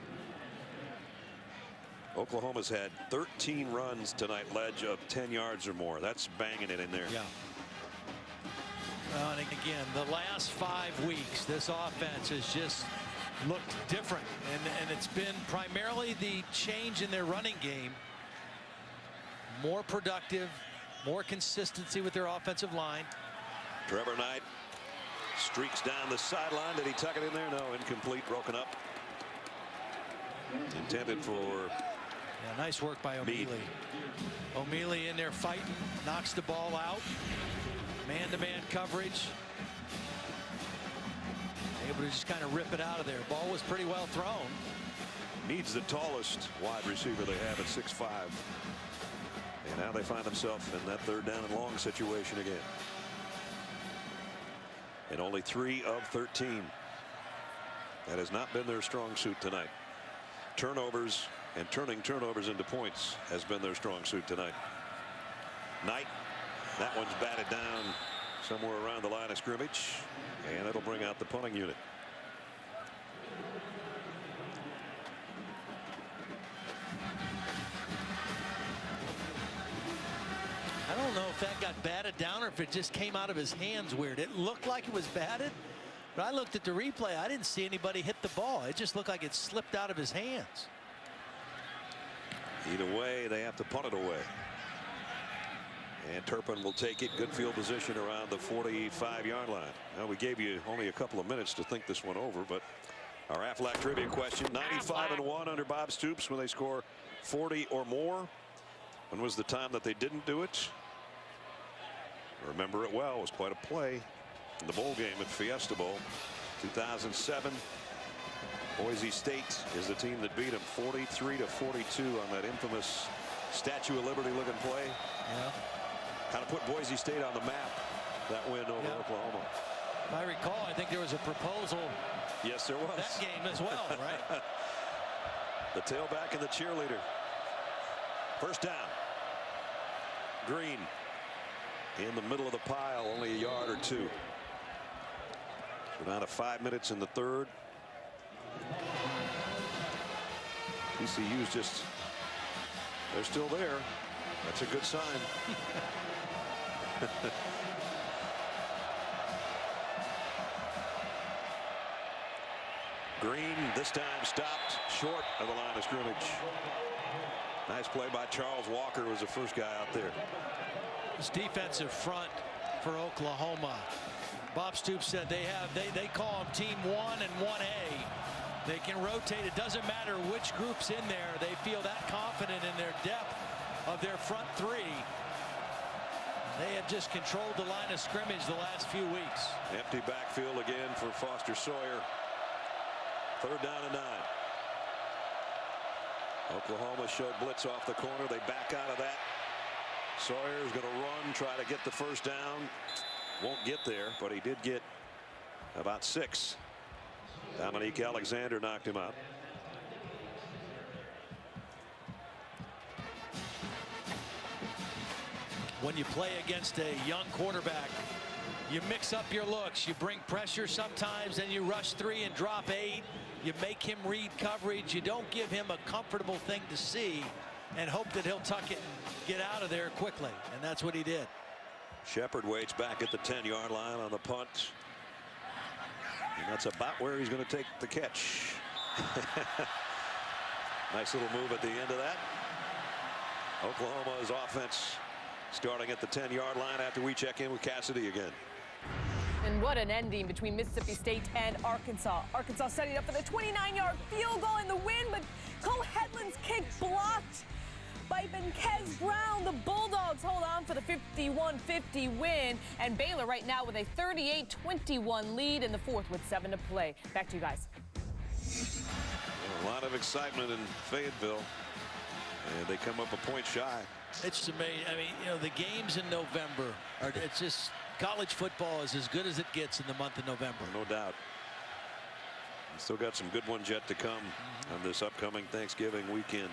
Oklahoma's had 13 runs tonight, Ledge, of 10 yards or more. That's banging it in there. Yeah. And again, the last 5 weeks, this offense has just looked different, and it's been primarily the change in their running game. More productive, more consistency with their offensive line. Trevor Knight streaks down the sideline. Did he tuck it in there? No, incomplete, broken up. Intended for nice work by O'Mealy. O'Mealy in there fighting, knocks the ball out. Man-to-man coverage. Able to just kind of rip it out of there. Ball was pretty well thrown. Needs the tallest wide receiver they have at 6'5". And now they find themselves in that 3rd down and long situation again. And only 3 of 13. That has not been their strong suit tonight. Turnovers and turning turnovers into points has been their strong suit tonight. Knight. That one's batted down somewhere around the line of scrimmage, and it'll bring out the punting unit. I don't know if that got batted down or if it just came out of his hands weird. It looked like it was batted, but I looked at the replay. I didn't see anybody hit the ball. It just looked like it slipped out of his hands. Either way, they have to punt it away. And Turpin will take it. Good field position around the 45-yard line. Now, we gave you only a couple of minutes to think this one over, but our Aflac trivia question, 95-1 under Bob Stoops when they score 40 or more. When was the time that they didn't do it? Remember it well. It was quite a play in the bowl game at Fiesta Bowl. 2007. Boise State is the team that beat them 43-42 on that infamous Statue of Liberty looking play. Yeah. Kind of put Boise State on the map, that win over Oklahoma. If I recall, I think there was a proposal. Yes, there was. That game as well, right? The tailback and the cheerleader. First down. Green in the middle of the pile, only a yard or 2. We're down to 5 minutes in the 3rd. TCU's just, they're still there. That's a good sign. Green this time stopped short of the line of scrimmage. Nice play by Charles Walker, was the first guy out there. This defensive front for Oklahoma. Bob Stoops said they call them Team 1 and 1A. They can rotate. It doesn't matter which group's in there. They feel that confident in their depth of their front three. They have just controlled the line of scrimmage the last few weeks. Empty backfield again for Foster Sawyer. 3rd down and 9. Oklahoma showed blitz off the corner. They back out of that. Sawyer's going to run, try to get the first down. Won't get there, but he did get about 6. Dominique Alexander knocked him out. When you play against a young quarterback, you mix up your looks. You bring pressure sometimes, and you rush 3 and drop 8. You make him read coverage. You don't give him a comfortable thing to see and hope that he'll tuck it and get out of there quickly. And that's what he did. Shepard waits back at the 10-yard line on the punt. And that's about where he's going to take the catch. Nice little move at the end of that. Oklahoma's offense starting at the 10-yard line after we check in with Cassidy again. And what an ending between Mississippi State and Arkansas. Arkansas setting up for the 29-yard field goal in the win, but Cole Hedlund's kick blocked by Benkez Brown. The Bulldogs hold on for the 51-50 win, and Baylor right now with a 38-21 lead in the 4th with 7 to play. Back to you guys. A lot of excitement in Fayetteville, and they come up a point shy. It's amazing. I mean, you know, the games in November it's just college football is as good as it gets in the month of November. No doubt. Still got some good ones yet to come on this upcoming Thanksgiving weekend.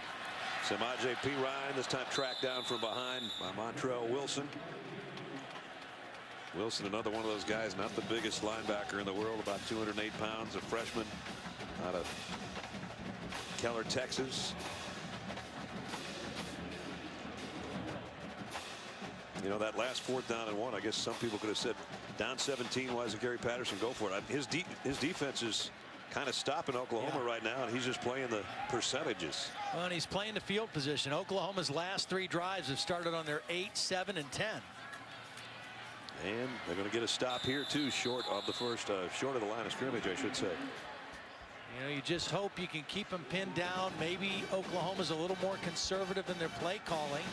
Samaje Perine this time tracked down from behind by Montrell Wilson. Wilson, another one of those guys, not the biggest linebacker in the world, about 208 pounds, a freshman out of Keller, Texas. You know, that last 4th down and 1, I guess some people could have said down 17, why doesn't Gary Patterson go for it? His defense is kind of stopping Oklahoma right now, and he's just playing the percentages. Well, and he's playing the field position. Oklahoma's last 3 drives have started on their 8, 7, and 10. And they're going to get a stop here too, short of the line of scrimmage, I should say. You know, you just hope you can keep them pinned down. Maybe Oklahoma's a little more conservative in their play calling.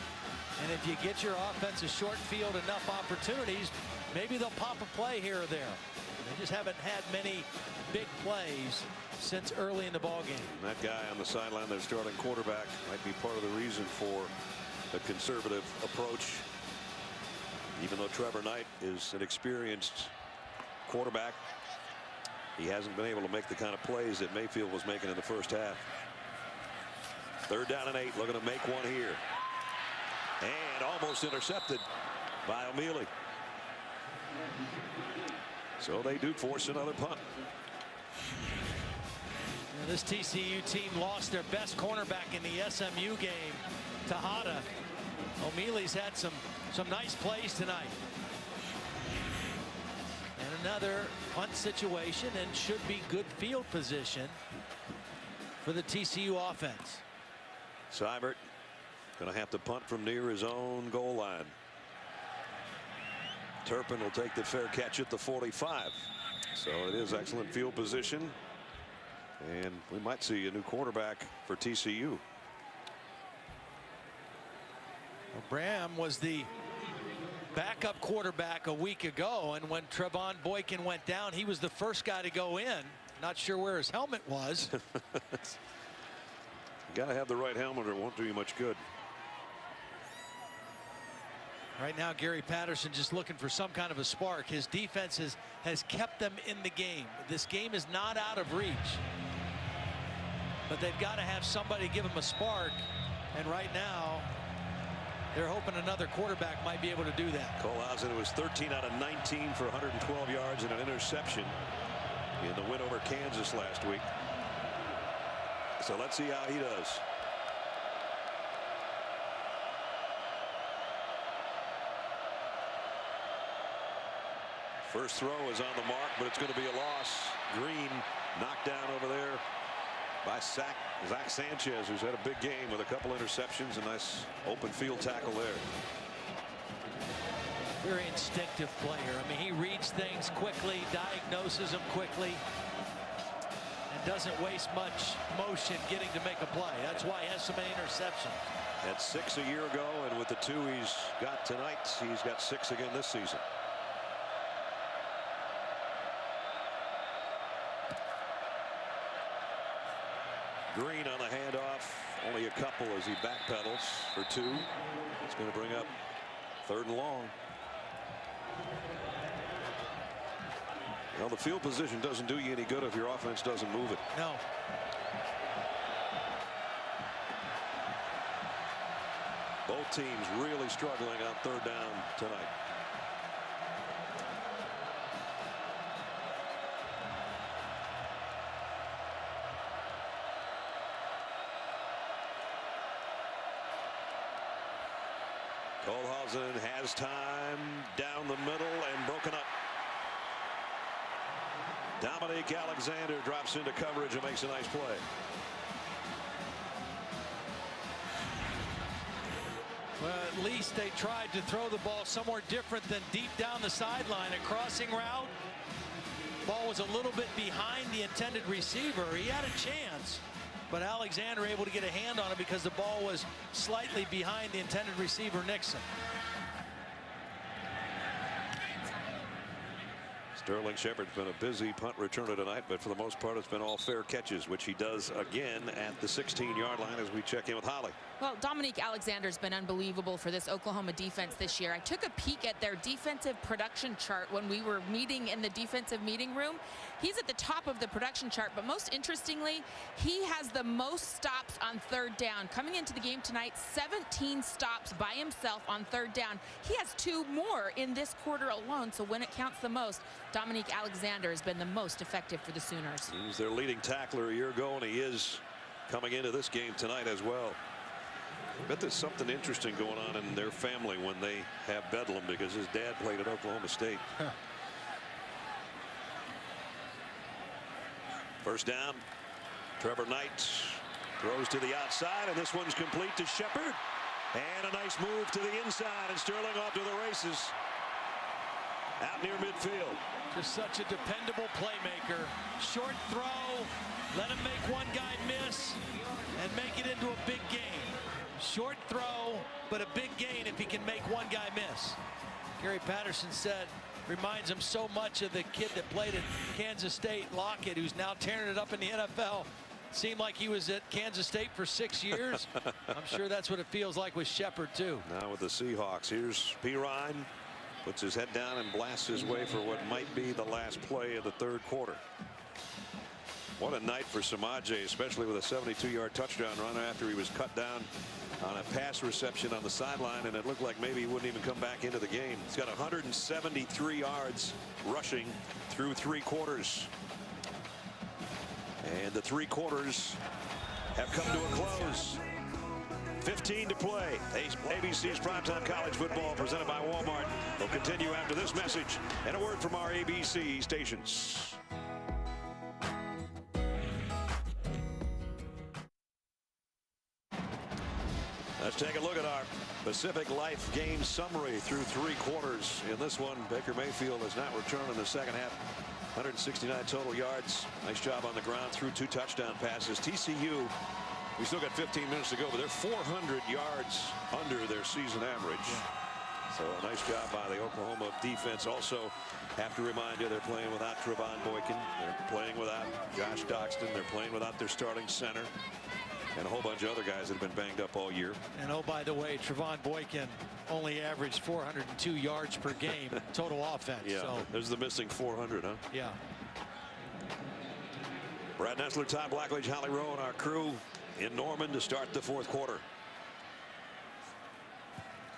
And if you get your offense a short field enough opportunities, maybe they'll pop a play here or there. They just haven't had many big plays since early in the ballgame. That guy on the sideline, their starting quarterback, might be part of the reason for the conservative approach. Even though Trevor Knight is an experienced quarterback, he hasn't been able to make the kind of plays that Mayfield was making in the first half. 3rd down and 8, looking to make one here. And almost intercepted by O'Mealy. So they do force another punt. And this TCU team lost their best cornerback in the SMU game, Tejada. O'Mealy's had some nice plays tonight. And another punt situation, and should be good field position for the TCU offense. Seibert going to have to punt from near his own goal line. Turpin will take the fair catch at the 45. So it is excellent field position. And we might see a new quarterback for TCU. Well, Bram was the backup quarterback a week ago, and when Trevon Boykin went down, he was the first guy to go in. Not sure where his helmet was. You got to have the right helmet or it won't do you much good. Right now, Gary Patterson just looking for some kind of a spark. His defense has kept them in the game. This game is not out of reach. But they've got to have somebody give them a spark. And right now, they're hoping another quarterback might be able to do that. Cole Housen was 13 out of 19 for 112 yards and an interception in the win over Kansas last week. So let's see how he does. First throw is on the mark, but it's going to be a loss. Green knocked down over there by Zach Sanchez, who's had a big game with a couple interceptions. A nice open field tackle there. Very instinctive player. I mean, he reads things quickly, diagnoses them quickly, and doesn't waste much motion getting to make a play. That's why he has so many interceptions. Had 6 a year ago, and with the 2 he's got tonight, he's got 6 again this season. Green on the handoff, only a couple as he backpedals for 2. It's going to bring up 3rd and long. Well, the field position doesn't do you any good if your offense doesn't move it. No. Both teams really struggling on 3rd down tonight. Colhausen has time down the middle and broken up. Dominique Alexander drops into coverage and makes a nice play. Well, at least they tried to throw the ball somewhere different than deep down the sideline. A crossing route. Ball was a little bit behind the intended receiver. He had a chance, but Alexander able to get a hand on it because the ball was slightly behind the intended receiver, Nixon. Sterling Shepard's been a busy punt returner tonight, but for the most part it's been all fair catches, which he does again at the 16-yard line as we check in with Holly. Well, Dominique Alexander's been unbelievable for this Oklahoma defense this year. I took a peek at their defensive production chart when we were meeting in the defensive meeting room. He's at the top of the production chart, but most interestingly, he has the most stops on 3rd down. Coming into the game tonight, 17 stops by himself on 3rd down. He has 2 more in this quarter alone, so when it counts the most, Dominique Alexander has been the most effective for the Sooners. He was their leading tackler a year ago, and he is coming into this game tonight as well. I bet there's something interesting going on in their family when they have Bedlam, because his dad played at Oklahoma State. First down. Trevor Knight throws to the outside, and this one's complete to Shepard. And a nice move to the inside, and Sterling off to the races. Out near midfield. Just such a dependable playmaker. Short throw, let him make one guy miss, and make it into a big gain. Short throw, but a big gain if he can make one guy miss. Gary Patterson said, reminds him so much of the kid that played at Kansas State, Lockett, who's now tearing it up in the NFL. Seemed like he was at Kansas State for 6 years. I'm sure that's what it feels like with Shepard, too. Now with the Seahawks, here's Pirine. Puts his head down and blasts his way for what might be the last play of the 3rd quarter. What a night for Samaje, especially with a 72-yard touchdown run after he was cut down on a pass reception on the sideline, and it looked like maybe he wouldn't even come back into the game. He's got 173 yards rushing through 3 quarters. And the 3 quarters have come to a close. 15 to play. ABC's Primetime College Football presented by Walmart will continue after this message and a word from our ABC stations. Let's take a look at our Pacific Life game summary through 3 quarters. In this one, Baker Mayfield has not returned in the second half. 169 total yards. Nice job on the ground through 2 touchdown passes. TCU, we still got 15 minutes to go, but they're 400 yards under their season average. So a nice job by the Oklahoma defense. Also have to remind you, they're playing without Trevon Boykin. They're playing without Josh Doxton. They're playing without their starting center. And a whole bunch of other guys that have been banged up all year. And oh, by the way, Trevon Boykin only averaged 402 yards per game total offense. Yeah, so there's the missing 400, huh? Yeah. Brad Nessler, Todd Blackledge, Holly Rowe, and our crew in Norman to start the 4th quarter.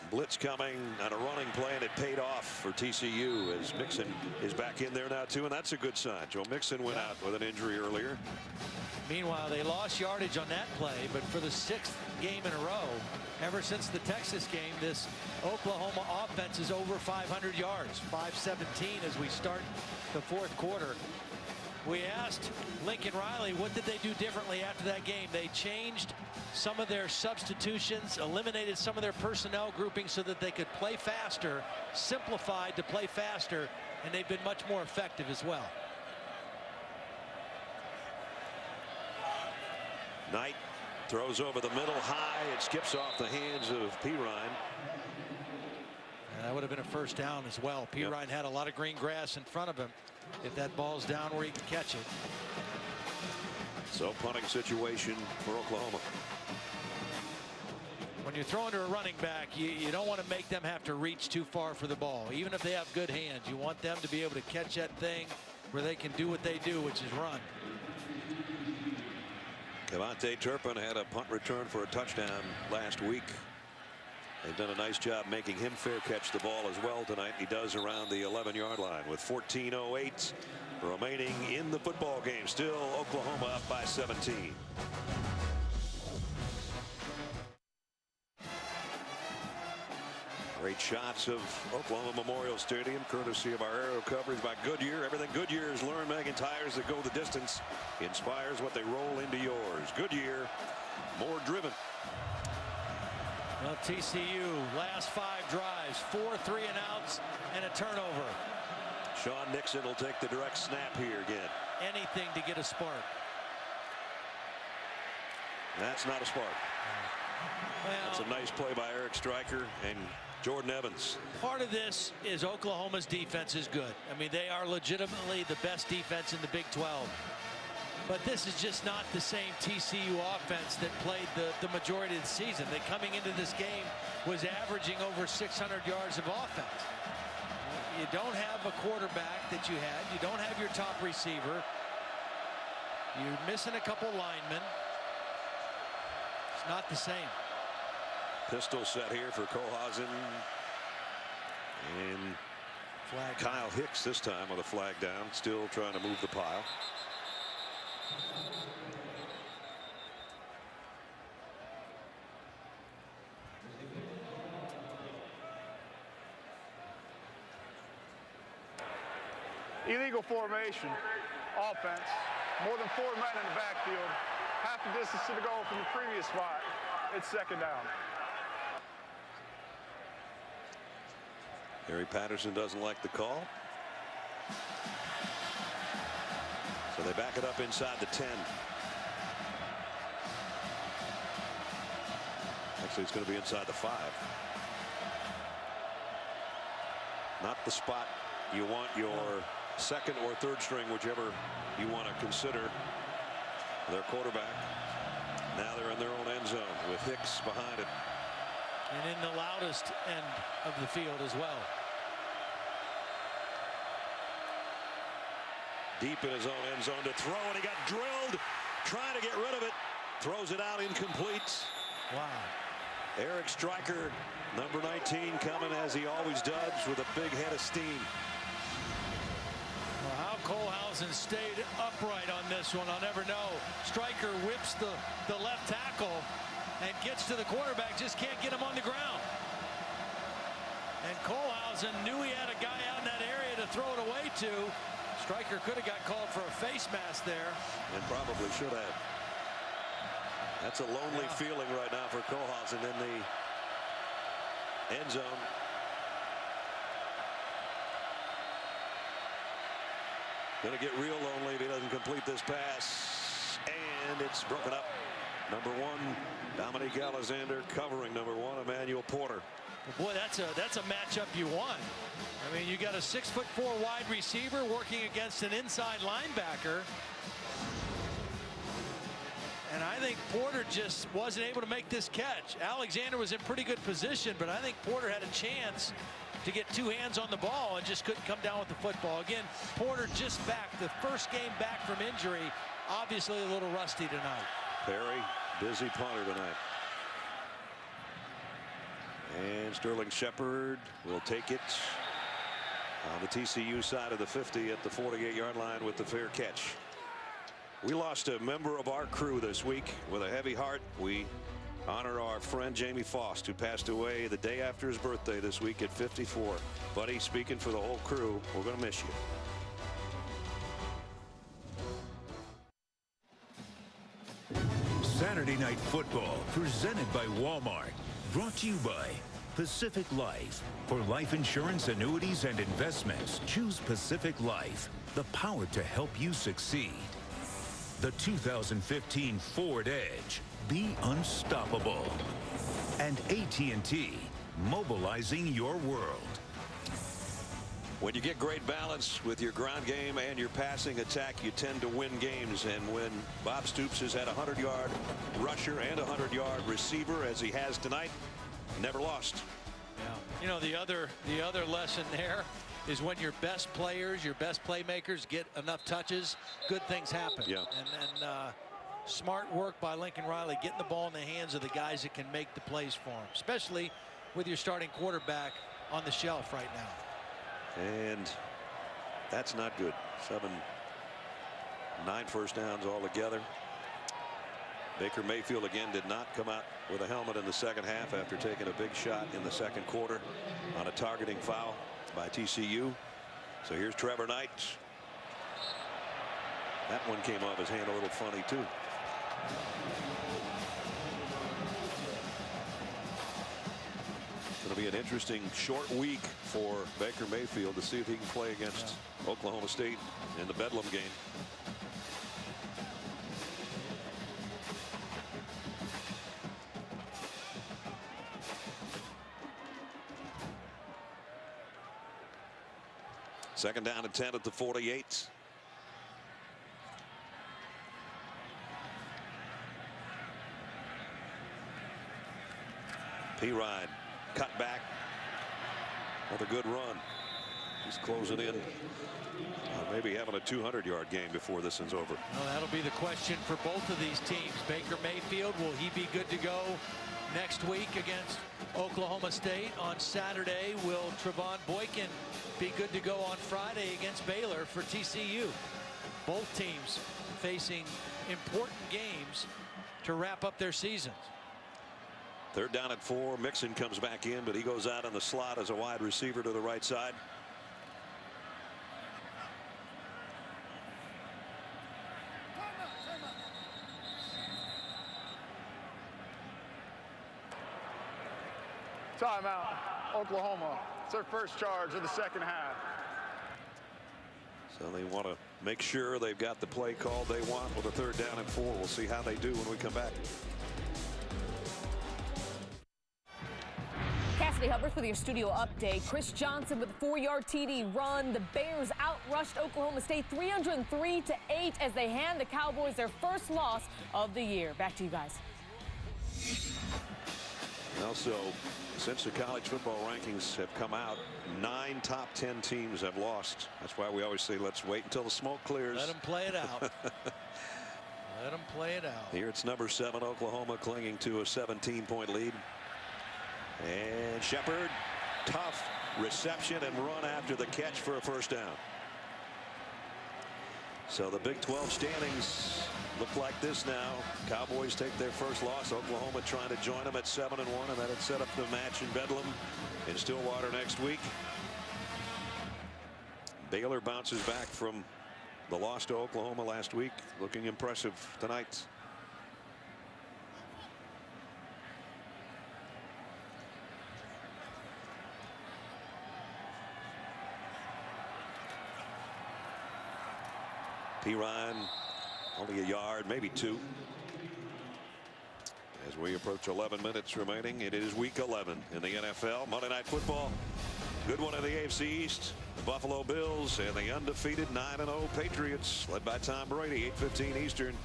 blitz coming on a running play, and it paid off for TCU as Mixon is back in there now too, and that's a good sign. Joe Mixon went out with an injury earlier. Meanwhile, they lost yardage on that play, but for the 6th game in a row, ever since the Texas game, this Oklahoma offense is over 500 yards, 517 as we start the 4th quarter. We asked Lincoln Riley, what did they do differently after that game? They changed some of their substitutions, eliminated some of their personnel groupings so that they could play faster, simplified to play faster, and they've been much more effective as well. Knight throws over the middle high. It skips off the hands of Pirine. That would have been a first down as well. Pirine had a lot of green grass in front of him. If that ball's down where he can catch it. So punting situation for Oklahoma. When you're throwing to a running back, you don't want to make them have to reach too far for the ball. Even if they have good hands, you want them to be able to catch that thing where they can do what they do, which is run. Devontae Turpin had a punt return for a touchdown last week. They've done a nice job making him fair catch the ball as well tonight. He does around the 11-yard line with 14:08 remaining in the football game. Still Oklahoma up by 17. Great shots of Oklahoma Memorial Stadium, courtesy of our aerial coverage by Goodyear. Everything Goodyear has learned making tires that go the distance inspires what they roll into yours. Goodyear, more driven. Well, TCU last 5 drives, 4 3-and-outs and a turnover. Sean Nixon will take the direct snap here again. Anything to get a spark. That's not a spark. Well, that's a nice play by Eric Stryker and Jordan Evans. Part of this is Oklahoma's defense is good. I mean, they are legitimately the best defense in the Big 12. But this is just not the same TCU offense that played the majority of the season. They coming into this game was averaging over 600 yards of offense. You don't have a quarterback that you had. You don't have your top receiver. You're missing a couple linemen. It's not the same. Pistol set here for Kohlhausen. And flag Kyle Hicks this time with a flag down. Still trying to move the pile. Illegal formation, offense, more than 4 men in the backfield, half the distance to the goal from the previous spot. It's 2nd down. Gary Patterson doesn't like the call. So they back it up inside the 10. Actually, it's going to be inside the 5. Not the spot you want your second or third string, whichever you want to consider their quarterback. Now they're in their own end zone with Hicks behind it. And in the loudest end of the field as well. Deep in his own end zone to throw, and he got drilled trying to get rid of it. Throws it out incomplete. Wow. Eric Stryker, number 19, coming as he always does with a big head of steam. Well, how Kohlhausen stayed upright on this one, I'll never know. Stryker whips the left tackle and gets to the quarterback, just can't get him on the ground. And Kohlhausen knew he had a guy out in that area to throw it away to. Stryker could have got called for a face mask there. And probably should have. That's a lonely feeling right now for Kohlhausen in the end zone. Going to get real lonely if he doesn't complete this pass. And it's broken up. Number 1, Dominique Alexander covering number 1, Emmanuel Porter. Boy, that's a matchup you want. I mean, you got a 6'4" wide receiver working against an inside linebacker. And I think Porter just wasn't able to make this catch. Alexander was in pretty good position, but I think Porter had a chance to get 2 hands on the ball and just couldn't come down with the football. Again, Porter just back, the first game back from injury, obviously a little rusty tonight. Perry, busy punter tonight. And Sterling Shepard will take it on the TCU side of the 50 at the 48-yard line with the fair catch. We lost a member of our crew this week with a heavy heart. We honor our friend Jamie Faust, who passed away the day after his birthday this week at 54. Buddy, speaking for the whole crew, we're going to miss you. Saturday Night Football, presented by Walmart. Brought to you by Pacific Life. For life insurance, annuities, and investments, choose Pacific Life. The power to help you succeed. The 2015 Ford Edge. Be unstoppable. And AT&T, mobilizing your world. When you get great balance with your ground game and your passing attack, you tend to win games. And when Bob Stoops has had a 100-yard rusher and a 100-yard receiver, as he has tonight, never lost. Yeah. You know, the other lesson there is when your best players, your best playmakers get enough touches, good things happen. Yeah. And smart work by Lincoln Riley, getting the ball in the hands of the guys that can make the plays for him, especially with your starting quarterback on the shelf right now. And that's not good. 9 first downs altogether. Baker Mayfield again did not come out with a helmet in the second half after taking a big shot in the second quarter on a targeting foul by TCU. So here's Trevor Knight. That one came off his hand a little funny too. It's going to be an interesting short week for Baker Mayfield to see if he can play against Oklahoma State in the Bedlam game. Second down and 10 at the 48. P-Ride cut back with a good run. He's closing in. Maybe having a 200-yard game before this is over. Well, that'll be the question for both of these teams. Baker Mayfield, will he be good to go next week against Oklahoma State? On Saturday, will Trevon Boykin be good to go on Friday against Baylor for TCU? Both teams facing important games to wrap up their seasons. Third down at 4. Mixon comes back in, but he goes out in the slot as a wide receiver to the right side. Timeout, Oklahoma. It's their first charge of the second half. So they want to make sure they've got the play called they want with a third down and 4. We'll see how they do when we come back. Cassidy Hubbard with your studio update. Chris Johnson with a 4-yard TD run. The Bears outrushed Oklahoma State 303-8 as they hand the Cowboys their first loss of the year. Back to you guys. Also, since the college football rankings have come out, 9 top 10 teams have lost. That's why we always say let's wait until the smoke clears. Let them play it out. Let them play it out. Here it's number 7 Oklahoma clinging to a 17-point lead. And Shepard, tough reception and run after the catch for a first down. So the Big 12 standings look like this now. Cowboys take their first loss. Oklahoma trying to join them at 7-1, and that'll set up the match in Bedlam in Stillwater next week. Baylor bounces back from the loss to Oklahoma last week, looking impressive tonight. P. Ryan only a yard, maybe 2. As we approach 11 minutes remaining, it is week 11 in the NFL. Monday Night Football. Good one in the AFC East. The Buffalo Bills and the undefeated 9-0 Patriots, led by Tom Brady, 8:15 Eastern.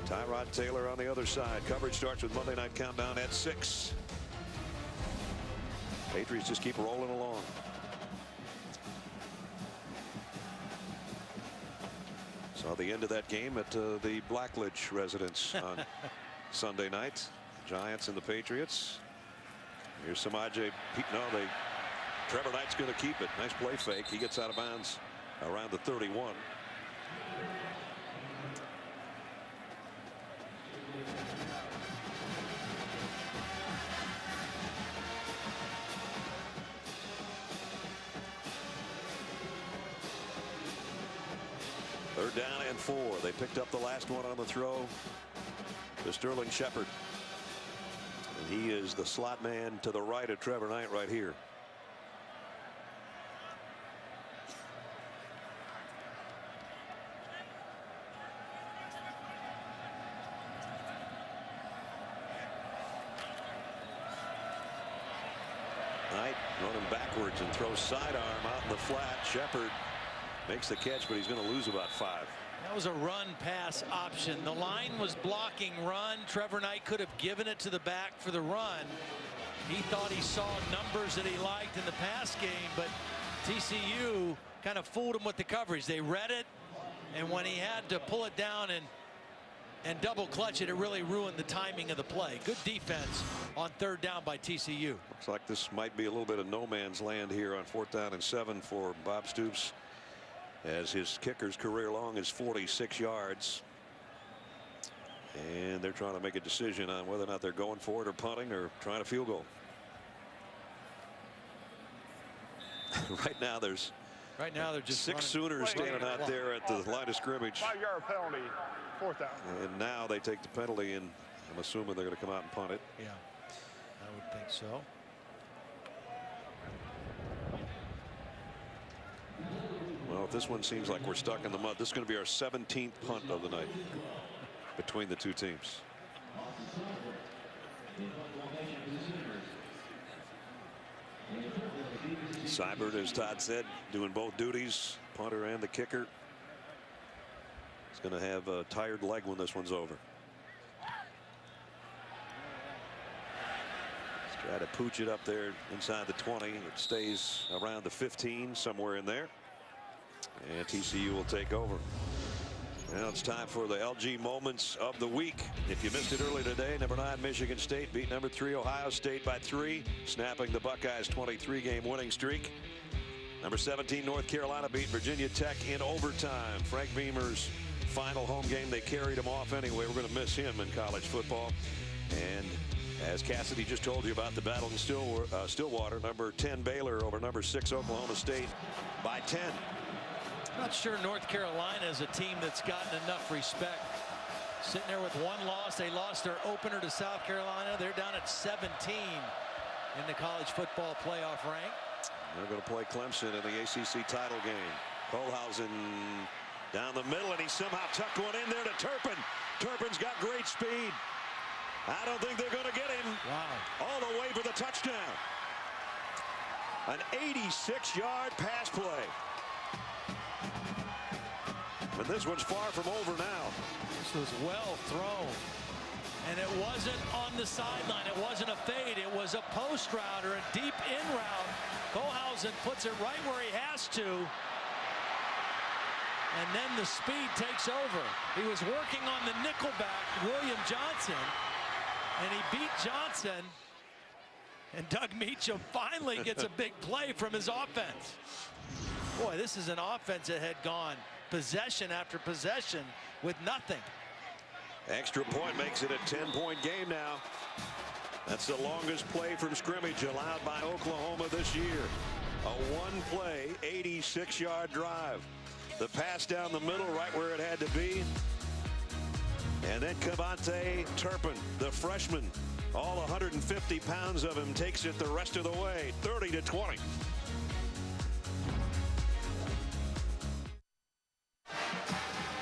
Tyrod Taylor on the other side. Coverage starts with Monday Night Countdown at 6. Patriots just keep rolling along. Saw the end of that game at the Blackledge residence on Sunday night. Giants and the Patriots. Here's Samaje. No, Trevor Knight's going to keep it. Nice play fake. He gets out of bounds around the 31. Third down and 4. They picked up the last one on the throw to Sterling Shepard. And he is the slot man to the right of Trevor Knight right here. Knight running backwards and throws sidearm out in the flat. Shepard makes the catch, but he's going to lose about 5. That was a run pass option. The line was blocking run. Trevor Knight could have given it to the back for the run. He thought he saw numbers that he liked in the pass game, but TCU kind of fooled him with the coverage. They read it, and when he had to pull it down and double clutch it, it really ruined the timing of the play. Good defense on third down by TCU. Looks like this might be a little bit of no man's land here on 4th down and 7 for Bob Stoops, as his kicker's career long is 46 yards. And they're trying to make a decision on whether or not they're going for it or punting or trying a field goal. Right now they're just 6 Sooners standing out there at the line of scrimmage. 5-yard penalty, 4th down. And now they take the penalty, and I'm assuming they're going to come out and punt it. Yeah, I would think so. Well, if this one seems like we're stuck in the mud, this is going to be our 17th punt of the night between the two teams. Seibert, as Todd said, doing both duties, punter and the kicker. He's going to have a tired leg when this one's over. Let's try to pooch it up there inside the 20. It stays around the 15, somewhere in there. And TCU will take over. Now it's time for the LG moments of the week. If you missed it earlier today, number 9 Michigan State beat number 3 Ohio State by 3, snapping the Buckeyes' 23-game winning streak. Number 17 North Carolina beat Virginia Tech in overtime. Frank Beamer's final home game, they carried him off anyway. We're going to miss him in college football. And as Cassidy just told you about the battle in Stillwater, number 10 Baylor over number 6 Oklahoma State by 10. Not sure North Carolina is a team that's gotten enough respect. Sitting there with 1 loss. They lost their opener to South Carolina. They're down at 17 in the college football playoff rank. They're going to play Clemson in the ACC title game. Kohlhausen down the middle, and he somehow tucked one in there to Turpin. Turpin's got great speed. I don't think they're going to get him. Wow. All the way for the touchdown. An 86-yard pass play. But this one's far from over now. This was well thrown. And it wasn't on the sideline. It wasn't a fade. It was a post route or a deep in route. Kohlhausen puts it right where he has to. And then the speed takes over. He was working on the nickelback, William Johnson. And he beat Johnson. And Doug Meacham finally gets a big play from his offense. Boy, this is an offense that had gone possession after possession with nothing. Extra point makes it a 10-point game now. That's the longest play from scrimmage allowed by Oklahoma this year. A one-play, 86-yard drive. The pass down the middle, right where it had to be. And then Cavante Turpin, the freshman, all 150 pounds of him, takes it the rest of the way, 30-20.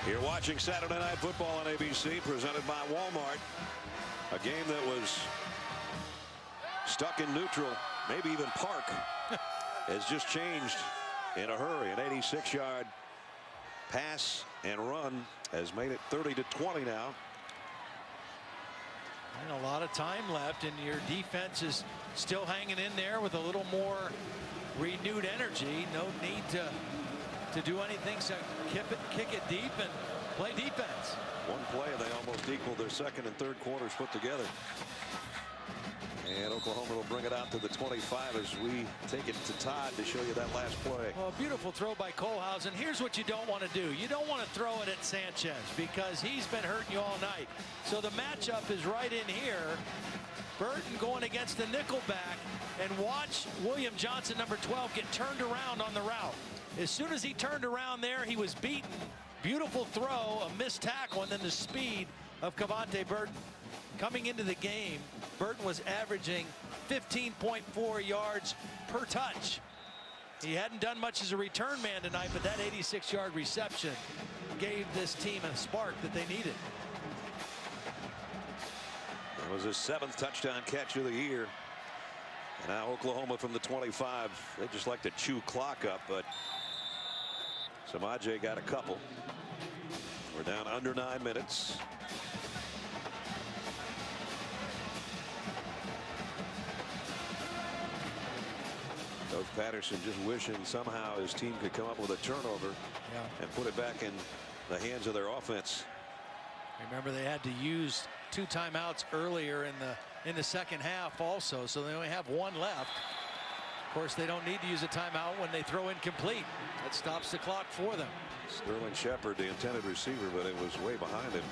You're watching Saturday Night Football on ABC, presented by Walmart. A game that was stuck in neutral, maybe even park, has just changed in a hurry. An 86-yard pass and run has made it 30-20 now. And a lot of time left, and your defense is still hanging in there with a little more renewed energy. No need to do anything, so kick it deep and play defense. One play, they almost equaled their second and third quarters put together. And Oklahoma will bring it out to the 25 as we take it to Todd to show you that last play. Well, beautiful throw by Kohlhausen. Here's what you don't want to do. You don't want to throw it at Sanchez because he's been hurting you all night. So the matchup is right in here. Burton going against the nickelback, and watch William Johnson, number 12, get turned around on the route. As soon as he turned around there, he was beaten. Beautiful throw, a missed tackle, and then the speed of Cavante Burton. Coming into the game, Burton was averaging 15.4 yards per touch. He hadn't done much as a return man tonight, but that 86-yard reception gave this team a spark that they needed. It was his 7th touchdown catch of the year. And now Oklahoma from the 25. They just like to chew clock up, but Samaje got a couple. We're down under 9 minutes. Coach Patterson just wishing somehow his team could come up with a turnover and put it back in the hands of their offense. Remember, they had to use 2 timeouts earlier in the second half also, so they only have 1 left. Of course, they don't need to use a timeout when they throw incomplete. That stops the clock for them. Sterling Shepard, the intended receiver, but it was way behind him.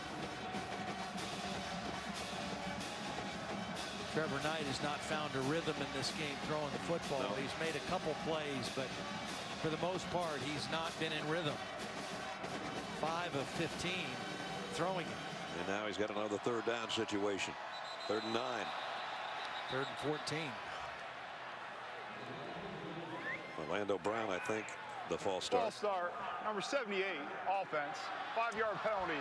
Trevor Knight has not found a rhythm in this game throwing the football. No. He's made a couple plays, but for the most part, he's not been in rhythm. 5 of 15 throwing it. And now he's got another 3rd down situation. 3rd and 9. 3rd and 14. Orlando Brown, I think, the false start. False start, number 78, offense. 5-yard penalty.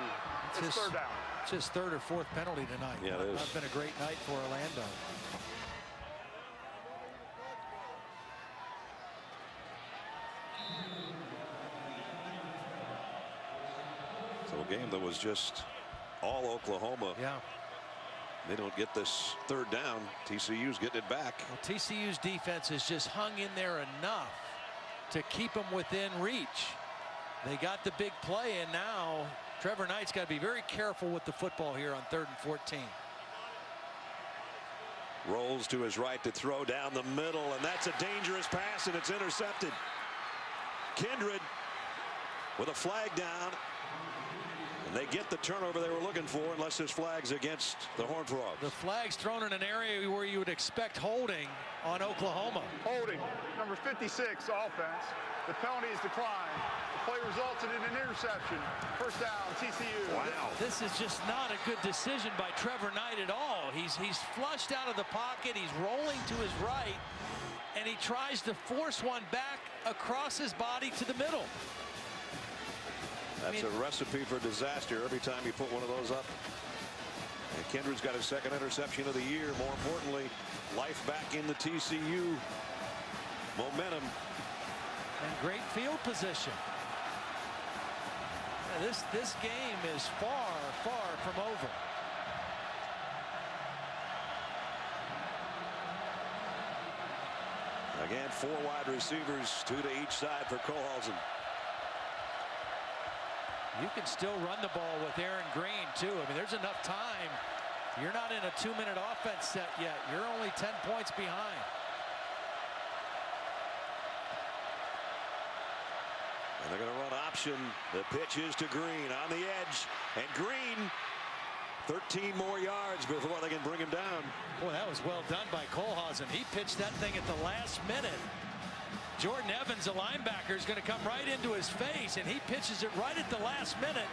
It's 3rd down. It's his 3rd or 4th penalty tonight. Yeah, it is. It's been a great night for Orlando. So a game that was just all Oklahoma. Yeah. They don't get this 3rd down. TCU's getting it back. Well, TCU's defense has just hung in there enough to keep them within reach. They got the big play, and now Trevor Knight's got to be very careful with the football here on 3rd and 14. Rolls to his right to throw down the middle, and that's a dangerous pass, and it's intercepted. Kindred with a flag down, and they get the turnover they were looking for, unless this flag's against the Horned Frogs. The flag's thrown in an area where you would expect holding on Oklahoma. Holding, number 56, offense. The penalty is declined. The play resulted in an interception. 1st down, TCU. Wow. This is just not a good decision by Trevor Knight at all. He's flushed out of the pocket. He's rolling to his right, and he tries to force one back across his body to the middle. That's a recipe for disaster every time you put one of those up. And Kindred's got his 2nd interception of the year. More importantly, life back in the TCU momentum. And great field position. Yeah, this game is far, far from over. Again, 4 wide receivers, 2 to each side for Kohlhausen. You can still run the ball with Aaron Green, too. I mean, there's enough time. You're not in a 2-minute offense set yet. You're only 10 points behind. And they're going to run option. The pitch is to Green on the edge. And Green, 13 more yards before they can bring him down. Boy, that was well done by Kohlhausen. He pitched that thing at the last minute. Jordan Evans, a linebacker, is going to come right into his face, and he pitches it right at the last minute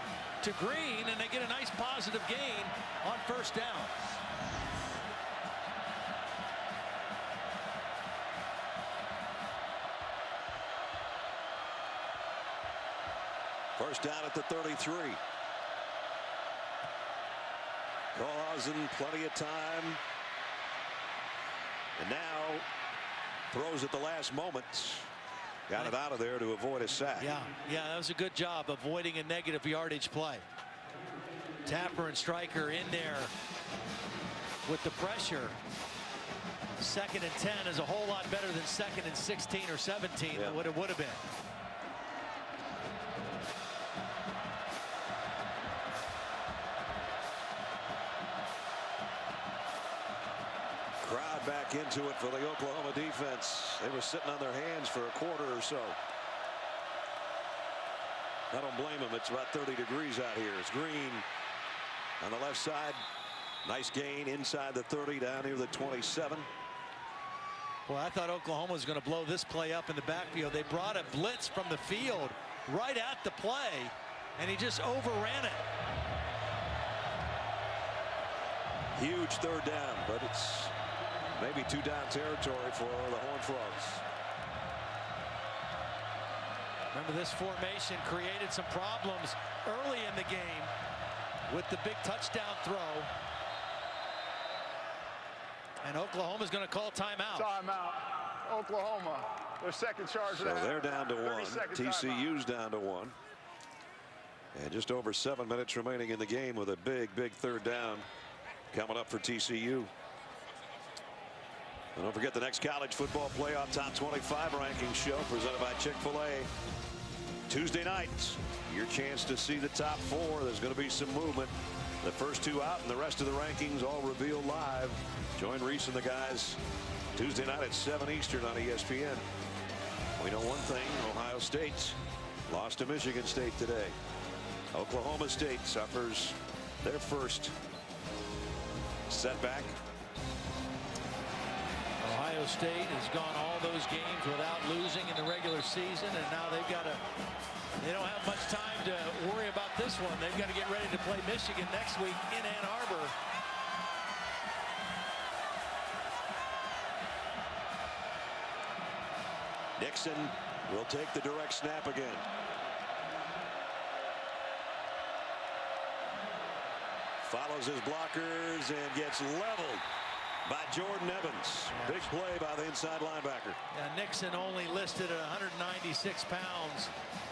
to Green, and they get a nice positive gain on 1st down. First down at the 33. Kohlhausen, plenty of time. And now throws at the last moment. Got it out of there to avoid a sack. Yeah, that was a good job avoiding a negative yardage play. Tapper and Stryker in there with the pressure. 2nd and 10 is a whole lot better than 2nd and 16 or 17 than what it would have been. Crowd get back into it for the Oklahoma defense. They were sitting on their hands for a quarter or so. I don't blame them. It's about 30 degrees out here. It's Green on the left side. Nice gain inside the 30 down near the 27. Well, I thought Oklahoma was going to blow this play up in the backfield. They brought a blitz from the field right at the play, and he just overran it. Huge third down, but it's maybe 2 down territory for the Horned Frogs. Remember, this formation created some problems early in the game with the big touchdown throw. And Oklahoma's going to call timeout. Timeout. Oklahoma, their second charge. So they're down to 1. TCU's down to 1. And just over 7 minutes remaining in the game with a big third down coming up for TCU. And don't forget the next college football playoff top 25 rankings show presented by Chick-fil-A. Tuesday nights, your chance to see the top 4. There's going to be some movement. The first 2 out and the rest of the rankings all revealed live. Join Reese and the guys Tuesday night at 7 Eastern on ESPN. We know one thing, Ohio State lost to Michigan State today. Oklahoma State suffers their first setback. Ohio State has gone all those games without losing in the regular season, and now they don't have much time to worry about this one. They've got to get ready to play Michigan next week in Ann Arbor. Nixon will take the direct snap again. Follows his blockers and gets leveled by Jordan Evans. Big play by the inside linebacker. Yeah, Nixon only listed at 196 pounds.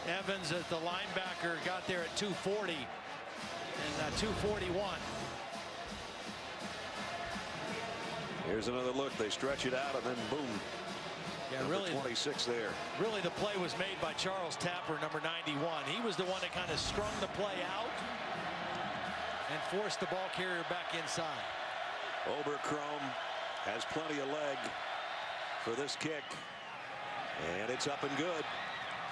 Evans as the linebacker got there at 240 and 241. Here's another look. They stretch it out and then boom. Yeah, number really 26 there. Really the play was made by Charles Tapper, number 91. He was the one that kind of strung the play out and forced the ball carrier back inside. Oberchrome has plenty of leg for this kick, and it's up and good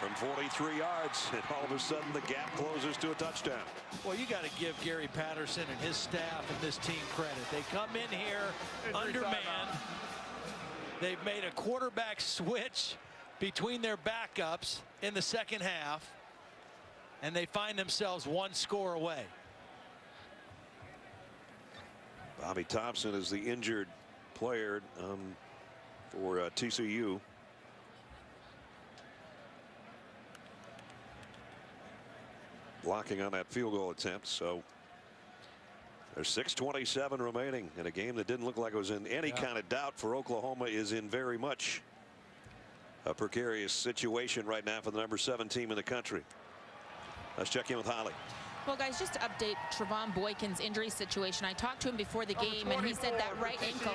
from 43 yards, and all of a sudden the gap closes to a touchdown. Well, you got to give Gary Patterson and his staff and this team credit. They come in here undermanned. They've made a quarterback switch between their backups in the second half, and they find themselves 1 score away. Bobby Thompson is the injured player for TCU. Blocking on that field goal attempt. So there's 6:27 remaining in a game that didn't look like it was in any kind of doubt for Oklahoma. Is in very much a precarious situation right now for the number 7 team in the country. Let's check in with Holly. Well, guys, just to update Trevon Boykin's injury situation. I talked to him before the game, and he said that right ankle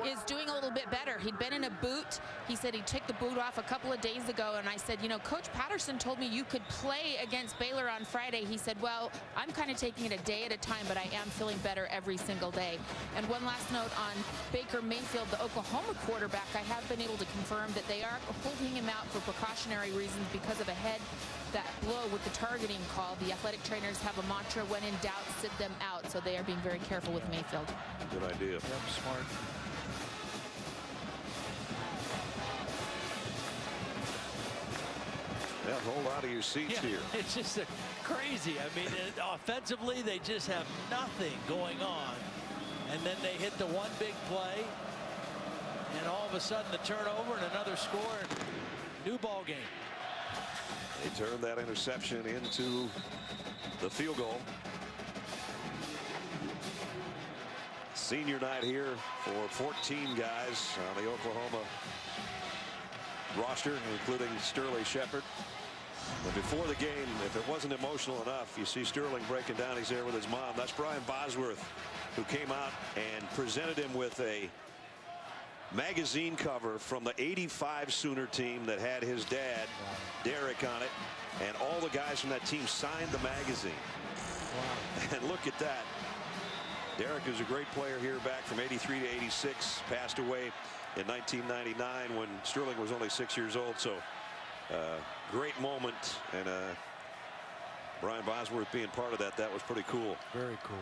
is doing a little bit better. He'd been in a boot. He said he took the boot off a couple of days ago, and I said, you know, Coach Patterson told me you could play against Baylor on Friday. He said, well, I'm kind of taking it a day at a time, but I am feeling better every single day. And one last note on Baker Mayfield, the Oklahoma quarterback. I have been able to confirm that they are holding him out for precautionary reasons because of a head that blow with the targeting call. The athletic trainers have a mantra: when in doubt, sit them out. So they are being very careful with Mayfield. Good idea. Yep, smart. Yeah, hold out of your seats here. It's just crazy. I mean, offensively, they just have nothing going on. And then they hit the one big play. And all of a sudden, the turnover and another score. And new ball game. They turned that interception into the field goal. Senior night here for 14 guys on the Oklahoma roster, including Sterling Shepard. But before the game, if it wasn't emotional enough, you see Sterling breaking down. He's there with his mom. That's Brian Bosworth, who came out and presented him with a magazine cover from the '85 Sooner team that had his dad, Derek, on it. And all the guys from that team signed the magazine. Wow. And look at that. Derek is a great player here, back from 83 to 86, passed away in 1999 when Sterling was only 6 years old. So great moment, and Brian Bosworth being part of that was pretty cool. Very cool.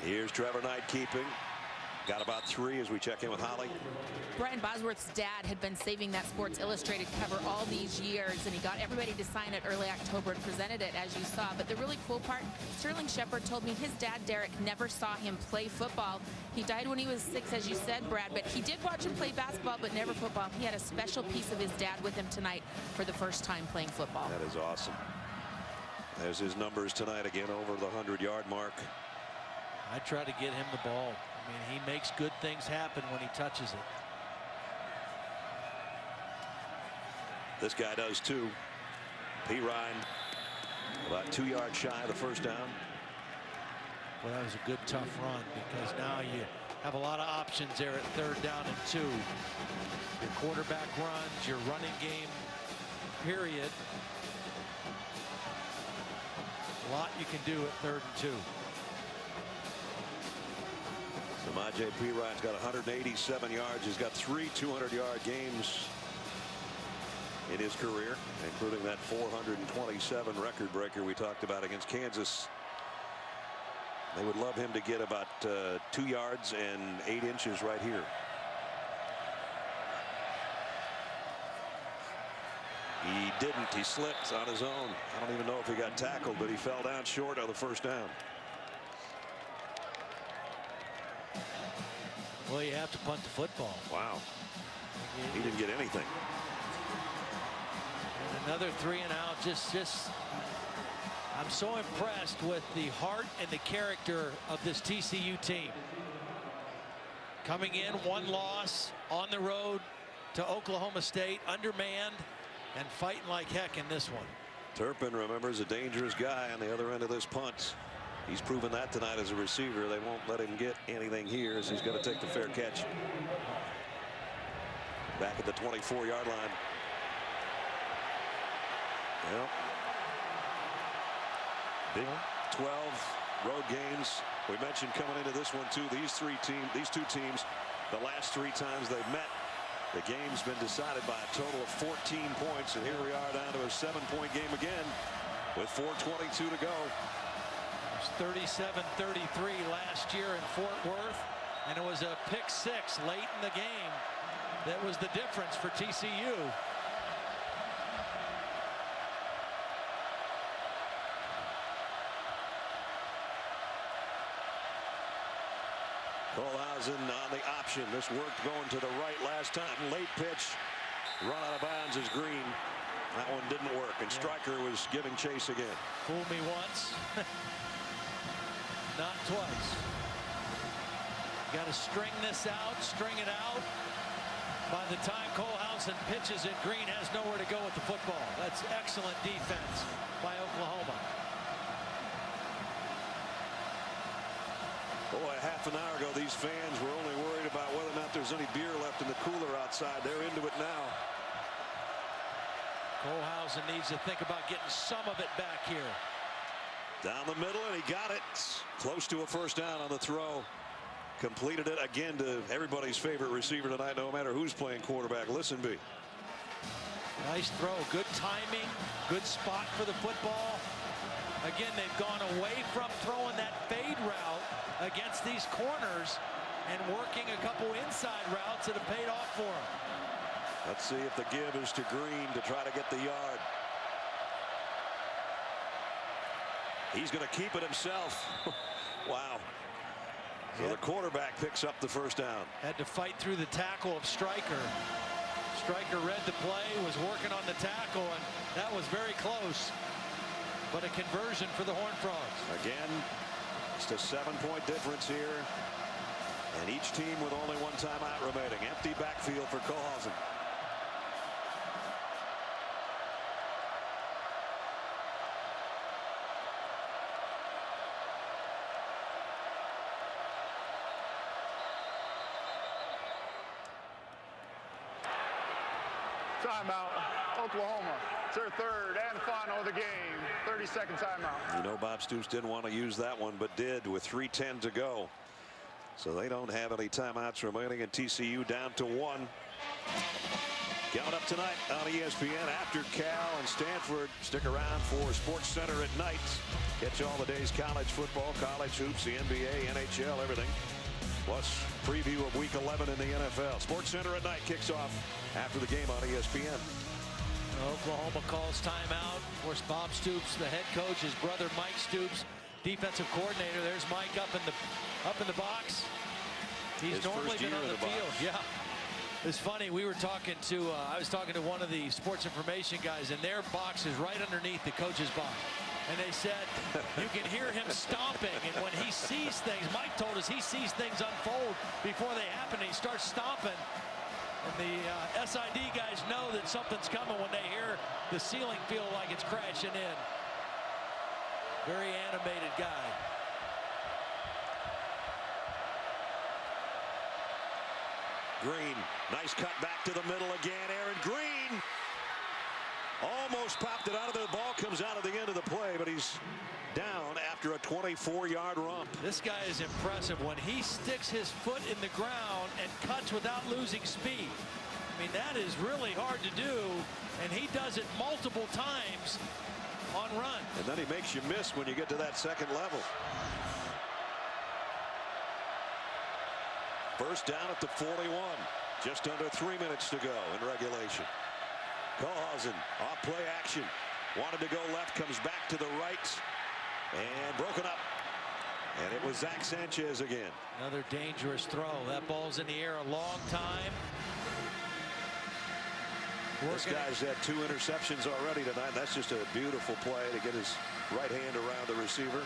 Here's Trevor Knight keeping. Got about 3 as we check in with Holly. Brian Bosworth's dad had been saving that Sports Illustrated cover all these years, and he got everybody to sign it early October and presented it, as you saw. But the really cool part, Sterling Shepard told me his dad, Derek, never saw him play football. He died when he was 6, as you said, Brad, but he did watch him play basketball, but never football. He had a special piece of his dad with him tonight for the first time playing football. That is awesome. There's his numbers tonight, again over the 100-yard mark. I try to get him the ball. I mean, he makes good things happen when he touches it. This guy does too. P. Ryan about 2 yards shy of the first down. Well, that was a good tough run, because now you have a lot of options there at 3rd down and 2. Your quarterback runs, your running game, period. A lot you can do at 3rd and 2. Samaje Perine's got 187 yards. He's got 3 200-yard games in his career, including that 427 record breaker we talked about against Kansas. They would love him to get about 2 yards and 8 inches right here. He didn't. He slipped on his own. I don't even know if he got tackled, but he fell down short of the first down. Well, you have to punt the football. Wow. He didn't get anything. And another 3 and out. Just I'm so impressed with the heart and the character of this TCU team. Coming in 1 loss on the road to Oklahoma State, undermanned, and fighting like heck in this one. Turpin, remember, is a dangerous guy on the other end of this punt. He's proven that tonight as a receiver. They won't let him get anything here, as he's going to take the fair catch. Back at the 24-yard line. Well, Big 12 road games. We mentioned coming into this one too, these two teams, the last 3 times they've met, the game's been decided by a total of 14 points, and here we are down to a 7-point game again with 4:22 to go. 37-33 last year in Fort Worth, and it was a pick 6 late in the game that was the difference for TCU. Kohlhausen on the option. This worked going to the right last time. Late pitch, run out of bounds is Green. That one didn't work, and Stryker was giving chase again. Fool me once. Not twice. Got to string this out, string it out. By the time Kohlhausen pitches it, Green has nowhere to go with the football. That's excellent defense by Oklahoma. Boy, half an hour ago, these fans were only worried about whether or not there's any beer left in the cooler outside. They're into it now. Kohlhausen needs to think about getting some of it back here. Down the middle, and he got it. Close to a first down on the throw. Completed it again to everybody's favorite receiver tonight, no matter who's playing quarterback. Listenby. Nice throw. Good timing. Good spot for the football. Again, they've gone away from throwing that fade route against these corners and working a couple inside routes that have paid off for them. Let's see if the give is to Green to try to get the yard. He's going to keep it himself. Wow. So the quarterback picks up the first down. Had to fight through the tackle of Stryker. Stryker read the play, was working on the tackle, and that was very close. But a conversion for the Horned Frogs. Again, just a 7-point difference here. And each team with only 1 timeout remaining. Empty backfield for Kohlhausen. Timeout. Oklahoma. It's their third and final of the game. 30-second timeout. You know, Bob Stoops didn't want to use that one, but did with 3:10 to go. So they don't have any timeouts remaining, and TCU down to 1. Coming up tonight on ESPN after Cal and Stanford. Stick around for Sports Center at night. Catch all the day's college football, college hoops, the NBA, NHL, everything. Plus preview of Week 11 in the NFL. Sports Center at night kicks off after the game on ESPN. Oklahoma calls timeout. Of course, Bob Stoops, the head coach, his brother Mike Stoops, defensive coordinator. There's Mike up in the box. He's normally been on the field. Yeah. It's funny, we were talking to I was talking to one of the sports information guys, and their box is right underneath the coach's box. And they said you can hear him stomping, and when he sees things, Mike told us he sees things unfold before they happen, and he starts stomping. And the SID guys know that something's coming when they hear the ceiling feel like it's crashing in. Very animated guy. Green, nice cut back to the middle again. Aaron Green almost popped it out of there. The ball comes out at the end of the play, but he's down after a 24-yard romp. This guy is impressive when he sticks his foot in the ground and cuts without losing speed. I mean, that is really hard to do, and he does it multiple times on run. And then he makes you miss when you get to that second level. First down at the 41. Just under 3 minutes to go in regulation. Kohlhausen off play action. Wanted to go left, comes back to the right. And broken up. And it was Zach Sanchez again. Another dangerous throw. That ball's in the air a long time. This guy's had 2 interceptions already tonight. That's just a beautiful play to get his right hand around the receiver.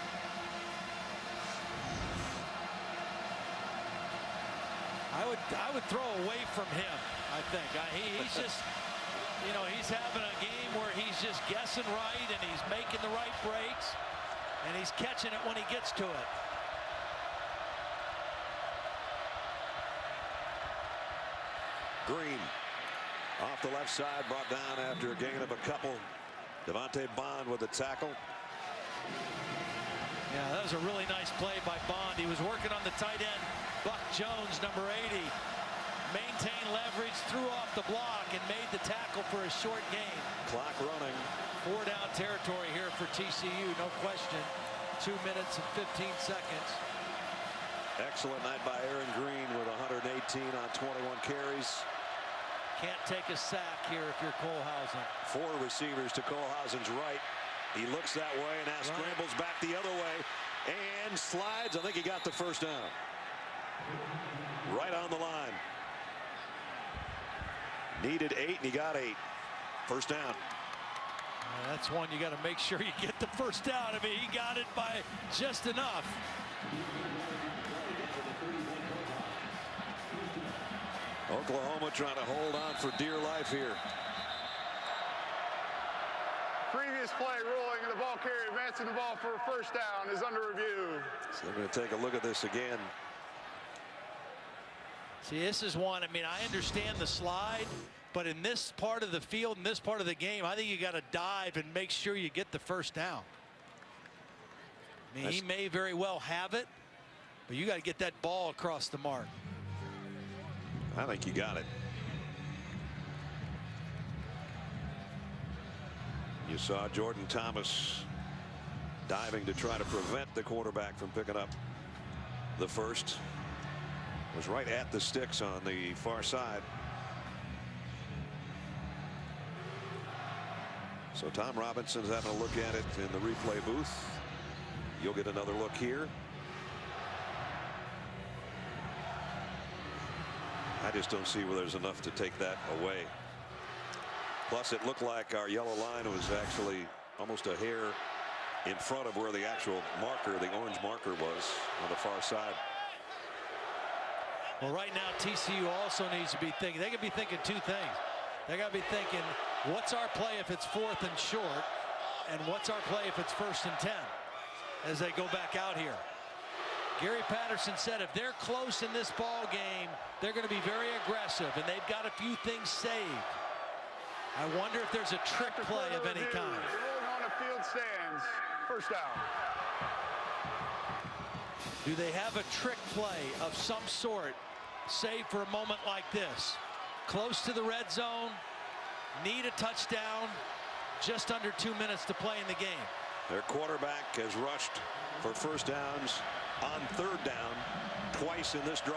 I would throw away from him, I think. He's just, you know, he's having a game where he's just guessing right, and he's making the right breaks, and he's catching it when he gets to it. Green off the left side, brought down after a gain of a couple. Devontae Bond with the tackle. Yeah, that was a really nice play by Bond. He was working on the tight end, Buck Jones, number 80. Maintained leverage, threw off the block, and made the tackle for a short gain. Clock running. 4 down territory here for TCU, no question. 2 minutes and 15 seconds. Excellent night by Aaron Green with 118 on 21 carries. Can't take a sack here if you're Kohlhausen. 4 receivers to Kohlhausen's right. He looks that way and now scrambles back the other way and slides. I think he got the first down. Right on the line. Needed 8 and he got 8. First down. That's one you got to make sure you get the first down. I mean, he got it by just enough. Oklahoma trying to hold on for dear life here. Previous play ruling and the ball carrier advancing the ball for a first down is under review. So we're going to take a look at this again. See, this is one, I mean, I understand the slide, but in this part of the field, in this part of the game, I think you got to dive and make sure you get the first down. I mean, he may very well have it, but you got to get that ball across the mark. I think you got it. You saw Jordan Thomas diving to try to prevent the quarterback from picking up the first. Was right at the sticks on the far side. So Tom Robinson's having a look at it in the replay booth. You'll get another look here. I just don't see where there's enough to take that away. Plus, it looked like our yellow line was actually almost a hair in front of where the actual marker, the orange marker, was on the far side. Well, right now, TCU also needs to be thinking. They could be thinking 2 things. They got to be thinking, what's our play if it's 4th and short, and what's our play if it's 1st and 10 as they go back out here. Gary Patterson said if they're close in this ball game, they're going to be very aggressive, and they've got a few things saved. I wonder if there's a trick play of any kind. The ruling on the field stands. First down. Do they have a trick play of some sort, save for a moment like this? Close to the red zone, need a touchdown, just under 2 minutes to play in the game. Their quarterback has rushed for first downs on third down twice in this drive.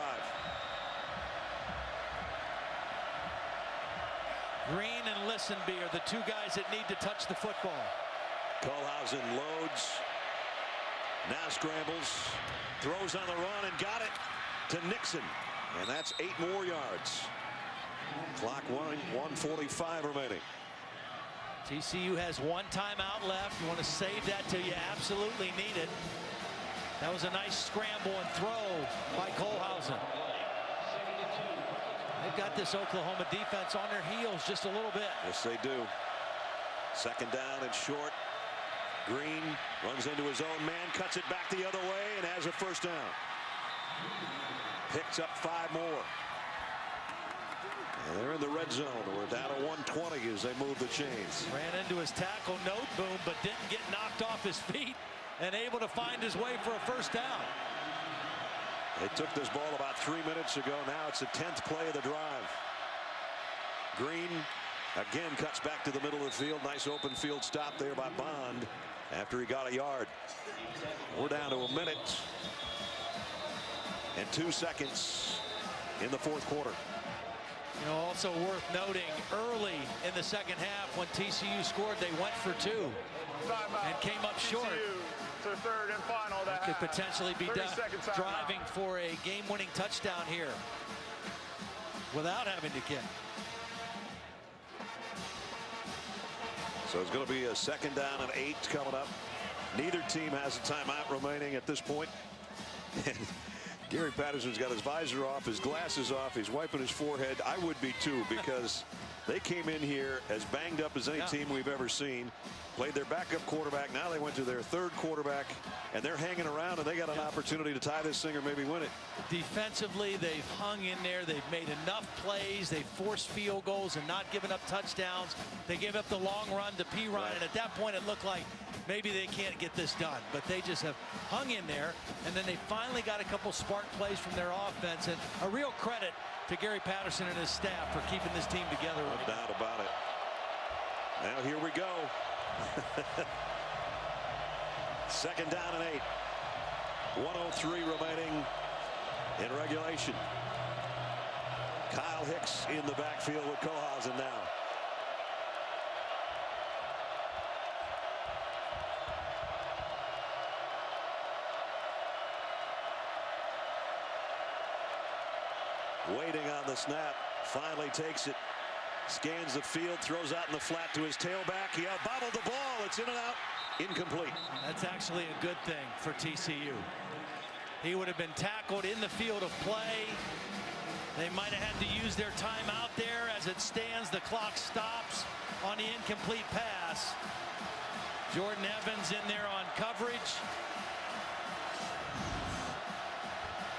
Green and Listenby are the two guys that need to touch the football. Kohlhausen loads, now scrambles, throws on the run and got it to Nixon, and that's 8 more yards. Clock running, 1:45 remaining. TCU has 1 timeout left. You want to save that till you absolutely need it. That was a nice scramble and throw by Kohlhausen. They've got this Oklahoma defense on their heels just a little bit. Yes, they do. Second down and short. Green runs into his own man, cuts it back the other way, and has a first down. Picks up 5 more. And they're in the red zone. We're down to 120 as they move the chains. Ran into his tackle, Noteboom, but didn't get knocked off his feet and able to find his way for a first down. They took this ball about 3 minutes ago. Now it's the 10th play of the drive. Green again cuts back to the middle of the field. Nice open field stop there by Bond after he got a yard. We're down to 1 minute and 2 seconds in the fourth quarter. You know, also worth noting, early in the second half when TCU scored, they went for 2 and came up short. To third and final. That could potentially be driving for a game-winning touchdown here without having to kick. So it's going to be a second down and 8 coming up. Neither team has a timeout remaining at this point. And Gary Patterson's got his visor off, his glasses off, he's wiping his forehead. I would be too, because they came in here as banged up as any team we've ever seen. Played their backup quarterback. Now they went to their third quarterback, and they're hanging around, and they got an opportunity to tie this thing or maybe win it. Defensively, they've hung in there. They've made enough plays. They've forced field goals and not given up touchdowns. They gave up the long run to P. Ryan, and at that point it looked like maybe they can't get this done. But they just have hung in there, and then they finally got a couple spark plays from their offense. And a real credit to Gary Patterson and his staff for keeping this team together. No doubt about it. Now here we go. Second down and 8. 1:03 remaining in regulation. Kyle Hicks in the backfield with Kohlhausen now. Waiting on the snap, finally takes it, scans the field, throws out in the flat to his tailback. He bobbled the ball. It's in and out, incomplete. That's actually a good thing for TCU. He would have been tackled in the field of play. They might have had to use their time out there. As it stands, the clock stops on the incomplete pass. Jordan Evans in there on coverage.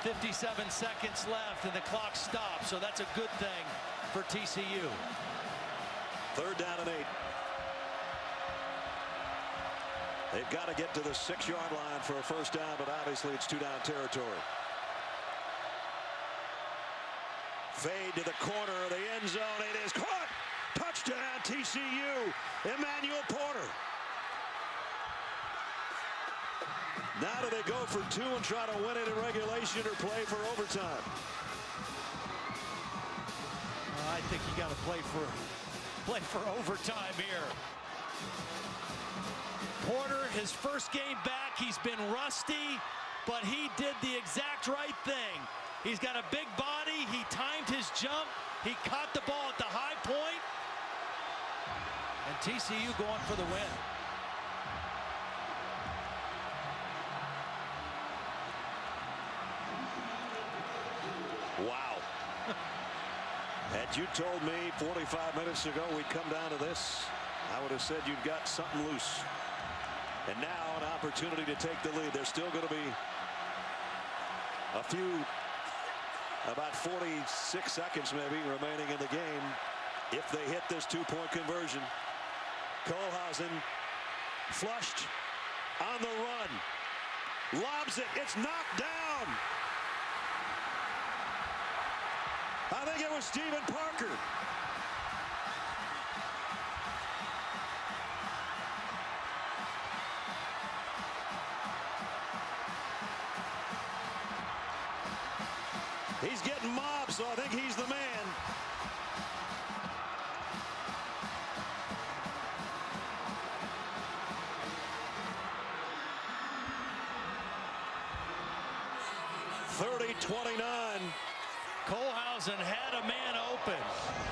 57 seconds left and the clock stops, so that's a good thing for TCU. Third down and 8. They've got to get to the 6-yard line for a first down, but obviously it's 2-down territory. Fade to the corner of the end zone. It is caught. Touchdown TCU. Emmanuel Porter. Now do they go for 2 and try to win it in regulation or play for overtime? I think you got to play for overtime here. Porter, his first game back, he's been rusty, but he did the exact right thing. He's got a big body. He timed his jump. He caught the ball at the high point. And TCU going for the win. Wow. Had you told me 45 minutes ago we'd come down to this, I would have said you've got something loose. And now an opportunity to take the lead. There's still going to be a few, about 46 seconds maybe remaining in the game. if they hit this two-point conversion. Kohlhausen flushed on the run. Lobs it. It's knocked down. I think it was Stephen Parker. He's getting mobbed, so I think he's the man. Kohlhausen had a man open.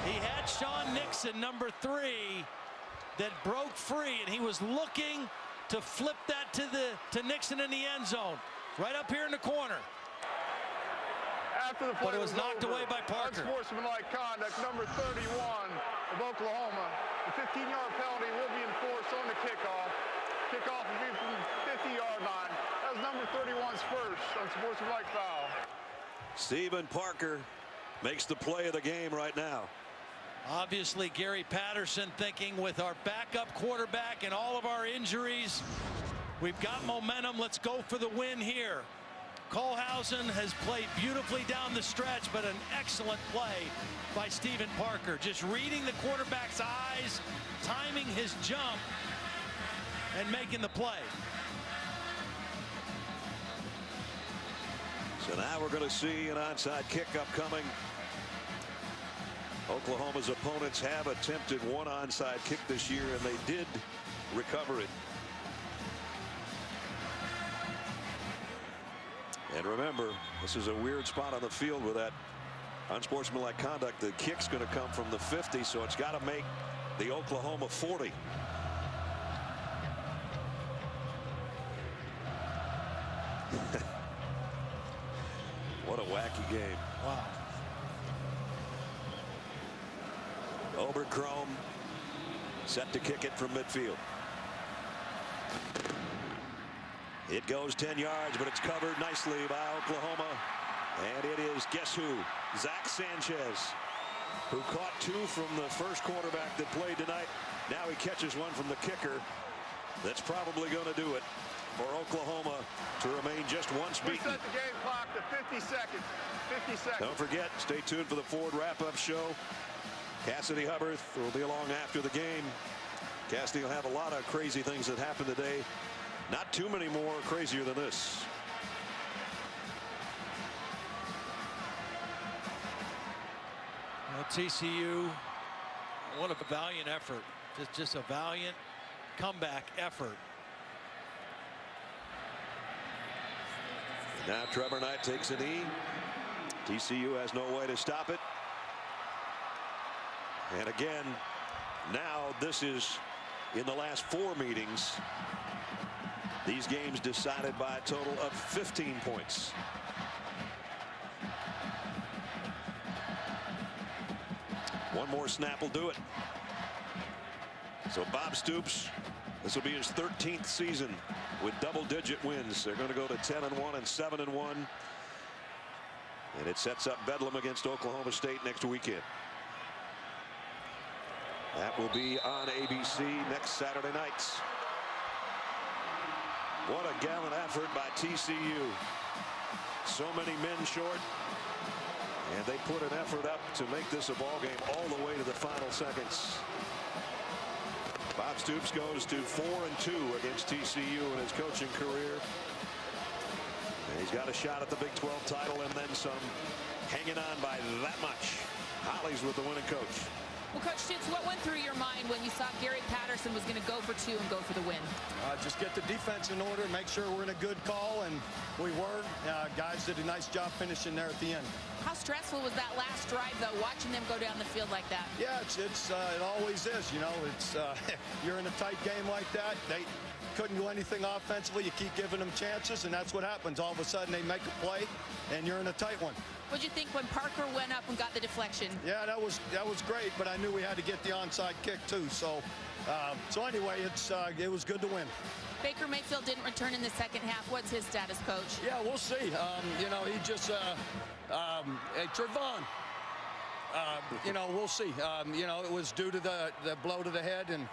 He had Sean Nixon, number 3, that broke free, and he was looking to flip that to Nixon in the end zone, right up here in the corner. After the play but it was knocked away by Parker. Unsportsmanlike conduct, number 31 of Oklahoma. The 15-yard penalty will be enforced on the kickoff. Kickoff will be from the 50-yard line. That was number 31's first unsportsmanlike foul. Stephen Parker makes the play of the game right now. Obviously, Gary Patterson thinking, with our backup quarterback and all of our injuries, we've got momentum. Let's go for the win here. Kohlhausen has played beautifully down the stretch, but an excellent play by Stephen Parker. Just reading the quarterback's eyes, timing his jump, and making the play. So now we're going to see an onside kick upcoming. Oklahoma's opponents have attempted one onside kick this year, and they did recover it. And remember, this is a weird spot on the field with that unsportsmanlike conduct. The kick's going to come from the 50, so it's got to make the Oklahoma 40. What a wacky game. Wow. Oberchrome set to kick it from midfield. It goes 10 yards, but it's covered nicely by Oklahoma. And it is, guess who? Zach Sanchez, who caught 2 from the first quarterback that played tonight. Now he catches one from the kicker. That's probably going to do it for Oklahoma to remain just once beaten. We set the game clock to 50 seconds. 50 seconds. Don't forget, stay tuned for the Ford wrap-up show. Cassidy Hubbard will be along after the game. Cassidy will have a lot of crazy things that happened today. Not too many more crazier than this. Well, TCU, what a valiant effort. Just a valiant comeback effort. Now Trevor Knight takes a knee. TCU has no way to stop it. And again, now this is in the last 4 meetings. These games decided by a total of 15 points. One more snap will do it. So Bob Stoops, this will be his 13th season with double-digit wins. They're going to go to 10-1 and 7-1. And it sets up Bedlam against Oklahoma State next weekend. That will be on ABC next Saturday nights. What a gallant effort by TCU. So many men short. And they put an effort up to make this a ball game all the way to the final seconds. Bob Stoops goes to 4-2 against TCU in his coaching career. And he's got a shot at the Big 12 title and then some, hanging on by that much. Holly's with the winning coach. Well, Coach Stoops, what went through your mind when you saw Gary Patterson was going to go for 2 and go for the win? Just get the defense in order, make sure we're in a good call, and we were. Guys did a nice job finishing there at the end. How stressful was that last drive, though, watching them go down the field like that? Yeah, it always is. You know, it's you're in a tight game like that. They couldn't do anything offensively. You keep giving them chances, and that's what happens. All of a sudden, they make a play, and you're in a tight one. What did you think when Parker went up and got the deflection? Yeah, that was great, but I knew we had to get the onside kick too. So anyway, it was good to win. Baker Mayfield didn't return in the second half. What's his status, Coach? Yeah, we'll see. You know, he just Trevon. You know, we'll see. You know, it was due to the blow to the head, and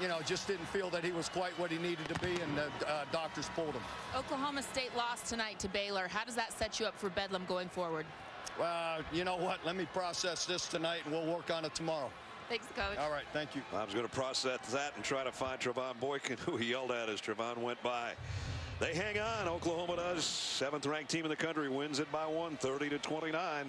you know, just didn't feel that he was quite what he needed to be, and the doctors pulled him. Oklahoma State lost tonight to Baylor. How does that set you up for Bedlam going forward? You know what? Let me process this tonight, and we'll work on it tomorrow. Thanks, Coach. All right, thank you. Bob's going to process that and try to find Trevon Boykin, who he yelled at as Trevon went by. They hang on. Oklahoma does. 7th-ranked team in the country wins it by 1, 30-29.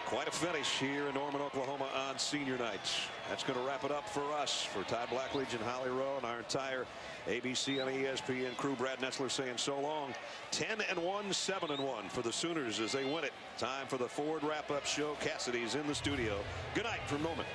Quite a finish here in Norman, Oklahoma on senior night. That's going to wrap it up for us. For Todd Blackledge and Holly Rowe and our entire ABC and ESPN crew, Brad Nessler saying so long. 10-1, 7-1 for the Sooners as they win it. Time for the Ford wrap-up show. Cassidy's in the studio. Good night from Norman.